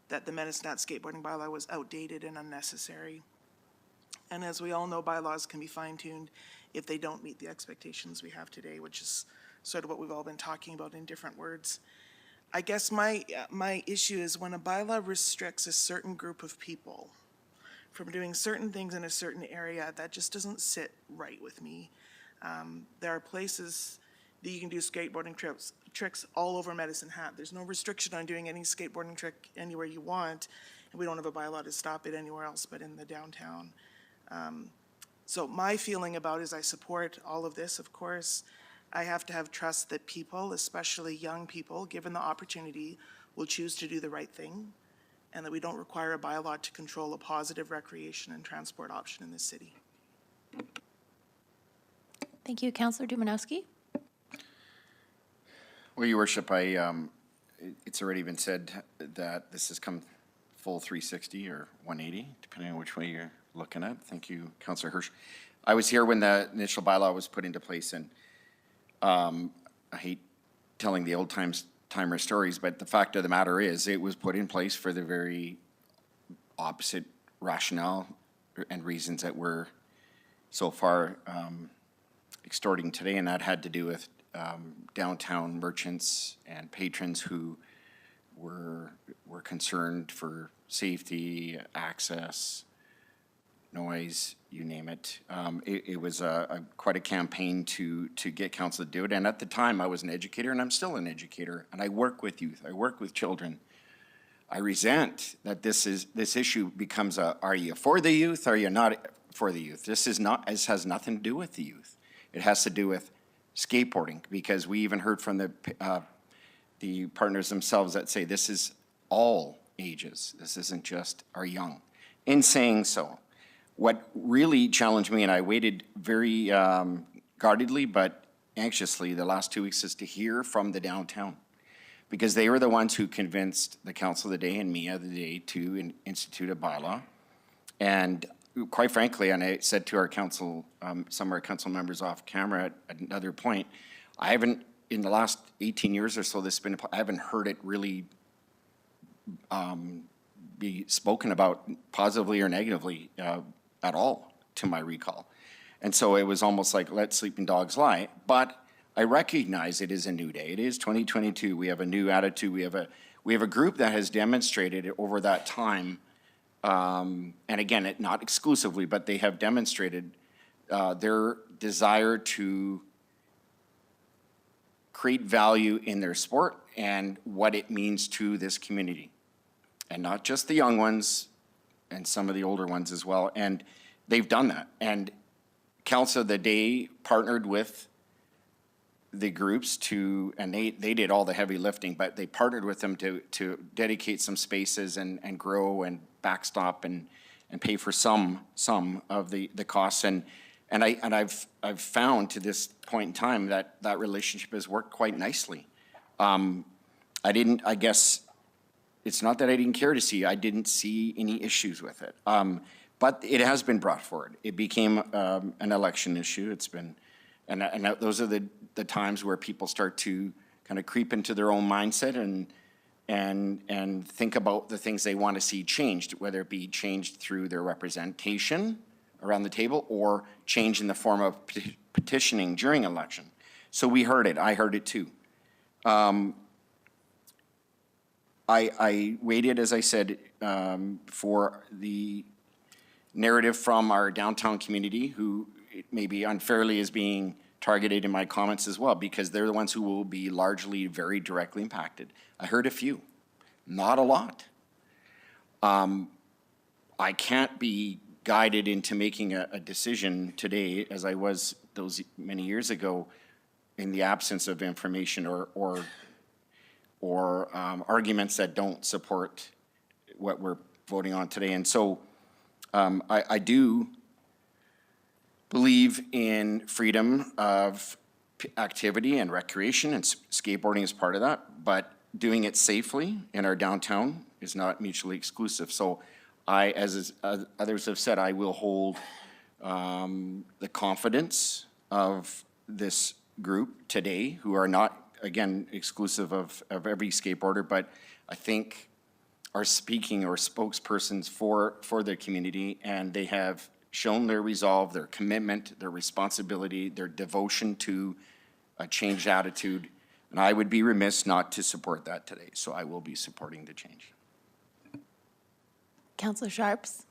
that the Medicine Hat skateboarding bylaw was outdated and unnecessary. And as we all know, bylaws can be fine-tuned if they don't meet the expectations we have today, which is sort of what we've all been talking about in different words. I guess my issue is when a bylaw restricts a certain group of people from doing certain things in a certain area, that just doesn't sit right with me. There are places that you can do skateboarding tricks all over Medicine Hat. There's no restriction on doing any skateboarding trick anywhere you want, and we don't have a bylaw to stop it anywhere else but in the downtown. So my feeling about it is I support all of this, of course. I have to have trust that people, especially young people, given the opportunity, will choose to do the right thing, and that we don't require a bylaw to control a positive recreation and transport option in this city. Thank you. Councillor Dumanowski? Well, Your Worship, it's already been said that this has come full 360 or 180, depending on which way you're looking at. Thank you, Councillor Hirsch. I was here when the initial bylaw was put into place, and I hate telling the old timer stories, but the fact of the matter is it was put in place for the very opposite rationale and reasons that we're so far extorting today, and that had to do with downtown merchants and patrons who were concerned for safety, access, noise, you name it. It was quite a campaign to get council to do it. And at the time, I was an educator, and I'm still an educator, and I work with youth. I work with children. I resent that this issue becomes are you for the youth? Are you not for the youth? This has nothing to do with the youth. It has to do with skateboarding, because we even heard from the partners themselves that say this is all ages. This isn't just our young. In saying so, what really challenged me, and I waited very guardedly but anxiously the last 2 weeks, is to hear from the downtown. Because they were the ones who convinced the council of the day and me of the day to institute a bylaw. And quite frankly, and I said to our council, some of our council members off camera at another point, I haven't, in the last 18 years or so, I haven't heard it really be spoken about positively or negatively at all, to my recall. And so it was almost like, let sleeping dogs lie. But I recognize it is a new day. It is 2022. We have a new attitude. We have a group that has demonstrated over that time, and again, not exclusively, but they have demonstrated their desire to create value in their sport and what it means to this community. And not just the young ones, and some of the older ones as well. And they've done that. And Council of the Day partnered with the groups and they did all the heavy lifting, but they partnered with them to dedicate some spaces and grow and backstop and pay for some of the costs. And I've found to this point in time that relationship has worked quite nicely. I guess it's not that I didn't care to see, I didn't see any issues with it. But it has been brought forward. It became an election issue. It's been, and those are the times where people start to kind of creep into their own mindset and think about the things they want to see changed, whether it be changed through their representation around the table or change in the form of petitioning during election. So we heard it. I heard it too. I waited, as I said, for the narrative from our downtown community, who maybe unfairly is being targeted in my comments as well, because they're the ones who will be largely very directly impacted. I heard a few, not a lot. I can't be guided into making a decision today, as I was those many years ago, in the absence of information or arguments that don't support what we're voting on today. And so I do believe in freedom of activity and recreation, and skateboarding is part of that, but doing it safely in our downtown is not mutually exclusive. So as others have said, I will hold the confidence of this group today, who are not, again, exclusive of every skateboarder, but I think are speaking or spokespersons for the community, and they have shown their resolve, their commitment, their responsibility, their devotion to a changed attitude. And I would be remiss not to support that today. So I will be supporting the change. Councillor Sharps?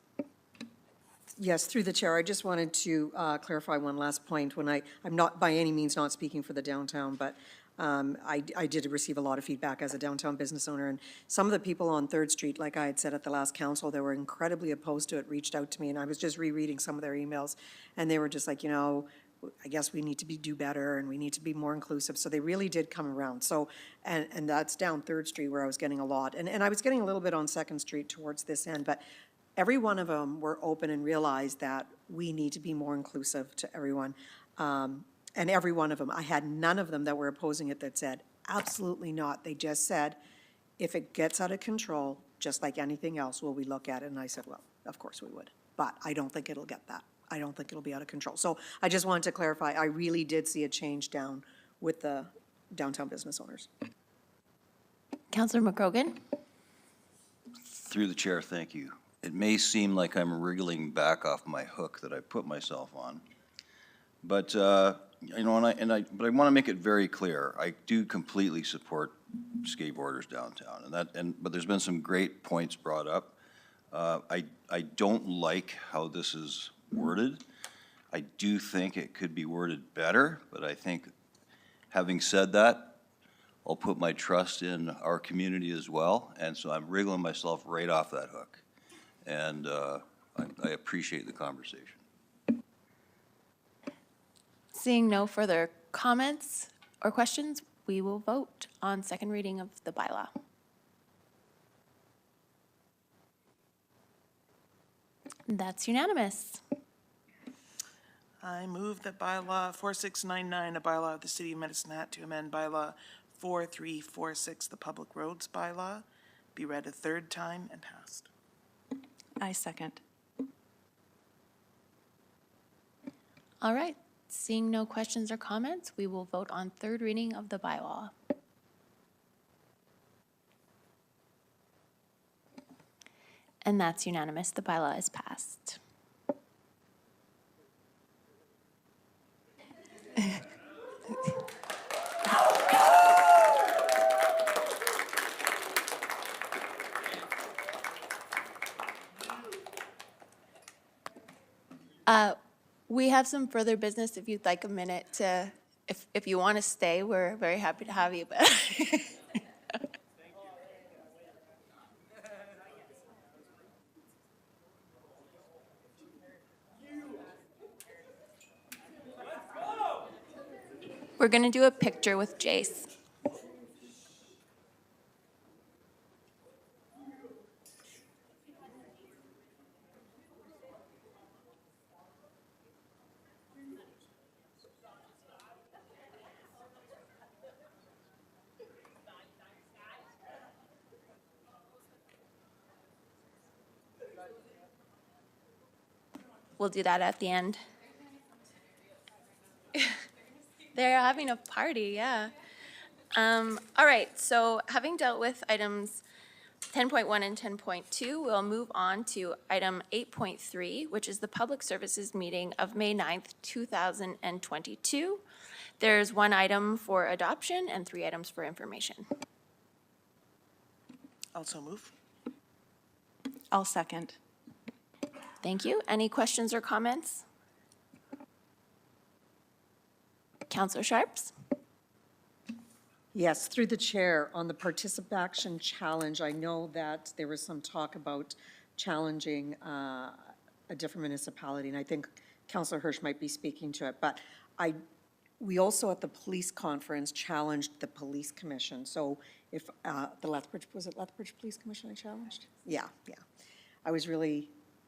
Yes, through the chair, I just wanted to clarify one last point. I'm not by any means not speaking for the downtown, but I did receive a lot of feedback as a downtown business owner, and some of the people on 3rd Street, like I had said at the last council, they were incredibly opposed to it, reached out to me, and I was just rereading some of their emails, and they were just like, I guess we need to do better, and we need to be more inclusive. So they really did come around. So, and that's down 3rd Street where I was getting a lot, and I was getting a little bit on 2nd Street towards this end, but every one of them were open and realized that we need to be more inclusive to everyone. And every one of them, I had none of them that were opposing it that said, absolutely not. They just said, if it gets out of control, just like anything else, will we look at it? And I said, well, of course we would. But I don't think it'll get that. I don't think it'll be out of control. So I just wanted to clarify, I really did see a change down with the downtown business owners. Councillor McCrogan? Through the chair, thank you. It may seem like I'm wriggling back off my hook that I put myself on, but but I want to make it very clear. I do completely support skateboarders downtown, but there's been some great points brought up. I don't like how this is worded. I do think it could be worded better, but I think, having said that, I'll put my trust in our community as well, and so I'm wriggling myself right off that hook. And I appreciate the conversation. Seeing no further comments or questions, we will vote on second reading of the bylaw. That's unanimous. I move that bylaw 4699, a bylaw of the City of Medicine Hat to amend bylaw 4346, the Public Roads bylaw, be read a third time and passed. I second. All right, seeing no questions or comments, we will vote on third reading of the bylaw. And that's unanimous. The bylaw is passed. We have some further business if you'd like a minute to, if you want to stay, we're very happy to have you, but. We're going to do a picture with Jace. We'll do that at the end. They're having a party, yeah. All right, so having dealt with items 10.1 and 10.2, we'll move on to item 8.3, which is the Public Services Meeting of May 9th, 2022. There's one item for adoption and 3 items for information. Also move. I'll second. Thank you. Any questions or comments? Councillor Sharps? Yes, through the chair, on the participation challenge, I know that there was some talk about challenging a different municipality, and I think Councillor Hirsch might be speaking to it, but we also at the police conference challenged the police commission. So if the Lethbridge, was it Lethbridge Police Commission I challenged? Yeah.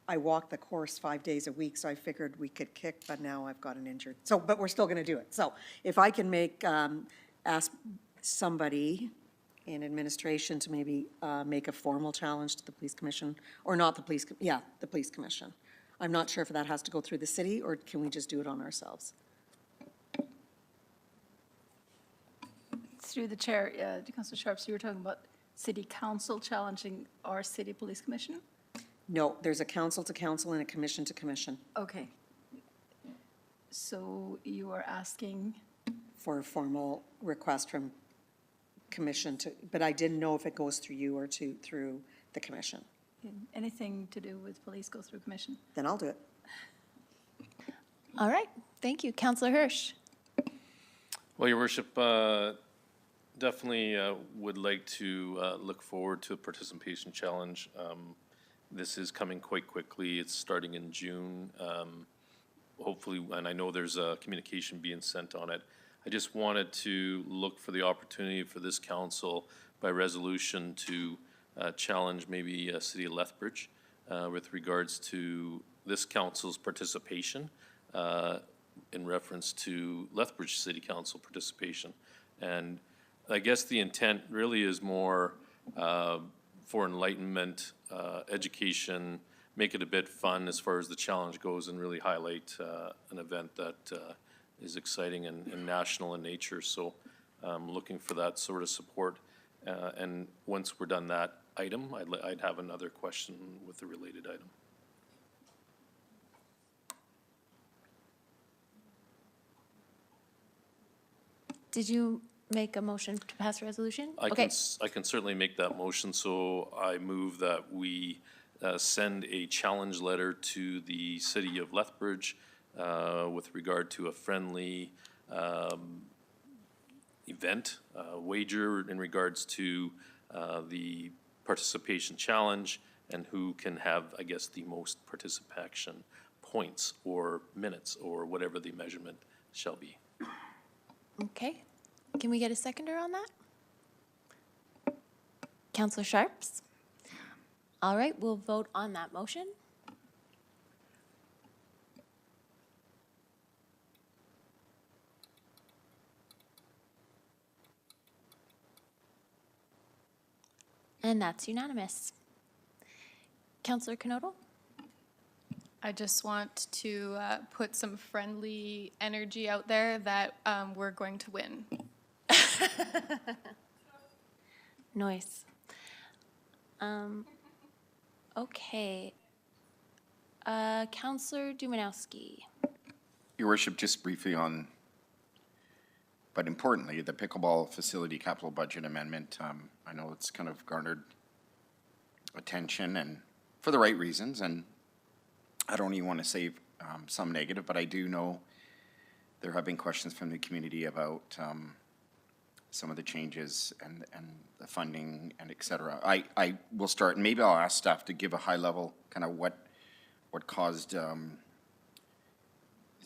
I walk the course 5 days a week, so I figured we could kick, but now I've got an injured. So, but we're still going to do it. So if I can ask somebody in administration to maybe make a formal challenge to the police commission, or not the police, the police commission. I'm not sure if that has to go through the city, or can we just do it on ourselves? Through the chair, Councillor Sharps, you were talking about city council challenging our city police commission? No, there's a council to council and a commission to commission. Okay. So you are asking? For a formal request from commission to, but I didn't know if it goes through you or through the commission. Anything to do with police go through commission? Then I'll do it. All right, thank you. Councillor Hirsch? Well, Your Worship, definitely would like to look forward to a participation challenge. This is coming quite quickly. It's starting in June. Hopefully, and I know there's a communication being sent on it. I just wanted to look for the opportunity for this council by resolution to challenge maybe City of Lethbridge with regards to this council's participation in reference to Lethbridge City Council participation. And I guess the intent really is more for enlightenment, education, make it a bit fun as far as the challenge goes, and really highlight an event that is exciting and national in nature. So I'm looking for that sort of support. And once we're done that item, I'd have another question with the related item. Did you make a motion to pass a resolution? I can certainly make that motion. So I move that we send a challenge letter to the city of Lethbridge with regard to a friendly event, wager in regards to the participation challenge and who can have, I guess, the most participation points or minutes or whatever the measurement shall be. Okay. Can we get a seconder on that? Councillor Sharps? All right, we'll vote on that motion. And that's unanimous. Counselor Knodel? I just want to put some friendly energy out there that we're going to win. Nice. Okay. Counselor Dumanowski. Your worship, just briefly on, but importantly, the pickleball facility capital budget amendment. I know it's kind of garnered attention and for the right reasons, and I don't even want to say some negative, but I do know there have been questions from the community about some of the changes and the funding and et cetera. I will start, and maybe I'll ask staff to give a high level kind of what caused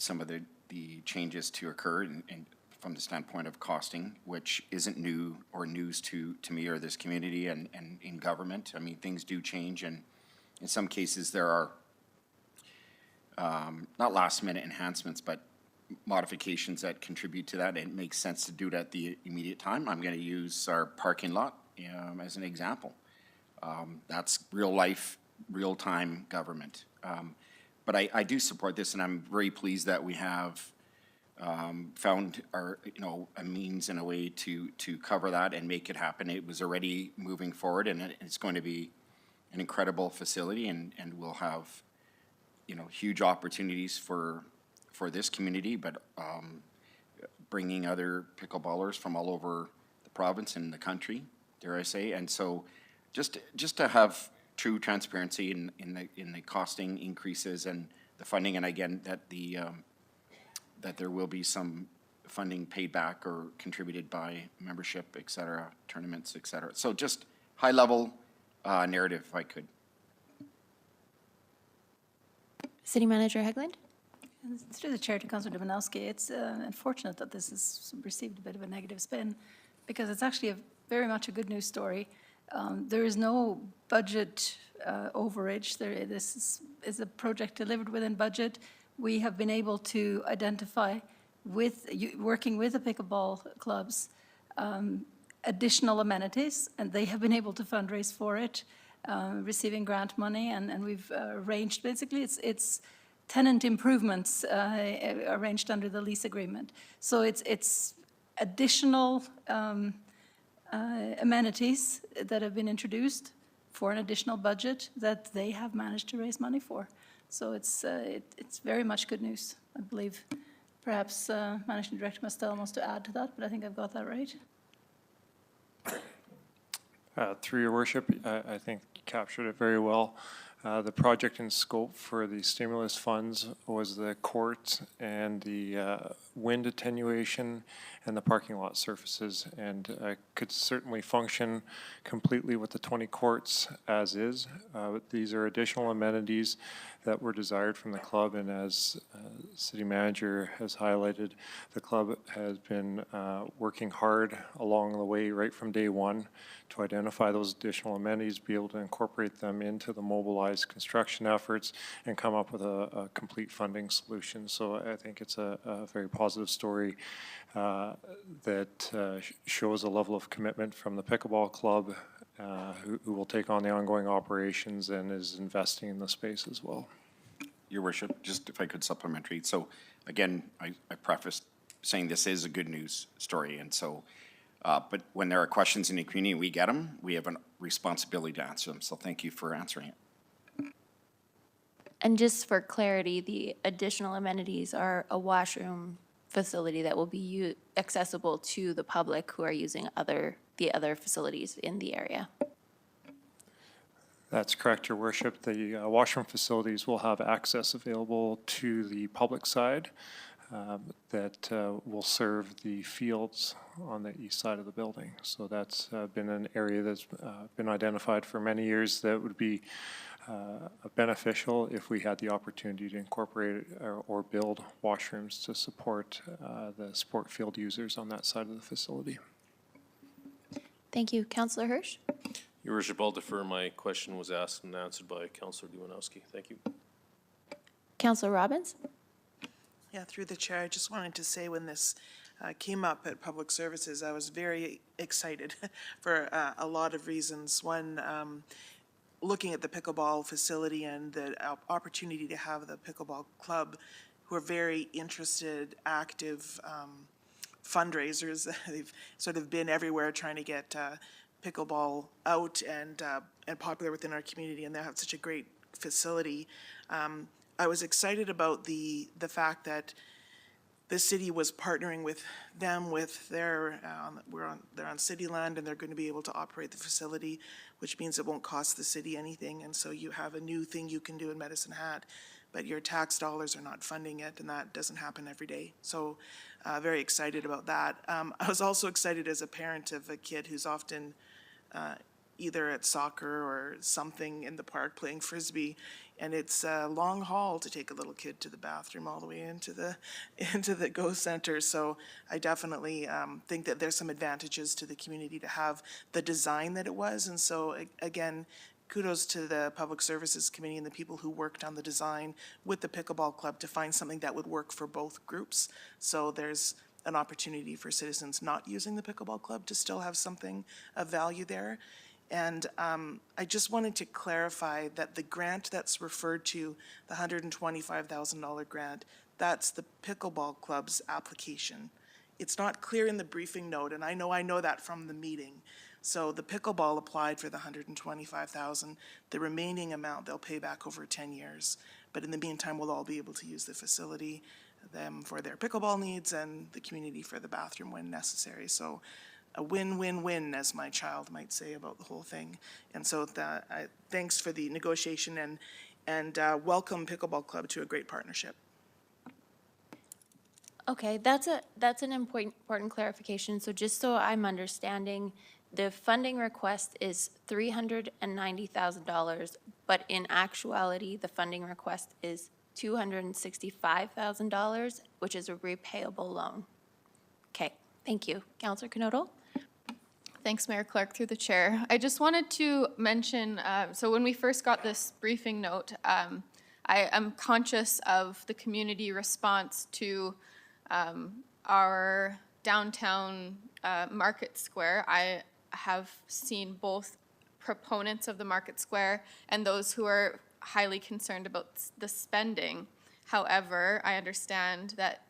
some of the changes to occur and from the standpoint of costing, which isn't new or news to me or this community and in government. I mean, things do change, and in some cases there are not last minute enhancements, but modifications that contribute to that. It makes sense to do it at the immediate time. I'm going to use our parking lot as an example. That's real life, real time government. But I do support this, and I'm very pleased that we have found a means and a way to cover that and make it happen. It was already moving forward, and it's going to be an incredible facility, and we'll have huge opportunities for this community, but bringing other pickleballers from all over the province and the country, dare I say. And so just to have true transparency in the costing increases and the funding, and again, that there will be some funding paid back or contributed by membership, et cetera, tournaments, et cetera. So just high level narrative, if I could. City Manager Hegland? Through the chair to Councillor Dumanowski, it's unfortunate that this has received a bit of a negative spin, because it's actually very much a good news story. There is no budget overage. This is a project delivered within budget. We have been able to identify, working with the pickleball clubs, additional amenities, and they have been able to fundraise for it, receiving grant money, and we've arranged, basically, it's tenant improvements arranged under the lease agreement. So it's additional amenities that have been introduced for an additional budget that they have managed to raise money for. So it's very much good news, I believe. Perhaps Managing Director Mastel wants to add to that, but I think I've got that right. Through your worship, I think you captured it very well. The project in scope for the stimulus funds was the court and the wind attenuation and the parking lot surfaces, and could certainly function completely with the 20 courts as is. These are additional amenities that were desired from the club, and as City Manager has highlighted, the club has been working hard along the way right from day one to identify those additional amenities, be able to incorporate them into the mobilized construction efforts, and come up with a complete funding solution. So I think it's a very positive story that shows a level of commitment from the pickleball club, who will take on the ongoing operations and is investing in the space as well. Your worship, just if I could supplementary. So again, I prefaced saying this is a good news story, and so but when there are questions in the community and we get them, we have a responsibility to answer them. So thank you for answering it. And just for clarity, the additional amenities are a washroom facility that will be accessible to the public who are using the other facilities in the area. That's correct, Your Worship. The washroom facilities will have access available to the public side that will serve the fields on the east side of the building. So that's been an area that's been identified for many years that would be beneficial if we had the opportunity to incorporate or build washrooms to support the sport field users on that side of the facility. Thank you. Councillor Hirsch? Your worship, I'll defer. My question was asked and answered by Councillor Dumanowski. Thank you. Councillor Robbins? Yeah, through the chair, I just wanted to say when this came up at Public Services, I was very excited for a lot of reasons. One, looking at the pickleball facility and the opportunity to have the pickleball club, who are very interested, active fundraisers. They've sort of been everywhere trying to get pickleball out and popular within our community, and they have such a great facility. I was excited about the fact that the city was partnering with them with their, they're on city land and they're going to be able to operate the facility, which means it won't cost the city anything. And so you have a new thing you can do in Medicine Hat, but your tax dollars are not funding it, and that doesn't happen every day. So very excited about that. I was also excited as a parent of a kid who's often either at soccer or something in the park playing Frisbee, and it's a long haul to take a little kid to the bathroom all the way into the Go Center. So I definitely think that there's some advantages to the community to have the design that it was. And so again, kudos to the Public Services Committee and the people who worked on the design with the pickleball club to find something that would work for both groups. So there's an opportunity for citizens not using the pickleball club to still have something of value there. And I just wanted to clarify that the grant that's referred to, the $125,000 grant, that's the pickleball club's application. It's not clear in the briefing note, and I know that from the meeting. So the pickleball applied for the $125,000. The remaining amount they'll pay back over 10 years. But in the meantime, we'll all be able to use the facility, them for their pickleball needs and the community for the bathroom when necessary. So a win-win-win, as my child might say about the whole thing. And so thanks for the negotiation and welcome Pickleball Club to a great partnership. Okay, that's an important clarification. So just so I'm understanding, the funding request is $390,000, but in actuality, the funding request is $265,000, which is a repayable loan. Okay, thank you. Councillor Knodel? Thanks, Mayor Clerk, through the chair. I just wanted to mention, so when we first got this briefing note, I am conscious of the community response to our downtown Market Square. I have seen both proponents of the Market Square and those who are highly concerned about the spending. However, I understand that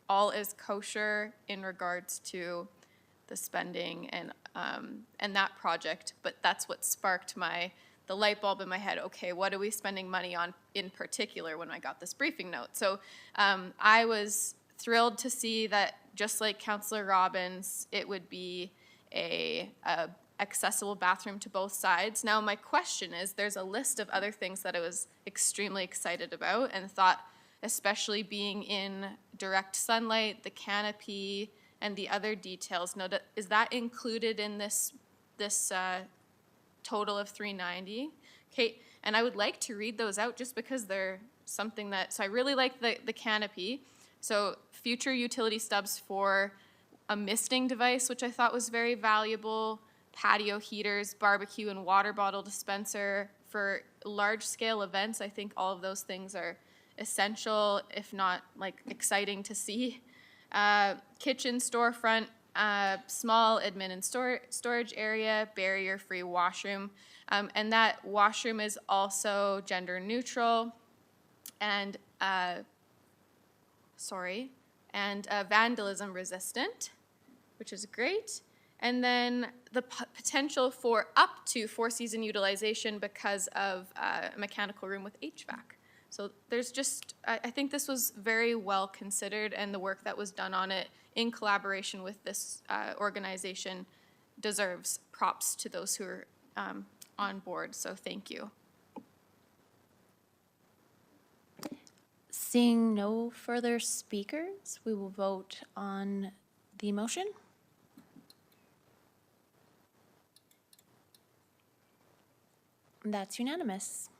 all is kosher in regards to the spending and that project, but that's what sparked the light bulb in my head. Okay, what are we spending money on in particular when I got this briefing note? So I was thrilled to see that, just like Councillor Robbins, it would be a accessible bathroom to both sides. Now my question is, there's a list of other things that I was extremely excited about and thought, especially being in direct sunlight, the canopy, and the other details. Now, is that included in this total of $390,000? Okay, and I would like to read those out just because they're something that, so I really like the canopy. So future utility stubs for a misting device, which I thought was very valuable, patio heaters, barbecue and water bottle dispenser. For large-scale events, I think all of those things are essential, if not like exciting to see. Kitchen storefront, small admin and storage area, barrier-free washroom. And that washroom is also gender neutral and, vandalism resistant, which is great. And then the potential for up to 4-season utilization because of a mechanical room with HVAC. So there's just, I think this was very well considered, and the work that was done on it in collaboration with this organization deserves props to those who are on board. So thank you. Seeing no further speakers, we will vote on the motion. That's unanimous.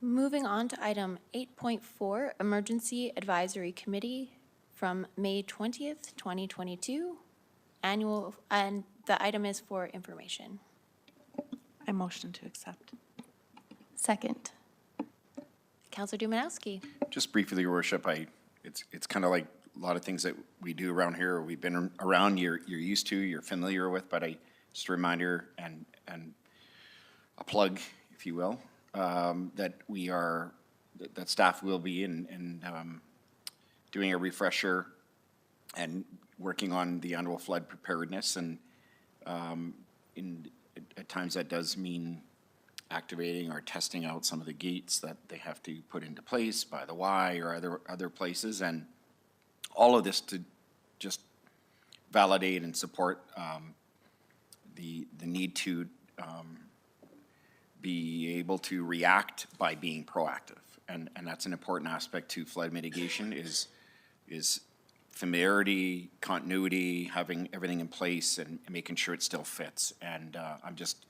Moving on to item 8.4, Emergency Advisory Committee from May 20th, 2022. Annual, and the item is for information. I motion to accept. Second. Councillor Dumanowski. Just briefly, Your Worship, it's kind of like lot of things that we do around here, or we've been around, you're used to, you're familiar with, but just a reminder and a plug, if you will, that that staff will be in doing a refresher and working on the annual flood preparedness, and at times that does mean activating or testing out some of the gates that they have to put into place by the Y or other places, and all of this to just validate and support the need to be able to react by being proactive, and that's an important aspect to flood mitigation is familiarity, continuity, having everything in place and making sure it still fits. And I'm just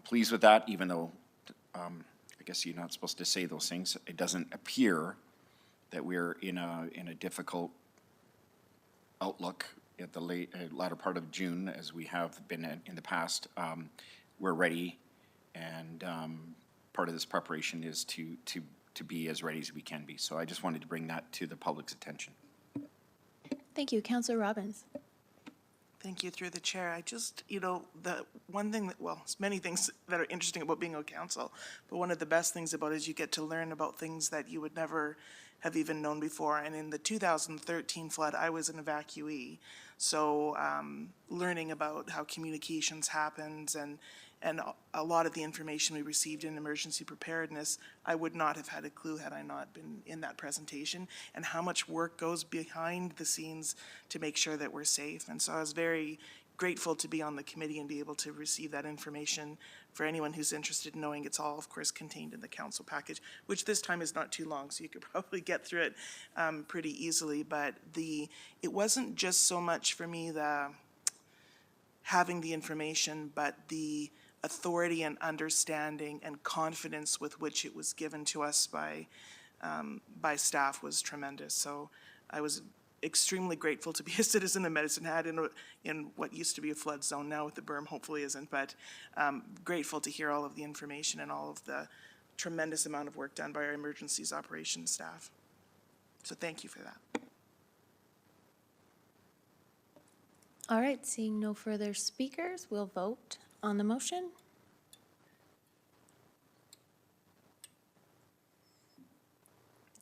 pleased with that, even though I guess you're not supposed to say those things. It doesn't appear that we're in a difficult outlook at the latter part of June, as we have been in the past. We're ready, and part of this preparation is to be as ready as we can be. So I just wanted to bring that to the public's attention. Thank you. Councillor Robbins. Thank you, through the chair. I just, the one thing that, well, there's many things that are interesting about being on council, but one of the best things about it is you get to learn about things that you would never have even known before. And in the 2013 flood, I was an evacuee. So learning about how communications happens and a lot of the information we received in emergency preparedness, I would not have had a clue had I not been in that presentation, and how much work goes behind the scenes to make sure that we're safe. And so I was very grateful to be on the committee and be able to receive that information. For anyone who's interested in knowing, it's all, of course, contained in the council package, which this time is not too long, so you could probably get through it pretty easily. But it wasn't just so much for me having the information, but the authority and understanding and confidence with which it was given to us by staff was tremendous. So I was extremely grateful to be a citizen of Medicine Hat in what used to be a flood zone. Now with the berm hopefully isn't, but grateful to hear all of the information and all of the tremendous amount of work done by our emergencies operations staff. So thank you for that. All right, seeing no further speakers, we'll vote on the motion.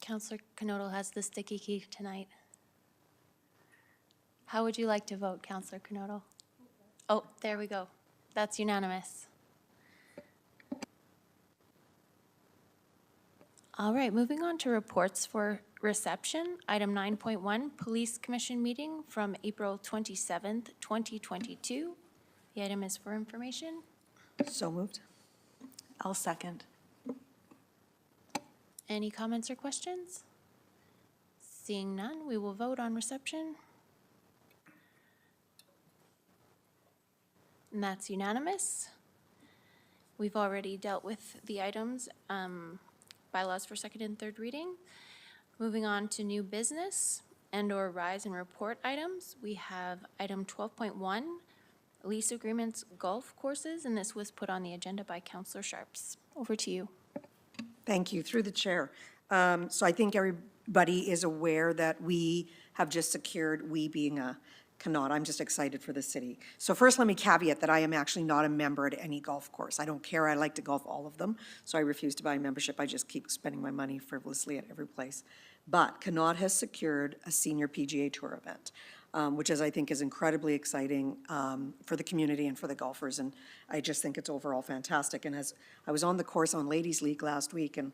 Councillor Knotel has the sticky key tonight. How would you like to vote, Councillor Knotel? Oh, there we go. That's unanimous. All right, moving on to reports for reception. Item 9.1, Police Commission meeting from April 27th, 2022. The item is for information. So moved. I'll second. Any comments or questions? Seeing none, we will vote on reception. And that's unanimous. We've already dealt with the items, bylaws for second and third reading. Moving on to new business and/or rise and report items. We have item 12.1, lease agreements, golf courses, and this was put on the agenda by Councillor Sharps. Over to you. Thank you, through the chair. So I think everybody is aware that we have just secured, we being a Cannot, I'm just excited for the city. So first, let me caveat that I am actually not a member at any golf course. I don't care, I like to golf all of them, so I refuse to buy a membership. I just keep spending my money frivolously at every place. But Cannot has secured a senior PGA Tour event, which I think is incredibly exciting for the community and for the golfers, and I just think it's overall fantastic. And as I was on the course on Ladies League last week, and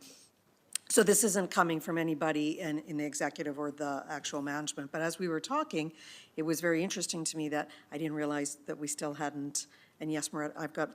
so this isn't coming from anybody in the executive or the actual management, but as we were talking, it was very interesting to me that I didn't realize that we still hadn't, and yes, I've got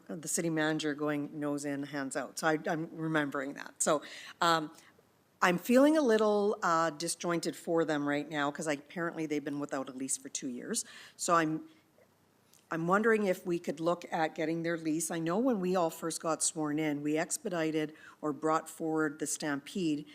the city manager going nose in, hands out, so I'm remembering that. So I'm feeling a little disjointed for them right now, because apparently they've been without a lease for 2 years. So I'm wondering if we could look at getting their lease. I know when we all first got sworn in, we expedited or brought forward the Stampede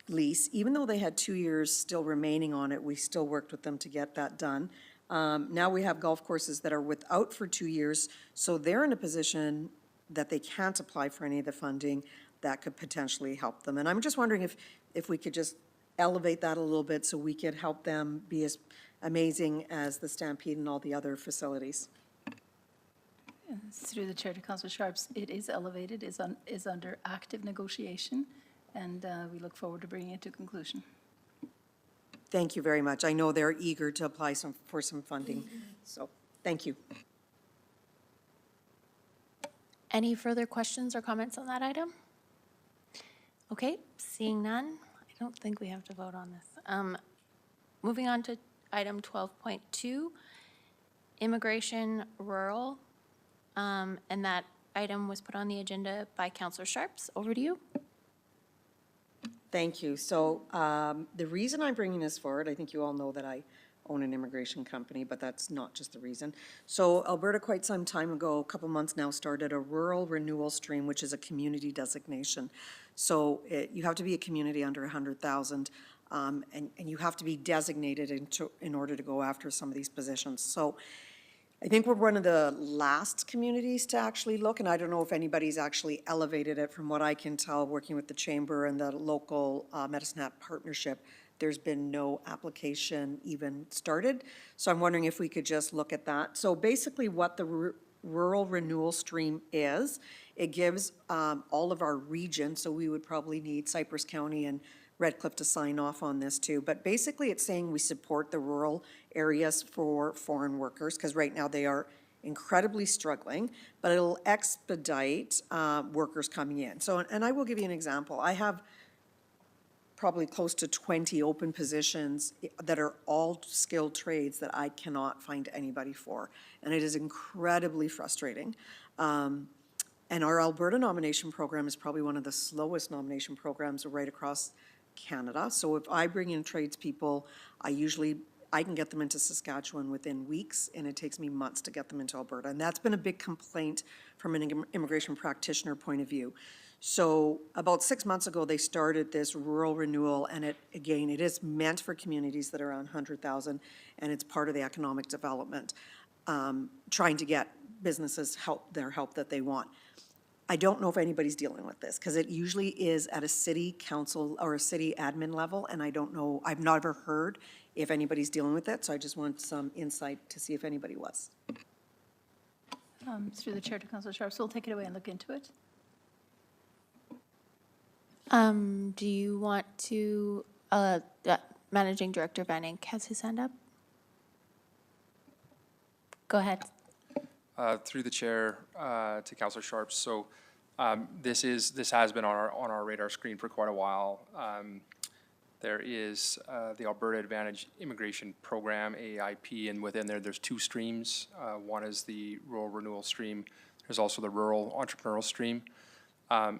lease. Even though they had 2 years still remaining on it, we still worked with them to get that done. Now we have golf courses that are without for 2 years, so they're in a position that they can't apply for any of the funding that could potentially help them. And I'm just wondering if we could just elevate that a little bit so we could help them be as amazing as the Stampede and all the other facilities. Through the chair to Councillor Sharps, it is elevated, is under active negotiation, and we look forward to bringing it to conclusion. Thank you very much. I know they're eager to apply for some funding, so thank you. Any further questions or comments on that item? Okay, seeing none, I don't think we have to vote on this. Moving on to item 12.2, immigration rural, and that item was put on the agenda by Councillor Sharps. Over to you. Thank you. So the reason I'm bringing this forward, I think you all know that I own an immigration company, but that's not just the reason. So Alberta, quite some time ago, a couple months now, started a rural renewal stream, which is a community designation. So you have to be a community under 100,000, and you have to be designated in order to go after some of these positions. So I think we're one of the last communities to actually look, and I don't know if anybody's actually elevated it. From what I can tell, working with the Chamber and the local Medicine Hat partnership, there's been no application even started. So I'm wondering if we could just look at that. So basically what the rural renewal stream is, it gives all of our region, so we would probably need Cypress County and Red Cliff to sign off on this too. But basically it's saying we support the rural areas for foreign workers, because right now they are incredibly struggling, but it'll expedite workers coming in. So, and I will give you an example. I have probably close to 20 open positions that are all skilled trades that I cannot find anybody for. And it is incredibly frustrating. And our Alberta nomination program is probably one of the slowest nomination programs right across Canada. So if I bring in tradespeople, I can get them into Saskatchewan within weeks, and it takes me months to get them into Alberta. And that's been a big complaint from an immigration practitioner point of view. So about 6 months ago, they started this rural renewal, and it is meant for communities that are around 100,000, and it's part of the economic development, trying to get businesses help that they want. I don't know if anybody's dealing with this, because it usually is at a city council or a city admin level, and I don't know, I've never heard if anybody's dealing with it, so I just want some insight to see if anybody was. Through the chair to Councillor Sharps, we'll take it away and look into it. Do you want to, Managing Director Van Enck has his hand up. Go ahead. Through the chair to Councillor Sharps. So this has been on our radar screen for quite a while. There is the Alberta Advantage Immigration Program, AIP, and within there's two streams. One is the rural renewal stream. There's also the rural entrepreneurial stream.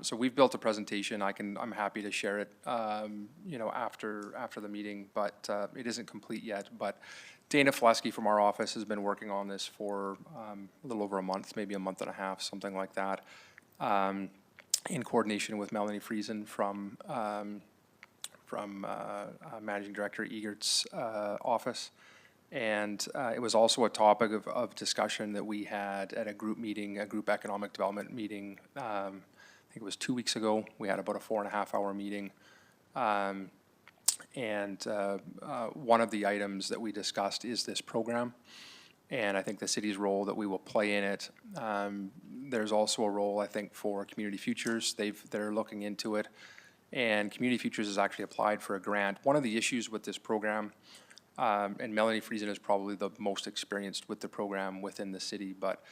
So we've built a presentation. I'm happy to share it, after the meeting, but it isn't complete yet. But Dana Fleske from our office has been working on this for a little over a month, maybe a month and a half, something like that, in coordination with Melanie Friesen from Managing Director Egert's office. And it was also a topic of discussion that we had at a group meeting, a group economic development meeting. I think it was 2 weeks ago. We had about a 4.5-hour meeting. And one of the items that we discussed is this program, and I think the city's role that we will play in it. There's also a role, I think, for Community Futures. They're looking into it, and Community Futures has actually applied for a grant. One of the issues with this program, and Melanie Friesen is probably the most experienced with the program within the city, but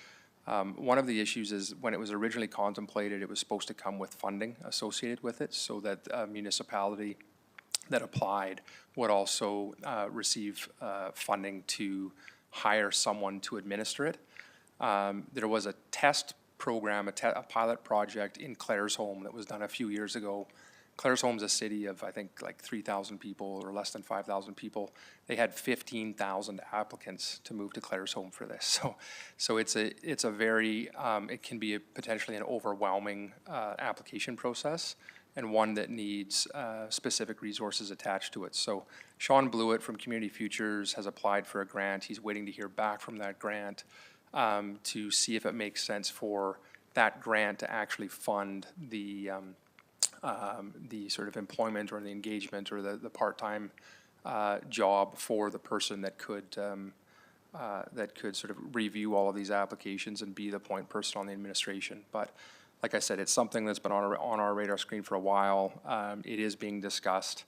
one of the issues is when it was originally contemplated, it was supposed to come with funding associated with it, so that a municipality that applied would also receive funding to hire someone to administer it. There was a test program, a pilot project in Claresholm that was done a few years ago. Claresholm is a city of, I think, like 3,000 people or less than 5,000 people. They had 15,000 applicants to move to Claresholm for this. So it's a very, it can be potentially an overwhelming application process, and one that needs specific resources attached to it. So Sean Blewett from Community Futures has applied for a grant. He's waiting to hear back from that grant to see if it makes sense for that grant to actually fund the the sort of employment or the engagement or the part-time job for the person that could sort of review all of these applications and be the point person on the administration. But like I said, it's something that's been on our radar screen for a while. It is being discussed.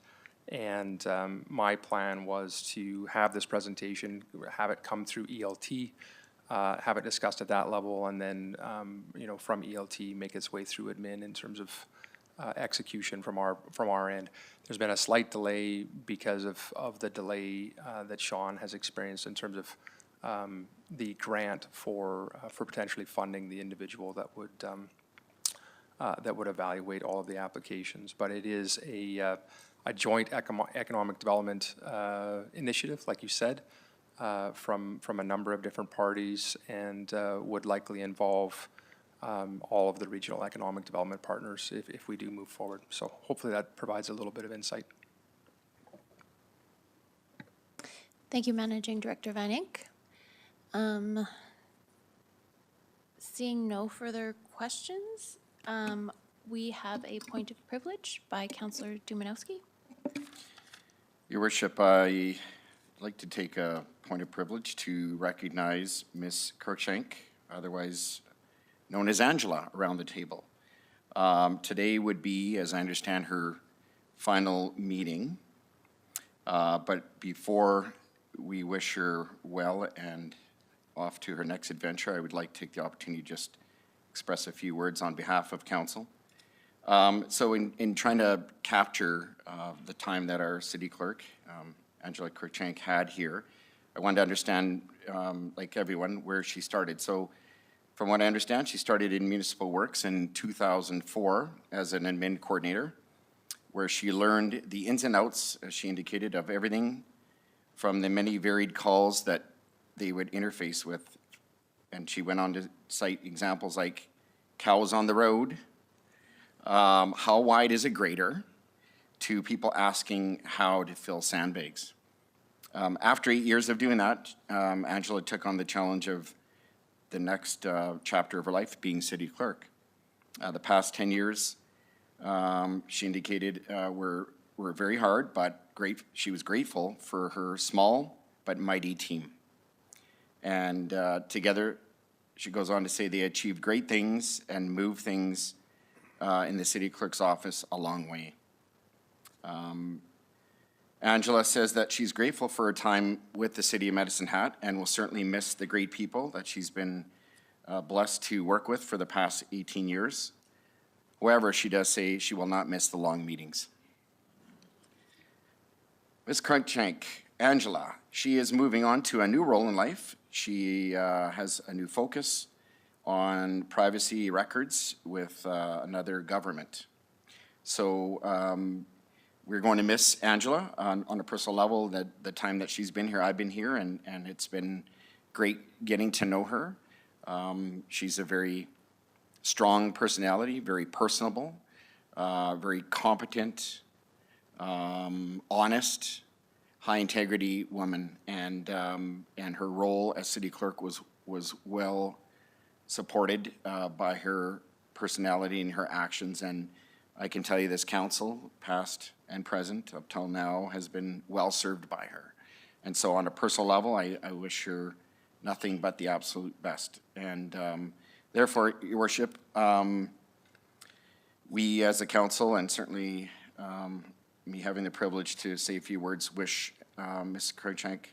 And my plan was to have this presentation, have it come through ELT, have it discussed at that level, and then, from ELT, make its way through admin in terms of execution from our end. There's been a slight delay because of the delay that Sean has experienced in terms of the grant for potentially funding the individual that would evaluate all of the applications. But it is a joint economic development initiative, like you said, from a number of different parties, and would likely involve all of the regional economic development partners if we do move forward. So hopefully that provides a little bit of insight. Thank you, Managing Director Van Enck. Seeing no further questions, we have a point of privilege by Councillor Dumanowski. Your Worship, I'd like to take a point of privilege to recognize Ms. Cruikshank, otherwise known as Angela, around the table. Today would be, as I understand, her final meeting. But before we wish her well and off to her next adventure, I would like to take the opportunity to just express a few words on behalf of council. So in trying to capture the time that our city clerk, Angela Cruikshank, had here, I wanted to understand, like everyone, where she started. So from what I understand, she started in municipal works in 2004 as an admin coordinator, where she learned the ins and outs, as she indicated, of everything from the many varied calls that they would interface with. And she went on to cite examples like cows on the road, how wide is a grader, to people asking how to fill sandbags. After 8 years of doing that, Angela took on the challenge of the next chapter of her life, being city clerk. The past 10 years, she indicated, were very hard, but she was grateful for her small but mighty team. And together, she goes on to say they achieved great things and moved things in the city clerk's office a long way. Angela says that she's grateful for her time with the city of Medicine Hat and will certainly miss the great people that she's been blessed to work with for the past 18 years. However, she does say she will not miss the long meetings. Ms. Cruikshank, Angela, she is moving on to a new role in life. She has a new focus on privacy records with another government. So we're going to miss Angela on a personal level. The time that she's been here, I've been here, and it's been great getting to know her. She's a very strong personality, very personable, very competent, honest, high integrity woman, and her role as city clerk was well supported by her personality and her actions. And I can tell you this council, past and present up till now, has been well served by her. And so on a personal level, I wish her nothing but the absolute best. And therefore, Your Worship, we as a council, and certainly me having the privilege to say a few words, wish Ms. Cruikshank,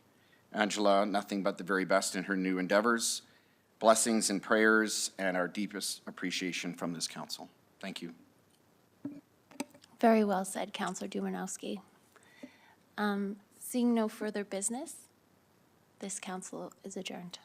Angela, nothing but the very best in her new endeavors, blessings and prayers, and our deepest appreciation from this council. Thank you. Very well said, Councillor Dumanowski. Seeing no further business, this council is adjourned.